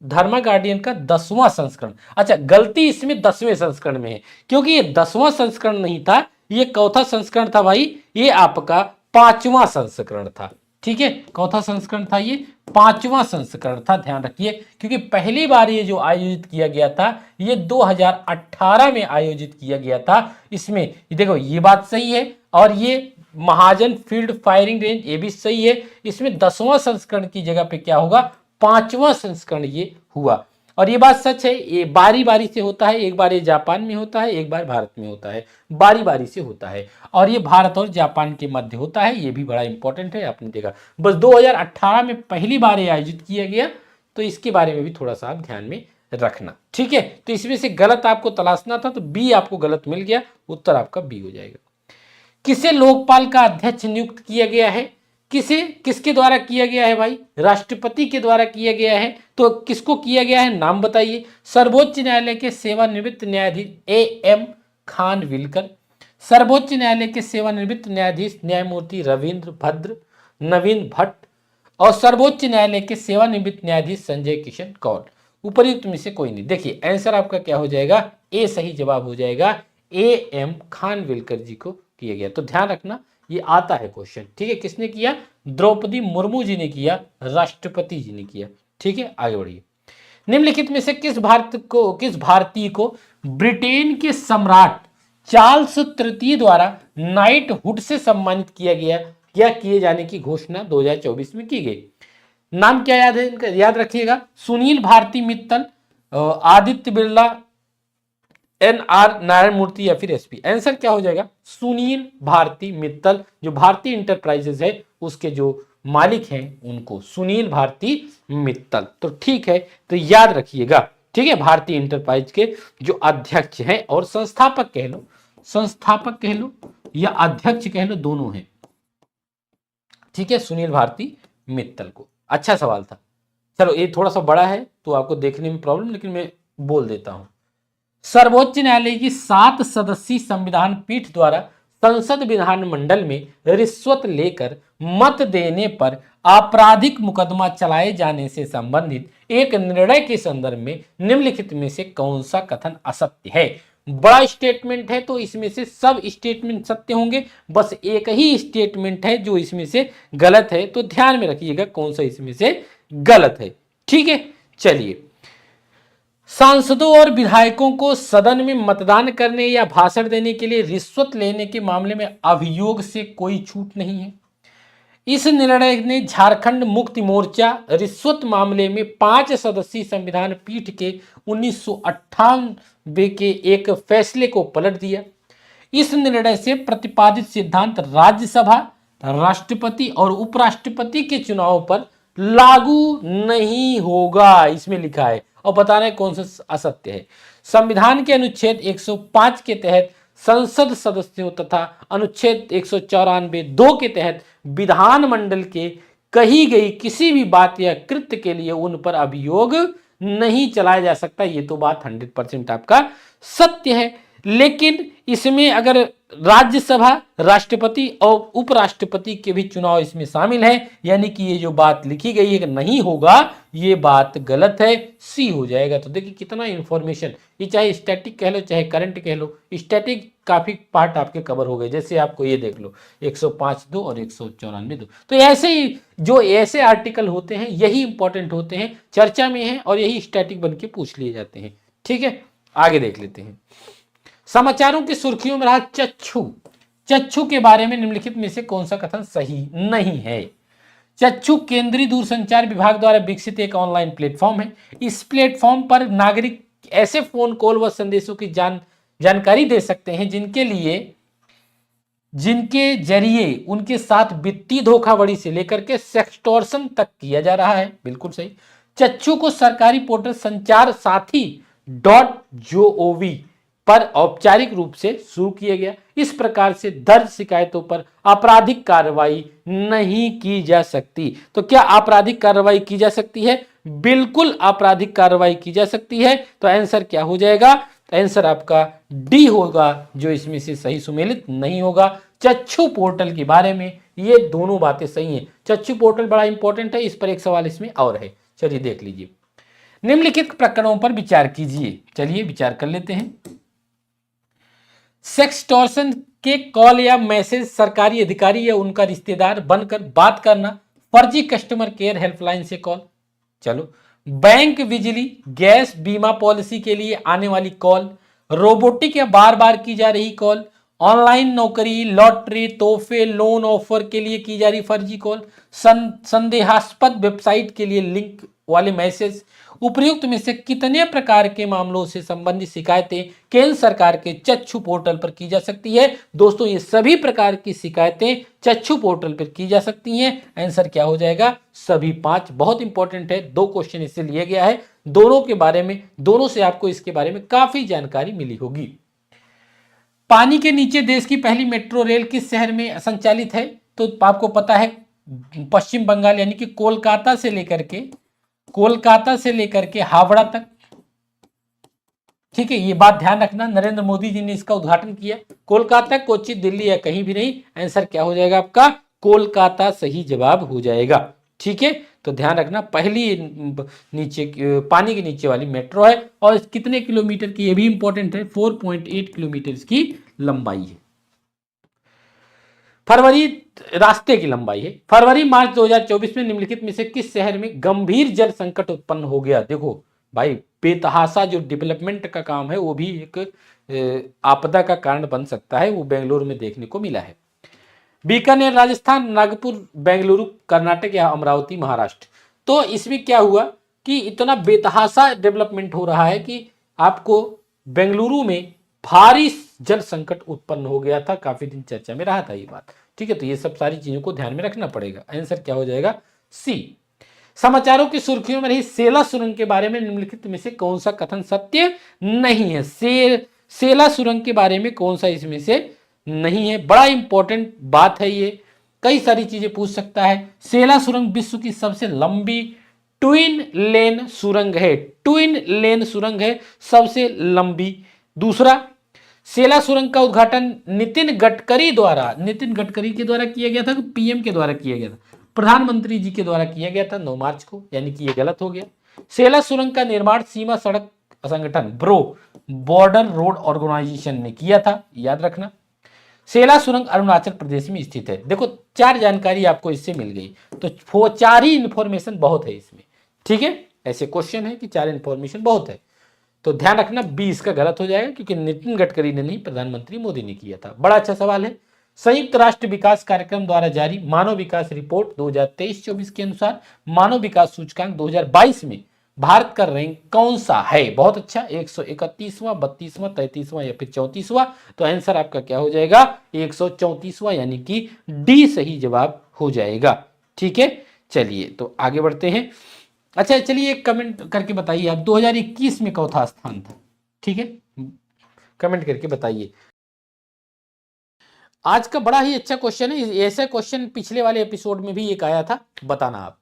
धर्मा गार्डियन का 10वां संस्करण। अच्छा, गलती इसमें 10वें संस्करण में है, क्योंकि ये 10वां संस्करण नहीं था, ये कौथा संस्करण था भाई? ये आपका 5वां संस्करण था। ठीक है, कौथा संस्करण था? ये 5वां संस्करण था, ध्यान रखिए। क्योंकि पहली बार ये जो आयोजित किया गया था, ये 2018 में आयोजित किया गया था। इसमें देखो, ये बात सही है, और ये महाजन फील्ड फायरिंग रेंज ये भी सही है। इसमें 10वां संस्करण की जगह पे क्या होगा? 5वां संस्करण ये हुआ। और ये बात सच है, ये बारी बारी से होता है। एक बार ये जापान में होता है, एक बार भारत में होता है, बारी बारी से होता है। और ये भारत और जापान के मध्य होता है, ये भी बड़ा इंपॉर्टेंट है, आपने देखा। बस 2018 में पहली बार ये आयोजित किया गया, तो इसके बारे में भी थोड़ा सा आप ध्यान में रखना। ठीक है, तो इसमें से गलत आपको तलाशना था, तो बी आपको गलत मिल गया, उत्तर आपका बी हो जाएगा। किसे लोकपाल का अध्यक्ष नियुक्त किया गया है? किसके द्वारा किया गया है भाई? राष्ट्रपति के द्वारा किया गया है। तो किसको किया गया है, नाम बताइए। सर्वोच्च न्यायालय के सेवानिवृत्त न्यायाधीश AM खानविलकर, सर्वोच्च न्यायालय के सेवानिवृत्त न्यायाधीश न्यायमूर्ति रविंद्र भद्र नवीन भट्ट, और सर्वोच्च न्यायालय के सेवानिवृत्त न्यायाधीश संजय किशन कौल। उपयुक्त में से कोई नहीं। देखिए, आंसर आपका क्या हो जाएगा? ए सही जवाब हो जाएगा। AM खानविलकर जी को किया गया। तो ध्यान रखना, ये आता है क्वेश्चन। ठीक है, किसने किया? द्रौपदी मुर्मू जी ने किया, राष्ट्रपति जी ने किया। ठीक है, आगे बढ़िए। निम्नलिखित में से किस भारतीय को ब्रिटेन के सम्राट चार्ल्स तृतीय द्वारा नाइटहुड से सम्मानित किया गया या किए जाने की घोषणा 2024 में की गई? नाम क्या याद है इनका? याद रखिएगा, सुनील भारती मित्तल, आदित्य बिरला, NR नारायण मूर्ति या फिर SP। आंसर क्या हो जाएगा? सुनील भारती मित्तल, जो भारतीय इंटरप्राइजेज है उसके जो मालिक हैं उनको सुनील भारती मित्तल। तो ठीक है, तो याद रखिएगा, ठीक है, भारतीय इंटरप्राइज के जो अध्यक्ष हैं और संस्थापक कह लो या अध्यक्ष कह लो, दोनों हैं। ठीक है, सुनील भारती मित्तल को। अच्छा सवाल था। चलो ये थोड़ा सा बड़ा है तो आपको देखने में प्रॉब्लम, लेकिन मैं बोल देता हूं। सर्वोच्च न्यायालय की 7 सदस्यीय संविधान पीठ द्वारा संसद विधानमंडल में रिश्वत लेकर मत देने पर आपराधिक मुकदमा चलाए जाने से संबंधित एक निर्णय के संदर्भ में निम्नलिखित में से कौन सा कथन असत्य है? बड़ा स्टेटमेंट है तो इसमें से सब स्टेटमेंट सत्य होंगे, बस एक ही स्टेटमेंट है जो इसमें से गलत है, तो ध्यान में रखिएगा कौन सा इसमें से गलत है। ठीक है, चलिए। सांसदों और विधायकों को सदन में मतदान करने या भाषण देने के लिए रिश्वत लेने के मामले में अभियोग से कोई छूट नहीं है। इस निर्णय ने झारखंड मुक्ति मोर्चा रिश्वत मामले में 5 सदस्यीय संविधान पीठ के 1998 के एक फैसले को पलट दिया। इस निर्णय से प्रतिपादित सिद्धांत राज्यसभा, राष्ट्रपति और उपराष्ट्रपति के चुनाव पर लागू नहीं होगा, इसमें लिखा है। और बताना है कौन सा असत्य है। संविधान के अनुच्छेद 105 के तहत संसद सदस्यों तथा अनुच्छेद 194(2) के तहत विधानमंडल के कही गई किसी भी बात या कृत्य के लिए उन पर अभियोग नहीं चलाया जा सकता। ये तो बात 100% आपका सत्य है। लेकिन इसमें अगर राज्यसभा, राष्ट्रपति और उपराष्ट्रपति के भी चुनाव इसमें शामिल है, यानी कि ये जो बात लिखी गई है कि नहीं होगा, ये बात गलत है, सी हो जाएगा। तो देखिए कितना इंफॉर्मेशन, ये चाहे स्टैटिक कह लो चाहे करंट कह लो, स्टैटिक काफी पार्ट आपके कवर हो गए। जैसे आपको ये देख लो 105(2) और 194(2). तो ऐसे ही जो ऐसे आर्टिकल होते हैं यही इंपॉर्टेंट होते हैं, चर्चा में है और यही स्टैटिक बन के पूछ लिए जाते हैं। ठीक है, आगे देख लेते हैं। समाचारों की सुर्खियों में रहा चक्षु के बारे में निम्नलिखित में से कौन सा कथन सही नहीं है? चक्षु केंद्रीय दूरसंचार विभाग द्वारा विकसित एक ऑनलाइन प्लेटफॉर्म है। इस प्लेटफॉर्म पर नागरिक ऐसे फोन कॉल व संदेशों की जानकारी दे सकते हैं जिनके जरिए उनके साथ वित्तीय धोखाधड़ी से लेकर के सेक्सटॉर्शन तक किया जा रहा है। बिल्कुल सही। चक्षु को सरकारी पोर्टल संचार साथी .gov पर औपचारिक रूप से शुरू किया गया। इस प्रकार से दर्ज शिकायतों पर आपराधिक कार्रवाई नहीं की जा सकती। तो क्या आपराधिक कार्रवाई की जा सकती है? बिल्कुल आपराधिक कार्रवाई की जा सकती है। तो आंसर क्या हो जाएगा? आंसर आपका डी होगा, जो इसमें से सही सुमेलित नहीं होगा। चक्षु पोर्टल के बारे में ये दोनों बातें सही हैं। चक्षु पोर्टल बड़ा इंपॉर्टेंट है, इस पर एक सवाल इसमें और है, चलिए देख लीजिए। निम्नलिखित प्रकरणों पर विचार कीजिए। चलिए विचार कर लेते हैं। सेक्सटॉर्शन के कॉल या मैसेज सरकारी अधिकारी या उनका रिश्तेदार बनकर बात करना, फर्जी कस्टमर केयर हेल्पलाइन से कॉल। चलो, बैंक, बिजली, गैस, बीमा पॉलिसी के लिए आने वाली कॉल, रोबोटिक या बार बार की जा रही कॉल, ऑनलाइन नौकरी, लॉटरी, तोहफे, लोन ऑफर के लिए की जा रही फर्जी कॉल, संदेहास्पद वेबसाइट के लिए लिंक वाले मैसेज। उपयुक्त में से कितने प्रकार के मामलों से संबंधित शिकायतें केंद्र सरकार के चक्षु पोर्टल पर की जा सकती है? दोस्तों, ये सभी प्रकार की शिकायतें चक्षु पोर्टल पर की जा सकती हैं। आंसर क्या हो जाएगा? सभी 5। बहुत इंपॉर्टेंट है, 2 क्वेश्चन इससे लिया गया है। दोनों के बारे में, दोनों से आपको इसके बारे में काफी जानकारी मिली होगी। पानी के नीचे देश की पहली मेट्रो रेल किस शहर में संचालित है? तो आपको पता है पश्चिम बंगाल, यानी कि कोलकाता से लेकर के हावड़ा तक। ठीक है, ये बात ध्यान रखना, नरेंद्र मोदी जी ने इसका उद्घाटन किया। कोलकाता, कोच्चि, दिल्ली या कहीं भी नहीं। आंसर क्या हो जाएगा आपका? कोलकाता सही जवाब हो जाएगा। ठीक है, तो ध्यान रखना, पहली नीचे पानी के नीचे वाली मेट्रो है और कितने किलोमीटर की, ये भी इंपॉर्टेंट है, 4.8 किलोमीटर की लंबाई है। फरवरी रास्ते की लंबाई है। फरवरी मार्च 2024 में निम्नलिखित में से किस शहर में गंभीर जल संकट उत्पन्न हो गया? देखो भाई, बेतहासा जो डेवलपमेंट का काम है वो भी एक आपदा का कारण बन सकता है, वो बेंगलुरु में देखने को मिला है। बीकानेर राजस्थान, नागपुर बेंगलुरु कर्नाटक या अमरावती महाराष्ट्र। तो इसमें क्या हुआ कि इतना बेतहासा डेवलपमेंट हो रहा है कि आपको बेंगलुरु में भारी जल संकट उत्पन्न हो गया था, काफी दिन चर्चा में रहा था ये बात। ठीक है, तो ये सब सारी चीजों को ध्यान में रखना पड़ेगा। आंसर क्या हो जाएगा? सी। समाचारों की सुर्खियों में रही सेला सुरंग के बारे में निम्नलिखित में से कौन सा कथन सत्य नहीं है? सेला सुरंग के बारे में कौन सा इसमें से नहीं है? बड़ा इंपॉर्टेंट बात है ये, कई सारी चीजें पूछ सकता है। सेला सुरंग विश्व की सबसे लंबी ट्विन लेन सुरंग है, ट्विन लेन सुरंग है, सबसे लंबी। दूसरा, सेला सुरंग का उद्घाटन नितिन गडकरी के द्वारा किया गया था, पीएम के द्वारा किया गया था, प्रधानमंत्री जी के द्वारा किया गया था 9 मार्च को, यानी कि ये गलत हो गया। सेला सुरंग का निर्माण सीमा सड़क संगठन ब्रो, बॉर्डर रोड ऑर्गेनाइजेशन ने किया था, याद रखना। सेला सुरंग अरुणाचल प्रदेश में स्थित है। देखो 4 जानकारी आपको इससे मिल गई, तो 4 ही इंफॉर्मेशन बहुत है इसमें, ठीक है। ऐसे क्वेश्चन है कि 4 इंफॉर्मेशन बहुत है, तो ध्यान रखना 20 का गलत हो जाएगा, क्योंकि नितिन गडकरी ने नहीं, प्रधानमंत्री मोदी ने किया था। बड़ा अच्छा सवाल है। संयुक्त राष्ट्र विकास कार्यक्रम द्वारा जारी मानव विकास रिपोर्ट 2023-24 के अनुसार मानव विकास सूचकांक 2022 में भारत का रैंक कौन सा है? बहुत अच्छा, 131वां, 32वां, 33वां या फिर 34वां? तो आंसर आपका क्या हो जाएगा? 134वां, यानी कि डी सही जवाब हो जाएगा, ठीक है। चलिए तो आगे बढ़ते हैं। अच्छा चलिए एक कमेंट करके बताइए आप, 2021 में चौथा स्थान था, ठीक है, कमेंट करके बताइए। आज का बड़ा ही अच्छा क्वेश्चन है, ऐसा क्वेश्चन पिछले वाले एपिसोड में भी एक आया था, बताना आप।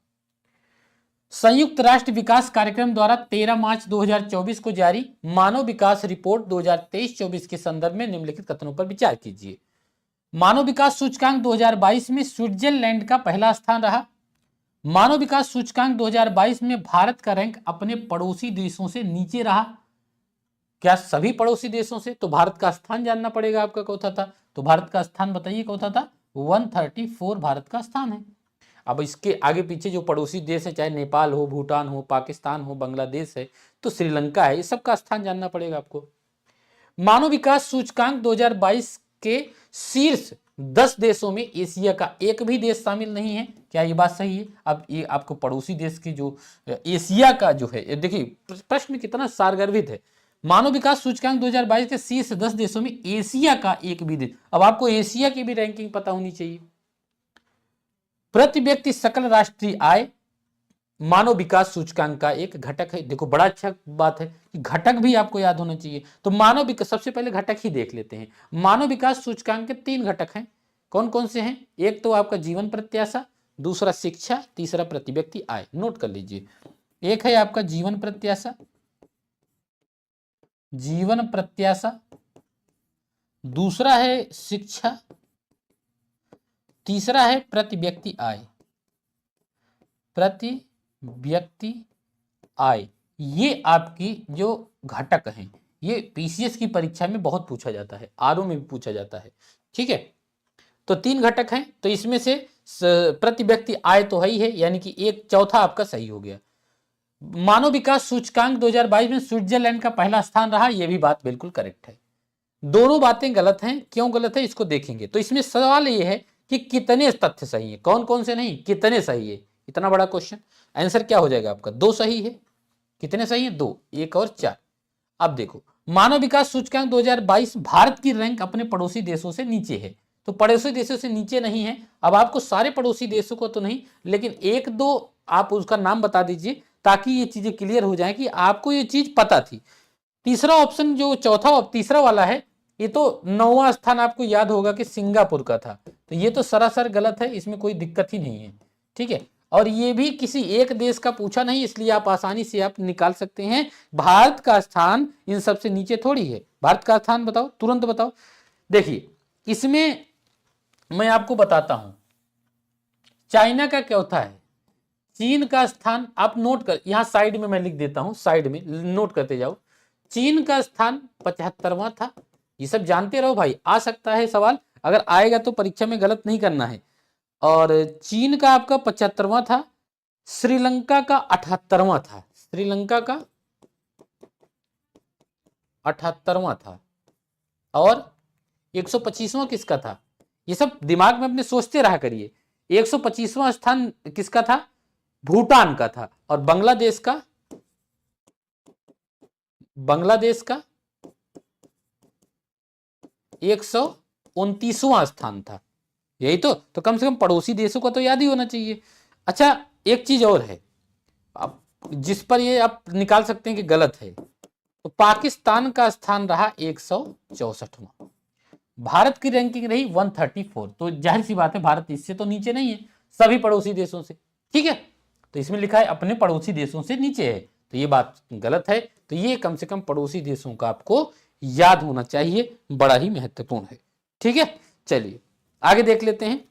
संयुक्त राष्ट्र विकास कार्यक्रम द्वारा 13 मार्च 2024 को जारी मानव विकास रिपोर्ट 2023-24 के संदर्भ में निम्नलिखित कथनों पर विचार कीजिए। मानव विकास सूचकांक 2022 में स्विट्जरलैंड का पहला स्थान रहा। मानव विकास सूचकांक 2022 में भारत का रैंक अपने पड़ोसी देशों से नीचे रहा। क्या सभी पड़ोसी देशों से? तो भारत का स्थान जानना पड़ेगा आपका, कौन था? तो भारत का स्थान बताइए कौन था? 134 भारत का स्थान है। अब इसके आगे पीछे जो पड़ोसी देश है, चाहे नेपाल हो, भूटान हो, पाकिस्तान हो, बांग्लादेश है, तो श्रीलंका है, ये सबका स्थान जानना पड़ेगा आपको। मानव विकास सूचकांक 2022 के शीर्ष 10 देशों में एशिया का एक भी देश शामिल नहीं है। क्या ये बात सही है? अब ये आपको पड़ोसी देश की जो एशिया का जो है, देखिए प्रश्न कितना सारगर्भित है। मानव विकास सूचकांक 2022 के शीर्ष 10 देशों में एशिया का एक भी देश, अब आपको एशिया की भी रैंकिंग पता होनी चाहिए। प्रति व्यक्ति सकल राष्ट्रीय आय मानव विकास सूचकांक का एक घटक है। देखो बड़ा अच्छा बात है कि घटक भी आपको याद होना चाहिए। तो मानव विकास, सबसे पहले घटक ही देख लेते हैं। मानव विकास सूचकांक के 3 घटक हैं, कौन कौन से हैं? एक तो आपका जीवन प्रत्याशा, दूसरा शिक्षा, तीसरा प्रति व्यक्ति आय। नोट कर लीजिए, एक है आपका जीवन प्रत्याशा, दूसरा है शिक्षा, तीसरा है प्रति व्यक्ति आय, प्रति व्यक्ति आय। ये आपकी जो घटक हैं, ये पीसीएस की परीक्षा में बहुत पूछा जाता है, आरओ में भी पूछा जाता है, ठीक है। तो 3 घटक हैं, तो इसमें से प्रति व्यक्ति आय तो है ही है, यानी कि एक चौथा आपका सही हो गया। मानव विकास सूचकांक 2022 में स्विट्जरलैंड का पहला स्थान रहा, यह भी बात बिल्कुल करेक्ट है। दोनों बातें गलत हैं, क्यों गलत है इसको देखेंगे। तो इसमें सवाल ये है कि कितने तथ्य सही है, कौन कौन से नहीं, कितने सही है, इतना बड़ा क्वेश्चन। आंसर क्या हो जाएगा आपका? 2 सही है। कितने सही है? 2, 1 और 4। अब देखो मानव विकास सूचकांक 2022 भारत की रैंक अपने पड़ोसी देशों से नीचे है, तो पड़ोसी देशों से नीचे नहीं है। अब आपको सारे पड़ोसी देशों को तो नहीं, लेकिन 1-2 आप उसका नाम बता दीजिए, ताकि ये चीजें क्लियर हो जाए कि आपको ये चीज पता थी। तीसरा ऑप्शन जो तीसरा वाला है, ये तो 9वां स्थान आपको याद होगा कि सिंगापुर का था, तो ये तो सरासर गलत है, इसमें कोई दिक्कत ही नहीं है, ठीक है। और ये भी किसी एक देश का पूछा नहीं, इसलिए आप आसानी से आप निकाल सकते हैं। भारत का स्थान इन सबसे नीचे थोड़ी है। भारत का स्थान बताओ, तुरंत बताओ। देखिए इसमें मैं आपको बताता हूं, चाइना का चौथा है, चीन का स्थान आप नोट कर, यहां साइड में मैं लिख देता हूं, साइड में नोट करते जाओ। चीन का स्थान 75वां था। ये सब जानते रहो भाई, आ सकता है सवाल, अगर आएगा तो परीक्षा में गलत नहीं करना है। और चीन का आपका 75वां था, श्रीलंका का 78वां था, श्रीलंका का 78वां था, और 125वां किसका था? ये सब दिमाग में अपने सोचते रहा करिए। 125वां स्थान किसका था? भूटान का था। और बांग्लादेश का 129वां स्थान था। यही तो कम से कम पड़ोसी देशों का तो याद ही होना चाहिए। अच्छा एक चीज और है, आप जिस पर ये आप निकाल सकते हैं कि गलत है। तो पाकिस्तान का स्थान रहा 164वां, भारत की रैंकिंग रही 134। तो जाहिर सी बात है भारत इससे तो नीचे नहीं है, सभी पड़ोसी देशों से, ठीक है। तो इसमें लिखा है अपने पड़ोसी देशों से नीचे है, तो ये बात गलत है। तो ये कम से कम पड़ोसी देशों का आपको याद होना चाहिए, बड़ा ही महत्वपूर्ण है, ठीक है। चलिए आगे देख लेते हैं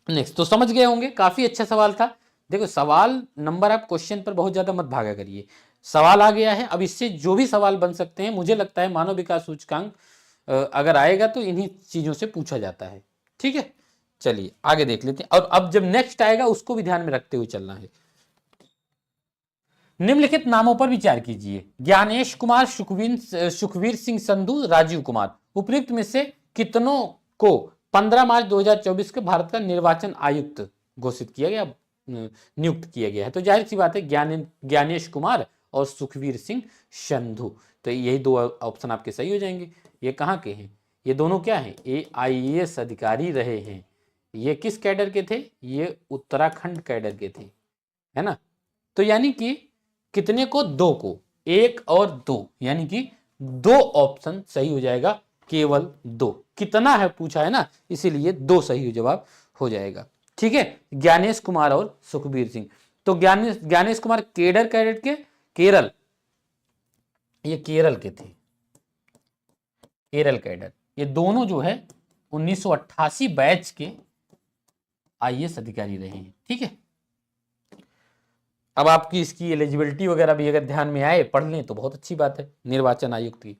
नेक्स्ट। तो समझ गए होंगे, काफी अच्छा सवाल था। देखो सवाल नंबर आप क्वेश्चन पर बहुत ज्यादा मत भागा करिए, सवाल आ गया है, अब इससे जो भी सवाल बन सकते हैं, मुझे लगता है मानव विकास सूचकांक अगर आएगा तो इन्हीं चीजों से पूछा जाता है, ठीक है। चलिए आगे देख लेते हैं, और अब जब नेक्स्ट आएगा उसको भी ध्यान में रखते हुए चलना है। निम्नलिखित नामों पर विचार कीजिए, ज्ञानेश कुमार, सुखवीर सिंह संधू, राजीव कुमार, उपयुक्त में से कितनों को 15 मार्च 2024 के भारत का निर्वाचन आयुक्त घोषित किया गया, नियुक्त किया गया है। तो जाहिर सी बात है ज्ञानेश कुमार और सुखवीर सिंह संधू, तो यही दो ऑप्शन आपके सही हो जाएंगे। ये कहाँ के हैं, ये दोनों क्या हैं, ये IAS अधिकारी रहे हैं। ये किस कैडर के थे, ये उत्तराखंड कैडर के थे, है ना। तो यानी कि कितने को, दो को, एक और दो, यानी कि दो ऑप्शन सही हो जाएगा, केवल दो। कितना है पूछा है ना, इसीलिए दो सही जवाब हो जाएगा, ठीक है। ज्ञानेश कुमार और सुखबीर सिंह। तो ज्ञानेश कुमार केडर कैडेट के, केरल, ये केरल के थे, केरल कैडर। ये दोनों जो है 1988 बैच के IAS अधिकारी रहे हैं, ठीक है। अब आपकी इसकी एलिजिबिलिटी वगैरह भी अगर ध्यान में आए, पढ़ लें तो बहुत अच्छी बात है। निर्वाचन आयुक्त की,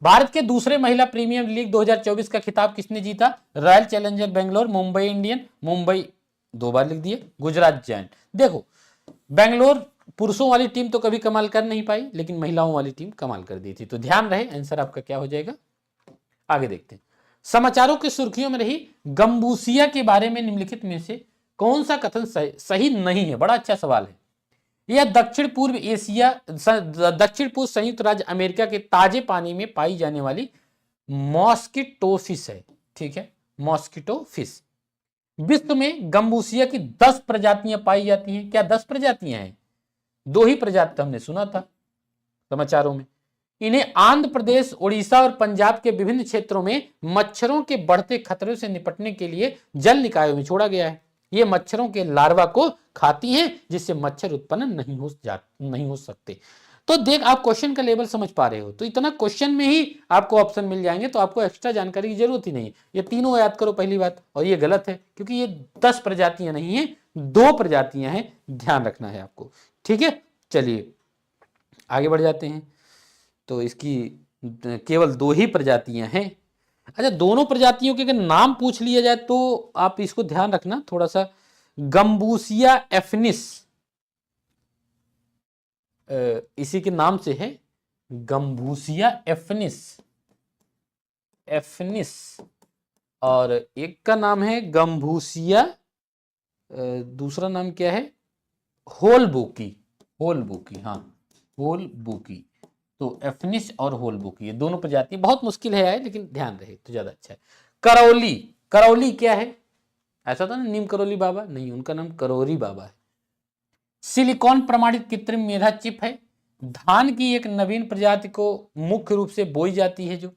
भारत के दूसरे महिला प्रीमियर लीग 2024 का खिताब किसने जीता, royal challenger Bangalore, Mumbai Indian, Mumbai, दो बार लिख दिए, गुजरात जायंट। देखो बेंगलोर पुरुषों वाली टीम तो कभी कमाल कर नहीं पाई, लेकिन महिलाओं वाली टीम कमाल कर दी थी। तो ध्यान रहे, आंसर आपका क्या हो जाएगा। आगे देखते हैं, समाचारों की सुर्खियों में रही गंबूसिया के बारे में निम्नलिखित में से कौन सा कथन सही नहीं है। बड़ा अच्छा सवाल है। यह दक्षिण पूर्व एशिया, दक्षिण पूर्व संयुक्त राज्य अमेरिका के ताजे पानी में पाई जाने वाली मॉस्किटो फिश है, ठीक है, मॉस्किटो फिश। विश्व में गंबूसिया की 10 प्रजातियां पाई जाती हैं। क्या 10 प्रजातियां हैं, दो ही प्रजाति हमने सुना था समाचारों में। इन्हें आंध्र प्रदेश, उड़ीसा और पंजाब के विभिन्न क्षेत्रों में मच्छरों के बढ़ते खतरे से निपटने के लिए जल निकायों में छोड़ा गया है। ये मच्छरों के लार्वा को खाती हैं, जिससे मच्छर उत्पन्न नहीं हो सकते। तो देख आप क्वेश्चन का लेवल समझ पा रहे हो, तो इतना क्वेश्चन में ही आपको ऑप्शन मिल जाएंगे, तो आपको एक्स्ट्रा जानकारी की जरूरत ही नहीं है। ये तीनों याद करो पहली बात, और ये गलत है क्योंकि ये 10 प्रजातियां नहीं है, 2 प्रजातियां हैं, ध्यान रखना है आपको, ठीक है। चलिए आगे बढ़ जाते हैं। तो इसकी केवल 2 ही प्रजातियां हैं। अच्छा, दोनों प्रजातियों के अगर नाम पूछ लिया जाए तो आप इसको ध्यान रखना थोड़ा सा। गंबूसिया एफिनिस, इसी के नाम से है, गंबूसिया एफिनिस, एफिनिस। और एक का नाम है गंबूसिया, दूसरा नाम क्या है, होलबुकी, होलबुकी, हाँ होलबुकी। तो एफिनिस और होलबुकी, ये दोनों प्रजाति बहुत मुश्किल है, लेकिन ध्यान रहे तो ज्यादा अच्छा है। करौली, करौली क्या है, ऐसा था ना नीम करौली बाबा, नहीं, उनका नाम करौरी बाबा है। सिलिकॉन प्रमाणित कृत्रिम मेधा चिप है। धान की एक नवीन प्रजाति को मुख्य रूप से बोई जाती है, जो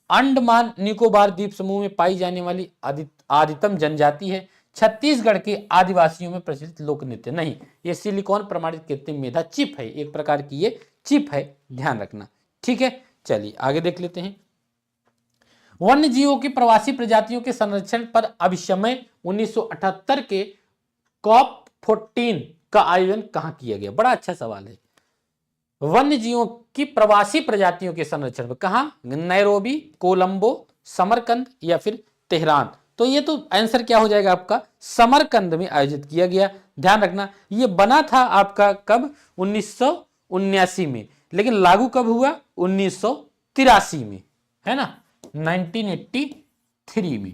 अंडमान निकोबार द्वीप समूह में पाई जाने वाली आदितम जनजाति है। छत्तीसगढ़ के आदिवासियों में प्रचलित लोक नृत्य नहीं। ये सिलिकॉन प्रमाणित कृत्रिम मेधा चिप है, एक प्रकार की ये चिप है, ध्यान रखना, ठीक है। चलिए आगे देख लेते हैं। वन्य जीवों की प्रवासी प्रजातियों के संरक्षण पर अभिसमय 1978 के कॉप 14 का आयोजन कहां किया गया। बड़ा अच्छा सवाल है। वन्य जीवों की प्रवासी प्रजातियों के संरक्षण पर कहां, नैरोबी, कोलंबो, समरकंद या फिर तेहरान। तो ये तो आंसर क्या हो जाएगा आपका, समरकंद में आयोजित किया गया। ध्यान रखना, ये बना था आपका कब, 1979 में, लेकिन लागू कब हुआ, 1983 में, है ना, 1983 में।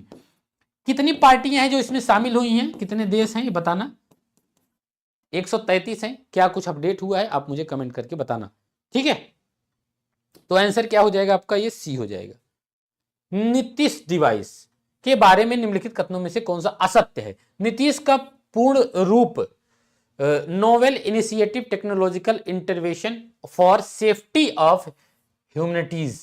कितनी पार्टियां हैं जो इसमें शामिल हुई हैं, कितने देश हैं ये बताना। 133 हैं। क्या कुछ अपडेट हुआ है आप मुझे कमेंट करके बताना, ठीक है। तो आंसर क्या हो जाएगा आपका, ये सी हो जाएगा। नीतीश डिवाइस के बारे में निम्नलिखित कथनों में से कौन सा असत्य है। नीतीश का पूर्ण रूप novel initiative technological intervention for safety of humanities.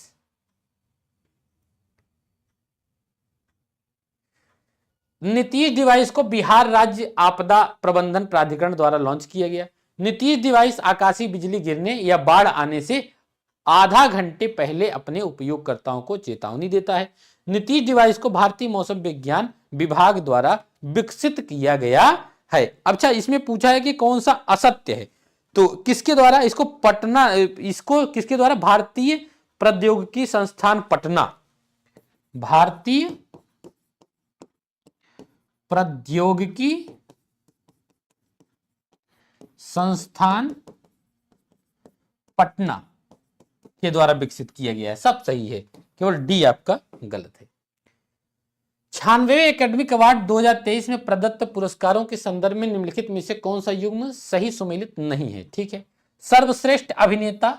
Nitish device को बिहार राज्य आपदा प्रबंधन प्राधिकरण द्वारा लॉन्च किया गया। नीतीश डिवाइस आकाशीय बिजली गिरने या बाढ़ आने से आधा घंटे पहले अपने उपयोगकर्ताओं को चेतावनी देता है। नीतीश डिवाइस को भारतीय मौसम विज्ञान विभाग द्वारा विकसित किया गया है। अच्छा, इसमें पूछा है कि कौन सा असत्य है, तो किसके द्वारा इसको किसके द्वारा? भारतीय प्रौद्योगिकी संस्थान पटना, भारतीय प्रौद्योगिकी संस्थान पटना के द्वारा विकसित किया गया है। सब सही है, केवल डी आपका गलत है। 96वें एकेडमिक अवार्ड 2023 में प्रदत्त पुरस्कारों के संदर्भ में निम्नलिखित में से कौन सा युग्म सही सुमेलित नहीं है? ठीक है, सर्वश्रेष्ठ अभिनेता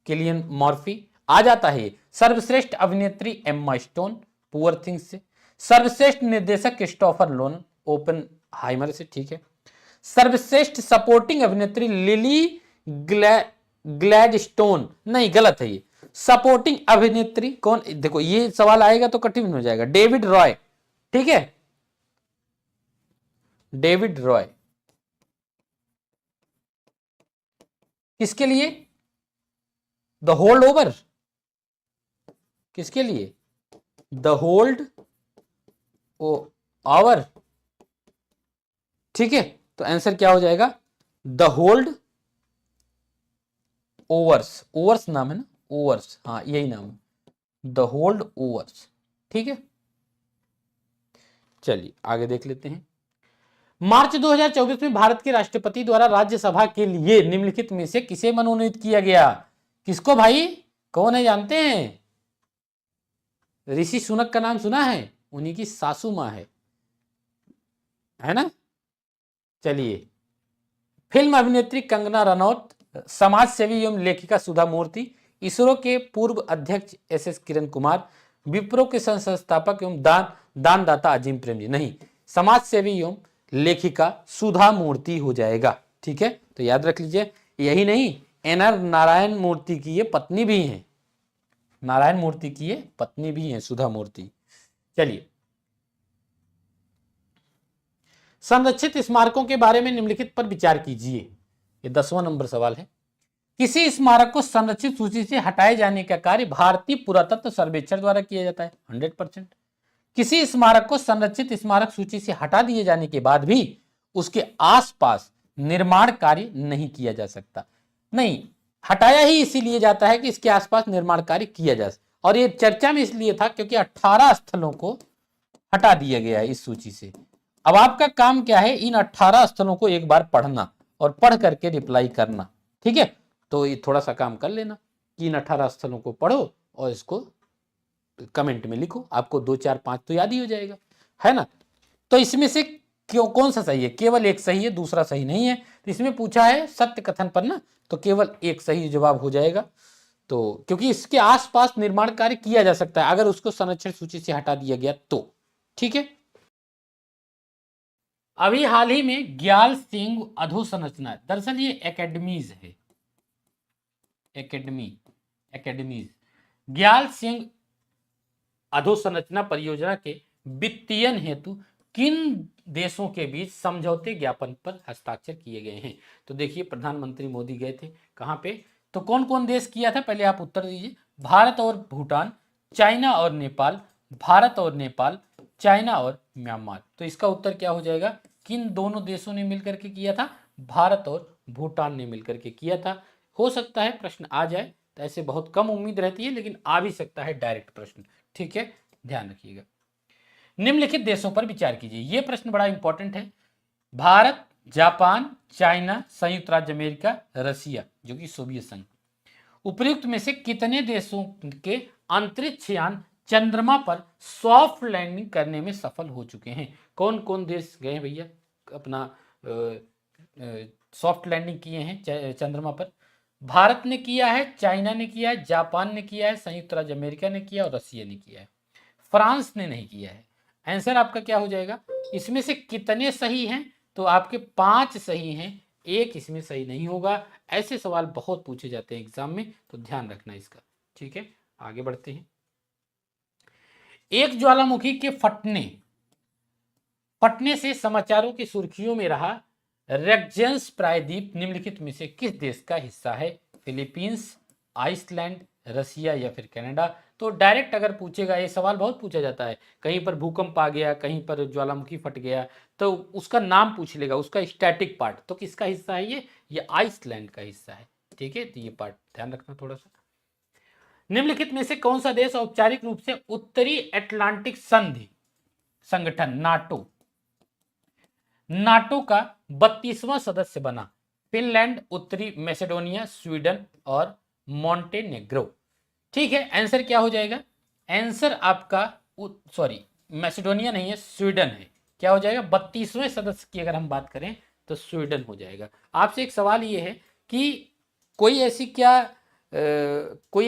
किलियन मॉर्फी आ जाता है। सर्वश्रेष्ठ अभिनेत्री एम्मा स्टोन पुअर थिंग्स से। सर्वश्रेष्ठ निर्देशक क्रिस्टोफर नोलन ओपेनहाइमर से। ठीक है, सर्वश्रेष्ठ सपोर्टिंग अभिनेत्री लिली ग्लैडस्टोन, नहीं गलत है ये। सपोर्टिंग अभिनेत्री कौन? देखो ये सवाल आएगा तो कठिन हो जाएगा। डेविड रॉय, ठीक है, डेविड रॉय किसके लिए? द होल्ड ओवर, किसके लिए? द होल्ड ओवर, ठीक है, तो आंसर क्या हो जाएगा? द होल्ड ओवर्स, ओवर्स नाम है ना, ओवर्स, हाँ यही नाम है, द होल्ड ओवर्स। ठीक है, चलिए आगे देख लेते हैं। मार्च 2024 में भारत के राष्ट्रपति द्वारा राज्यसभा के लिए निम्नलिखित में से किसे मनोनीत किया गया? किसको भाई? कौन है जानते हैं? ऋषि सुनक का नाम सुना है? उन्हीं की सासू मां है ना। चलिए, फिल्म अभिनेत्री कंगना रनौत, समाज सेवी एवं लेखिका सुधा मूर्ति, इसरो के पूर्व अध्यक्ष SS किरण कुमार, विप्रो के संस्थापक एवं दानदाता अजीम प्रेम जी। नहीं, समाज सेवी एवं लेखिका सुधा मूर्ति हो जाएगा। ठीक है, तो याद रख लीजिए। यही नहीं, NR नारायण मूर्ति की ये पत्नी भी है, नारायण मूर्ति की ये पत्नी भी है सुधा मूर्ति। चलिए, संरक्षित स्मारकों के बारे में निम्नलिखित पर विचार कीजिए। ये 10वां नंबर सवाल है। किसी स्मारक को संरक्षित सूची से हटाए जाने का कार्य भारतीय पुरातत्व सर्वेक्षण द्वारा किया जाता है 100%। किसी स्मारक को संरक्षित स्मारक सूची से हटा दिए जाने के बाद भी उसके आसपास निर्माण कार्य नहीं किया जा सकता। नहीं, हटाया ही इसीलिए जाता है कि इसके आसपास निर्माण कार्य किया जा सकता। और ये चर्चा में इसलिए था क्योंकि 18 स्थलों को हटा दिया गया है इस सूची से। अब आपका काम क्या है? इन 18 स्थलों को एक बार पढ़ना और पढ़ करके रिप्लाई करना। ठीक है, तो ये थोड़ा सा काम कर लेना कि इन 18 स्थलों को पढ़ो और इसको कमेंट में लिखो। आपको 2 4 5 तो याद ही हो जाएगा, है ना। तो इसमें से कौन सा सही है? केवल एक सही है, दूसरा सही नहीं है। तो इसमें पूछा है सत्य कथन पर ना, तो केवल एक सही जवाब हो जाएगा। तो क्योंकि इसके आसपास निर्माण कार्य किया जा सकता है अगर उसको संरक्षण सूची से हटा दिया गया तो। ठीक है, अभी हाल ही में ग्याल सिंह अधोसंरचना, दरअसल ये एकेडमीज है, एकेडमीज ग्याल सिंह अधोसंरचना परियोजना के वित्तीयन हेतु किन देशों के बीच समझौते ज्ञापन पर हस्ताक्षर किए गए हैं? तो देखिए, प्रधानमंत्री मोदी गए थे कहां पे, तो कौन कौन देश किया था? पहले आप उत्तर दीजिए। भारत और भूटान, चाइना और नेपाल, भारत और नेपाल, चाइना और म्यांमार। तो इसका उत्तर क्या हो जाएगा? किन दोनों देशों ने मिलकर के किया था? भारत और भूटान ने मिलकर के किया था। हो सकता है प्रश्न आ जाए, तो ऐसे बहुत कम उम्मीद रहती है, लेकिन आ भी सकता है डायरेक्ट प्रश्न। ठीक है, ध्यान रखिएगा। निम्नलिखित देशों पर विचार कीजिए। यह प्रश्न बड़ा इंपॉर्टेंट है। भारत, जापान, चाइना, संयुक्त राज्य अमेरिका, रसिया जो कि सोवियत संघ। उपयुक्त में से कितने देशों के अंतरिक्ष यान चंद्रमा पर सॉफ्ट लैंडिंग करने में सफल हो चुके हैं? कौन कौन देश गए भैया अपना सॉफ्ट लैंडिंग किए हैं चंद्रमा पर? भारत ने किया है, चाइना ने किया है, जापान ने किया है, संयुक्त राज्य अमेरिका ने किया और रसिया ने किया है। फ्रांस ने नहीं किया है। आंसर आपका क्या हो जाएगा? इसमें से कितने सही हैं? तो आपके 5 सही हैं, एक इसमें सही नहीं होगा। ऐसे सवाल बहुत पूछे जाते हैं एग्जाम में, तो ध्यान रखना इसका। ठीक है, आगे बढ़ते हैं। एक ज्वालामुखी के फटने से समाचारों की सुर्खियों में रहा रेक्जेंस प्रायद्वीप निम्नलिखित में से किस देश का हिस्सा है? फिलीपींस, आइसलैंड, रसिया या फिर कनाडा? तो डायरेक्ट अगर पूछेगा, ये सवाल बहुत पूछा जाता है, कहीं पर भूकंप आ गया, कहीं पर ज्वालामुखी फट गया, तो उसका नाम पूछ लेगा, उसका स्टैटिक पार्ट, तो किसका हिस्सा है ये आइसलैंड का हिस्सा है। ठीक है, तो ये पार्ट ध्यान रखना थोड़ा सा। निम्नलिखित में से कौन सा देश औपचारिक रूप से उत्तरी अटलांटिक संधि संगठन नाटो का 32वां सदस्य बना? फिनलैंड, उत्तरी मैसेडोनिया, स्वीडन और मॉन्टेनेग्रो। ठीक है, आंसर क्या हो जाएगा? आंसर आपका सॉरी, मैसेडोनिया नहीं है, स्वीडन है। क्या हो जाएगा? 32वें सदस्य की अगर हम बात करें तो स्वीडन हो जाएगा। आपसे एक सवाल ये है कि कोई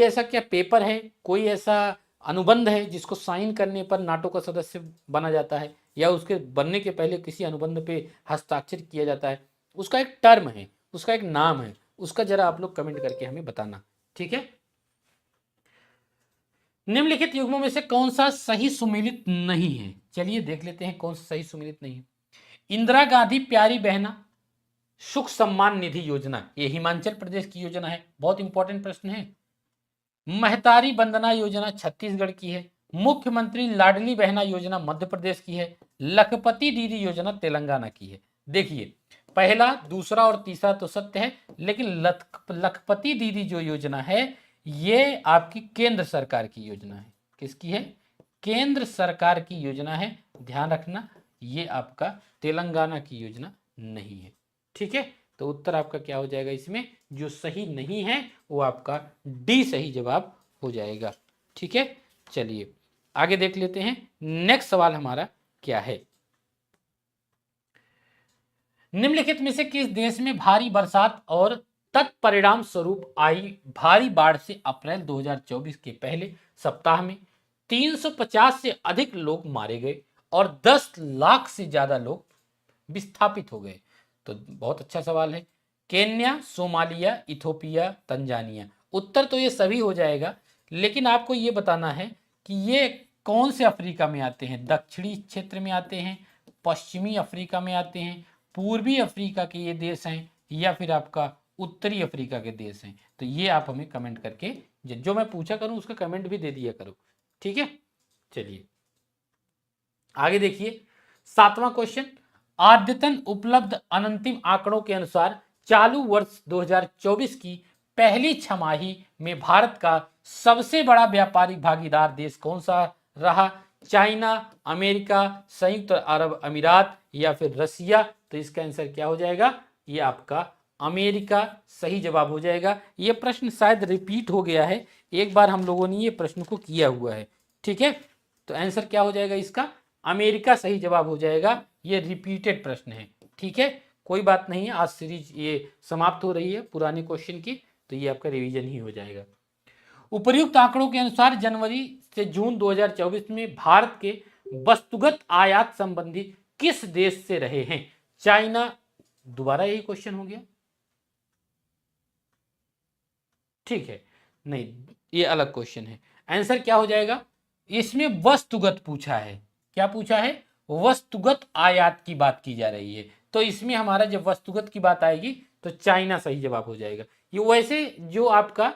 ऐसा क्या पेपर है, कोई ऐसा अनुबंध है जिसको साइन करने पर नाटो का सदस्य बना जाता है, या उसके बनने के पहले किसी अनुबंध पे हस्ताक्षर किया जाता है? उसका एक टर्म है, उसका एक नाम है, उसका जरा आप लोग कमेंट करके हमें बताना। ठीक है, निम्नलिखित युग्मों में से कौन सा सही सुमेलित नहीं है? चलिए देख लेते हैं कौन सा सही सुमेलित नहीं है। इंदिरा गांधी प्यारी बहना सुख सम्मान निधि योजना, ये हिमाचल प्रदेश की योजना है, बहुत इंपॉर्टेंट प्रश्न है। महतारी वंदना योजना छत्तीसगढ़ की है। मुख्यमंत्री लाडली बहना योजना मध्य प्रदेश की है। लखपति दीदी योजना तेलंगाना की है। देखिए, पहला, दूसरा और तीसरा तो सत्य है, लेकिन लखपति दीदी जो योजना है ये आपकी केंद्र सरकार की योजना है। किसकी है? केंद्र सरकार की योजना है, ध्यान रखना। ये आपका तेलंगाना की योजना नहीं है। ठीक है, तो उत्तर आपका क्या हो जाएगा? इसमें जो सही नहीं है वो आपका डी सही जवाब हो जाएगा। ठीक है, चलिए आगे देख लेते हैं। नेक्स्ट सवाल हमारा क्या है? निम्नलिखित में से किस देश में भारी बरसात और तत्परिणाम स्वरूप आई भारी बाढ़ से अप्रैल 2024 के पहले सप्ताह में 350 से अधिक लोग मारे गए और 10 लाख से ज्यादा लोग विस्थापित हो गए? तो बहुत अच्छा सवाल है। Kenya, Somalia, Ethiopia, Tanzania. उत्तर तो ये सभी हो जाएगा, लेकिन आपको ये बताना है कि ये कौन से अफ्रीका में आते हैं? दक्षिणी क्षेत्र में आते हैं, पश्चिमी अफ्रीका में आते हैं, पूर्वी अफ्रीका के ये देश हैं, या फिर आपका उत्तरी अफ्रीका के देश हैं? तो ये आप हमें कमेंट करके जो मैं पूछा करूं उसका कमेंट भी दे दिया करो। ठीक है, चलिए आगे देखिए। 7वां क्वेश्चन, आद्यतन उपलब्ध अनंतिम आंकड़ों के अनुसार चालू वर्ष 2024 की पहली छमाही में भारत का सबसे बड़ा व्यापारिक भागीदार देश कौन सा रहा? चाइना, अमेरिका, संयुक्त अरब अमीरात या फिर रसिया? तो इसका आंसर क्या हो जाएगा? ये आपका अमेरिका सही जवाब हो जाएगा। ये प्रश्न शायद रिपीट हो गया है, एक बार हम लोगों ने ये प्रश्न को किया हुआ है। ठीक है, तो आंसर क्या हो जाएगा इसका? अमेरिका सही जवाब हो जाएगा। ये रिपीटेड प्रश्न है। ठीक है, कोई बात नहीं है, आज सीरीज ये समाप्त हो रही है पुराने क्वेश्चन की, तो ये आपका रिवीजन ही हो जाएगा। उपर्युक्त आंकड़ों के अनुसार जनवरी से जून 2024 में भारत के वस्तुगत आयात संबंधी किस देश से रहे हैं? चाइना, दोबारा यही क्वेश्चन हो गया। ठीक है, नहीं, ये अलग क्वेश्चन है। आंसर क्या हो जाएगा? इसमें वस्तुगत पूछा है। क्या पूछा है? वस्तुगत आयात की बात की जा रही है, तो इसमें हमारा जब वस्तुगत की बात आएगी तो चाइना सही जवाब हो जाएगा। ये वैसे जो आपका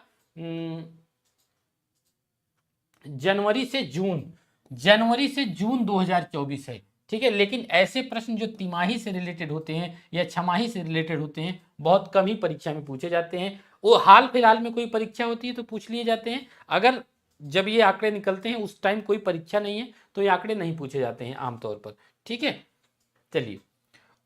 जनवरी से जून 2024 है। ठीक है, लेकिन ऐसे प्रश्न जो तिमाही से रिलेटेड होते हैं या छमाही से रिलेटेड होते हैं बहुत कम ही परीक्षा में पूछे जाते हैं। वो हाल फिलहाल में कोई परीक्षा होती है तो पूछ लिए जाते हैं। अगर जब ये आंकड़े निकलते हैं उस टाइम कोई परीक्षा नहीं है तो ये आंकड़े नहीं पूछे जाते हैं आमतौर पर। ठीक है, चलिए,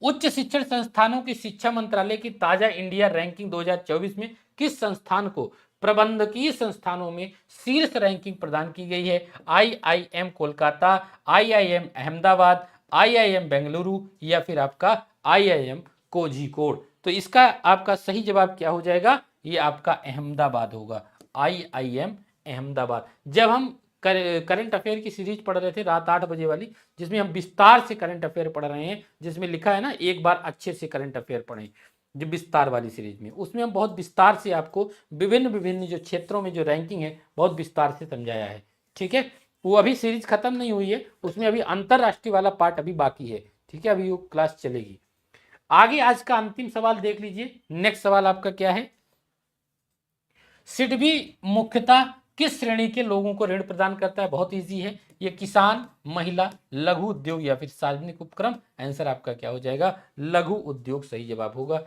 उच्च शिक्षण संस्थानों की शिक्षा मंत्रालय की ताजा इंडिया रैंकिंग 2024 में किस संस्थान को प्रबंधकीय संस्थानों में शीर्ष रैंकिंग प्रदान की गई है? IIM Kolkata, IIM Ahmedabad, IIM Bengaluru या फिर आपका आईआईएम कोझिकोड? तो इसका आपका सही जवाब क्या हो जाएगा? ये आपका अहमदाबाद होगा, आईआईएम अहमदाबाद। जब हम करंट अफेयर की सीरीज पढ़ रहे थे रात 8 बजे वाली, जिसमें हम विस्तार से करंट अफेयर पढ़ रहे हैं, जिसमें लिखा है ना एक बार अच्छे से करंट अफेयर पढ़ें, जो विस्तार वाली सीरीज में, उसमें हम बहुत विस्तार से आपको विभिन्न विभिन्न जो क्षेत्रों में जो रैंकिंग है बहुत विस्तार से समझाया है। ठीक है, वो अभी सीरीज खत्म नहीं हुई है, उसमें अभी अंतरराष्ट्रीय वाला पार्ट अभी बाकी है। ठीक है, अभी वो क्लास चलेगी। आगे आज का अंतिम सवाल देख लीजिए। नेक्स्ट सवाल आपका क्या है, सिडबी मुख्यतः किस श्रेणी के लोगों को ऋण प्रदान करता है? बहुत इजी है, ये किसान, महिला, लघु उद्योग या फिर सार्वजनिक उपक्रम। आंसर आपका क्या हो जाएगा? लघु उद्योग सही जवाब होगा।